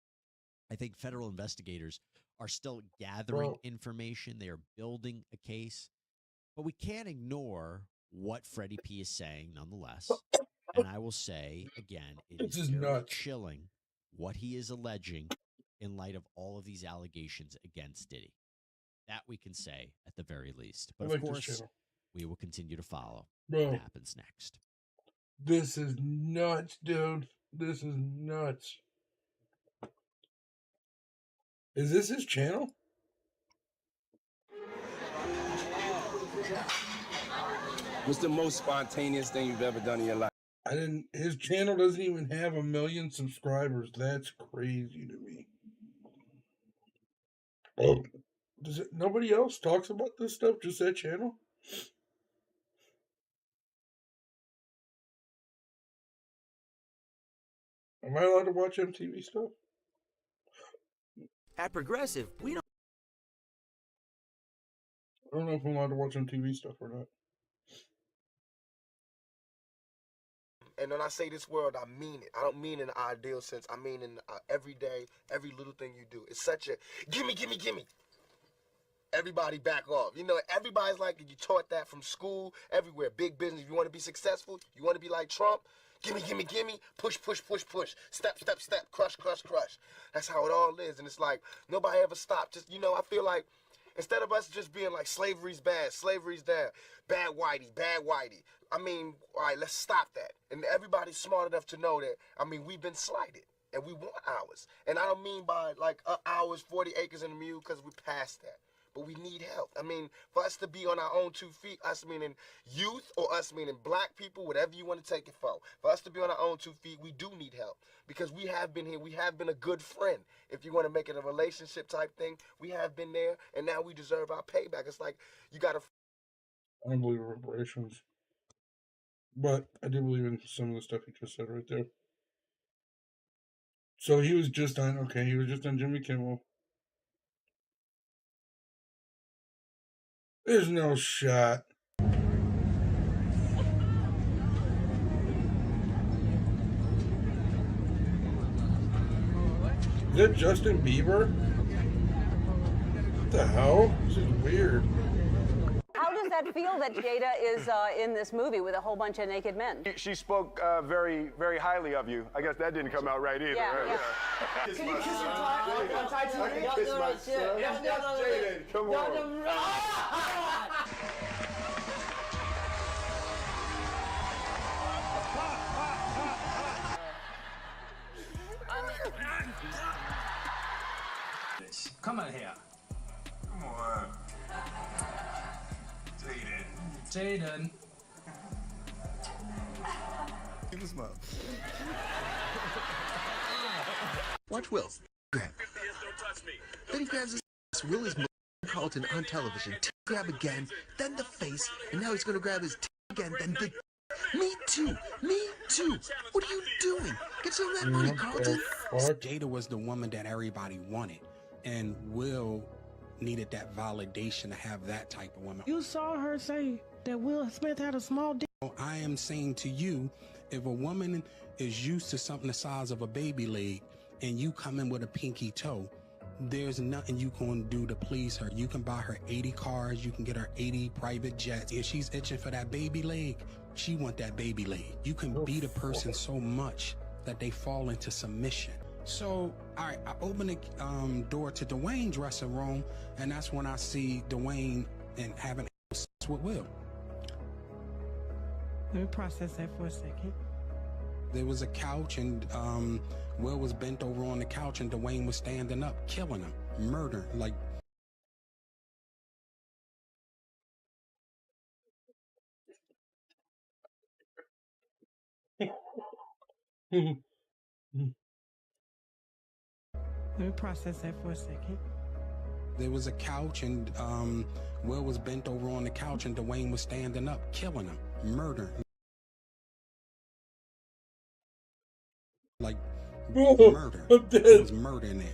I think federal investigators are still gathering information. They are building a case. But we can't ignore what Freddie P is saying nonetheless. And I will say, again, it is very chilling what he is alleging in light of all of these allegations against Diddy. That we can say at the very least. But of course, we will continue to follow what happens next. This is nuts, dude. This is nuts. Is this his channel? What's the most spontaneous thing you've ever done in your life? His channel doesn't even have 1 million subscribers. That's crazy to me. Oh, nobody else talks about this stuff? Just that channel? Am I allowed to watch MTV stuff? At Progressive, we don't. I don't know if I'm allowed to watch MTV stuff or not. And when I say this word, I mean it. I don't mean in the ideal sense. I mean in every day, every little thing you do. It's such a gimme, gimme, gimme. Everybody back off. You know, everybody's like, you taught that from school, everywhere. Big business. If you want to be successful, you want to be like Trump, gimme, gimme, gimme, push, push, push, push, step, step, step, crush, crush, crush. That's how it all is. And it's like, nobody ever stopped. Just, you know, I feel like instead of us just being like, slavery's bad, slavery's down, bad whitey, bad whitey. I mean, all right, let's stop that. And everybody's smart enough to know that, I mean, we've been slighted. And we want ours. And I don't mean by like ours, 40 acres and a mule, because we're past that. But we need help. I mean, for us to be on our own 2 feet, us meaning youth or us meaning black people, whatever you want to take it for us to be on our own 2 feet, we do need help. Because we have been here. We have been a good friend. If you want to make it a relationship type thing, we have been there, and now we deserve our payback. It's like, you got to... I don't believe in reparations. But I do believe in some of the stuff he just said right there. So he was just on Jimmy Kimmel. There's no shot. Is that Justin Bieber? What the hell? This is weird. How does that feel that Jada is in this movie with a whole bunch of naked men? She spoke very, very highly of you. I guess that didn't come out right either. Yeah, right? yeah. Kiss Can my you kiss son. him tight? I can kiss my son. Jaden, come on. Come on here. Come on. Jaden. Give a smile. Watch Will. Grab. Then he grabs his ass. Will is Carlton on television. Grab again, then the face, and now he's gonna grab his again, then the. Me too. Me too. What are you doing? Get some of that money, Carlton. Jada was the woman that everybody wanted, and Will needed that validation to have that type of woman. You saw her say that Will Smith had a small dick. I am saying to you, if a woman is used to something the size of a baby leg and you come in with a pinky toe, there's nothing you can do to please her. You can buy her 80 cars, you can get her 80 private jets. If she's itching for that baby leg, she want that baby leg. You can beat a person so much that they fall into submission. So, all right, I open the door to Dwayne's dressing room, and that's when I see Dwayne and having sex with Will. Let me process that for a second. There was a couch, and Will was bent over on the couch, and Dwayne was standing up, killing him, murdering, like Let me process that for a second. There was a couch, and Will was bent over on the couch, and Dwayne was standing up, killing him, murdering. Like, murder. There was murder in there.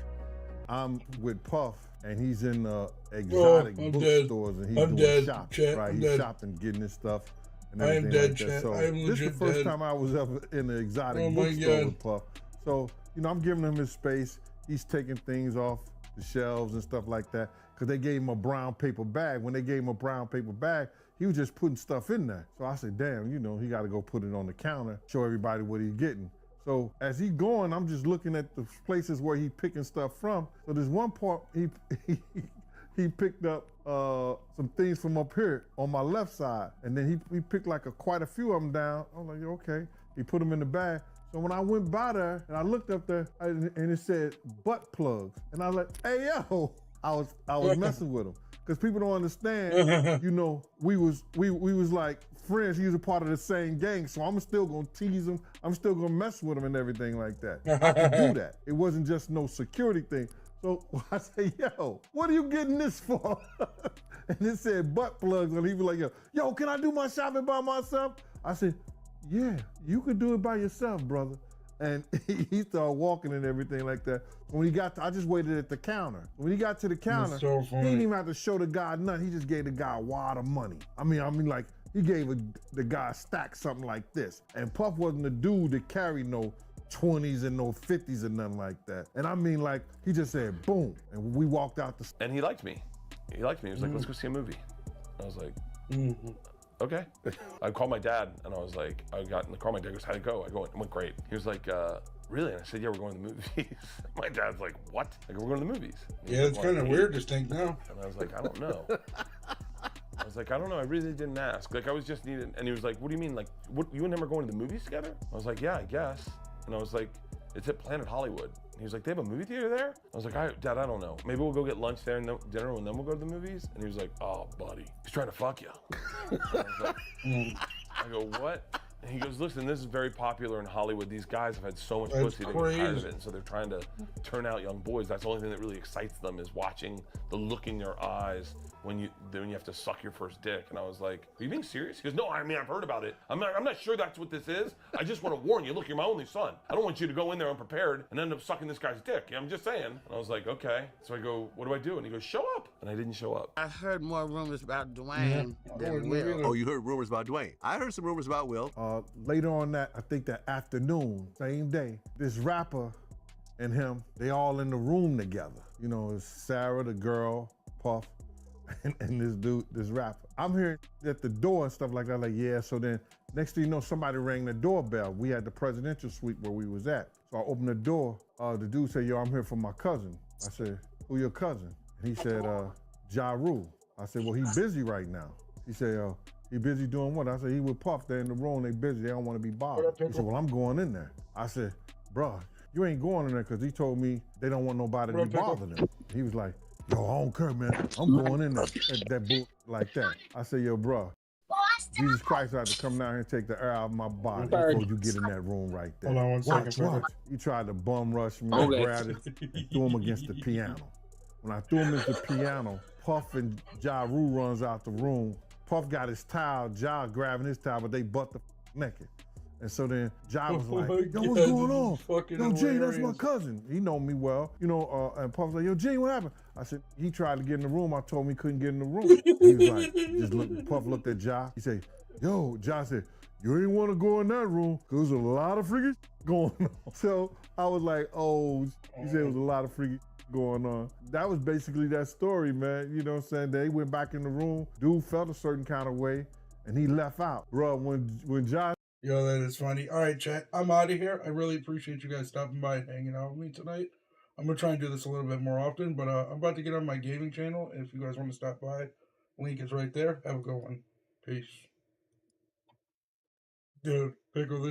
I'm with Puff, and he's in exotic bookstores, and he's doing shopping. Right, he's shopping, getting his stuff. And I am everything dead, like that. chat. So I am this is the legit first dead. time I was ever in an exotic Oh my bookstore God. with Puff. So, you know, I'm giving him his space. He's taking things off the shelves and stuff like that because they gave him a brown paper bag. When they gave him a brown paper bag, he was just putting stuff in there. So I said, damn, you know, he got to go put it on the counter, show everybody what he's getting. So as he going, I'm just looking at the places where he picking stuff from. So there's one part he picked up some things from up here on my left side, and then he picked like quite a few of them down. I'm like, okay. He put them in the bag. So when I went by there and I looked up there and it said butt plugs, and I was like, hey yo, I was messing with him because people don't understand. You know, we was like friends. He was a part of the same gang, so I'm still gonna tease him. I'm still gonna mess with him and everything like that. I could do that. It wasn't just no security thing. So I say, yo, what are you getting this for? And it said butt plugs, and he was like, yo, can I do my shopping by myself? I said, yeah, you can do it by yourself, brother. And he started walking and everything like that. When he got to, I just waited at the counter. When he got to the counter, so he didn't even have to show the guy nothing. He just gave the guy a wad of money. I mean, like, he gave the guy a stack something like this. And Puff wasn't the dude that carried no 20s and no 50s and nothing like that. And I mean, like, he just said, boom. And we walked out the... And he liked me. He liked me. He was like, let's go see a movie. I was like, okay. I called my dad, and I was like, I got in the car. My dad goes, how'd it go? I go, it went great. He was like, really? And I said, yeah, we're going to the movies. My dad's like, what? I go, we're going to the movies. Yeah, it's kind of weird to think now. And I was like, I don't know. I was like, I don't know. I really didn't ask. Like, I was just needing. And he was like, what do you mean? Like, what? You and him are going to the movies together? I was like, yeah, I guess. And I was like, it's at Planet Hollywood. And he was like, they have a movie theater there? I was like, Dad, I don't know. Maybe we'll go get lunch there and then dinner, and then we'll go to the movies. And he was like, oh, buddy, he's trying to fuck you. I was like, I go, what? And he goes, listen, this is very popular in Hollywood. These guys have had so much That's pussy, they get tired of crazy. it. And so they're trying to turn out young boys. That's the only thing that really excites them is watching the look in your eyes when you have to suck your first dick. And I was like, are you being serious? He goes, no, I mean, I've heard about it. I'm not sure that's what this is. I just want to warn you. Look, you're my only son. I don't want you to go in there unprepared and end up sucking this guy's dick. I'm just saying. And I was like, okay. So I go, what do I do? And he goes, show up. And I didn't show up. I heard more rumors about Dwayne than Will. Oh, you heard rumors about Dwayne. I heard some rumors about Will. Later on that, I think that afternoon, same day, this rapper and him, they all in the room together. You know, it's Sarah, the girl, Puff, and this dude, this rapper. I'm hearing at the door and stuff like that, like, yeah, so then next thing you know, somebody rang the doorbell. We had the presidential suite where we was at. So I opened the door, the dude said, yo, I'm here for my cousin. I said, who your cousin? And he said, Ja Rule. I said, well, he busy right now. He said, he busy doing what? I said, he with Puff, they're in the room, they busy, they don't want to be bothered. He said, well, I'm going in there. I said, bruh, you ain't going in there because he told me they don't want nobody to be bothering him. He was like, yo, I don't care, man. I'm going in there. That bull like that. I said, yo, bruh, Jesus Christ had to come down here and take the air out of my body before you get in that room right there. Hold on one Watch, second. watch. He tried to bum rush me, I grabbed it, and threw him against the piano. When I threw him against the piano, Puff and Ja Rule runs out the room. Puff got his towel, Ja grabbing his towel, but they butt the naked. And so then Ja was like, yo, what's going on? Yo, Jay, that's my cousin. He know me well. You know, and Puff was like, yo, Jay, what happened? I said, he tried to get in the room. I told him he couldn't get in the room. He was like, just look, Puff looked at Ja. He said, yo, Ja said, you ain't want to go in that room because there's a lot of freaky going on. So I was like, oh, he said it was a lot of freaky going on. That was basically that story, man. You know what I'm saying? They went back in the room. Dude felt a certain kind of way, and he left out. Bro, when Ja... Yo, that is funny. All right, chat. I'm out of here. I really appreciate you guys stopping by and hanging out with me tonight. I'm going to try and do this a little bit more often, but I'm about to get on my gaming channel. If you guys want to stop by, link is right there. Have a good one. Peace. Dude, pickle this.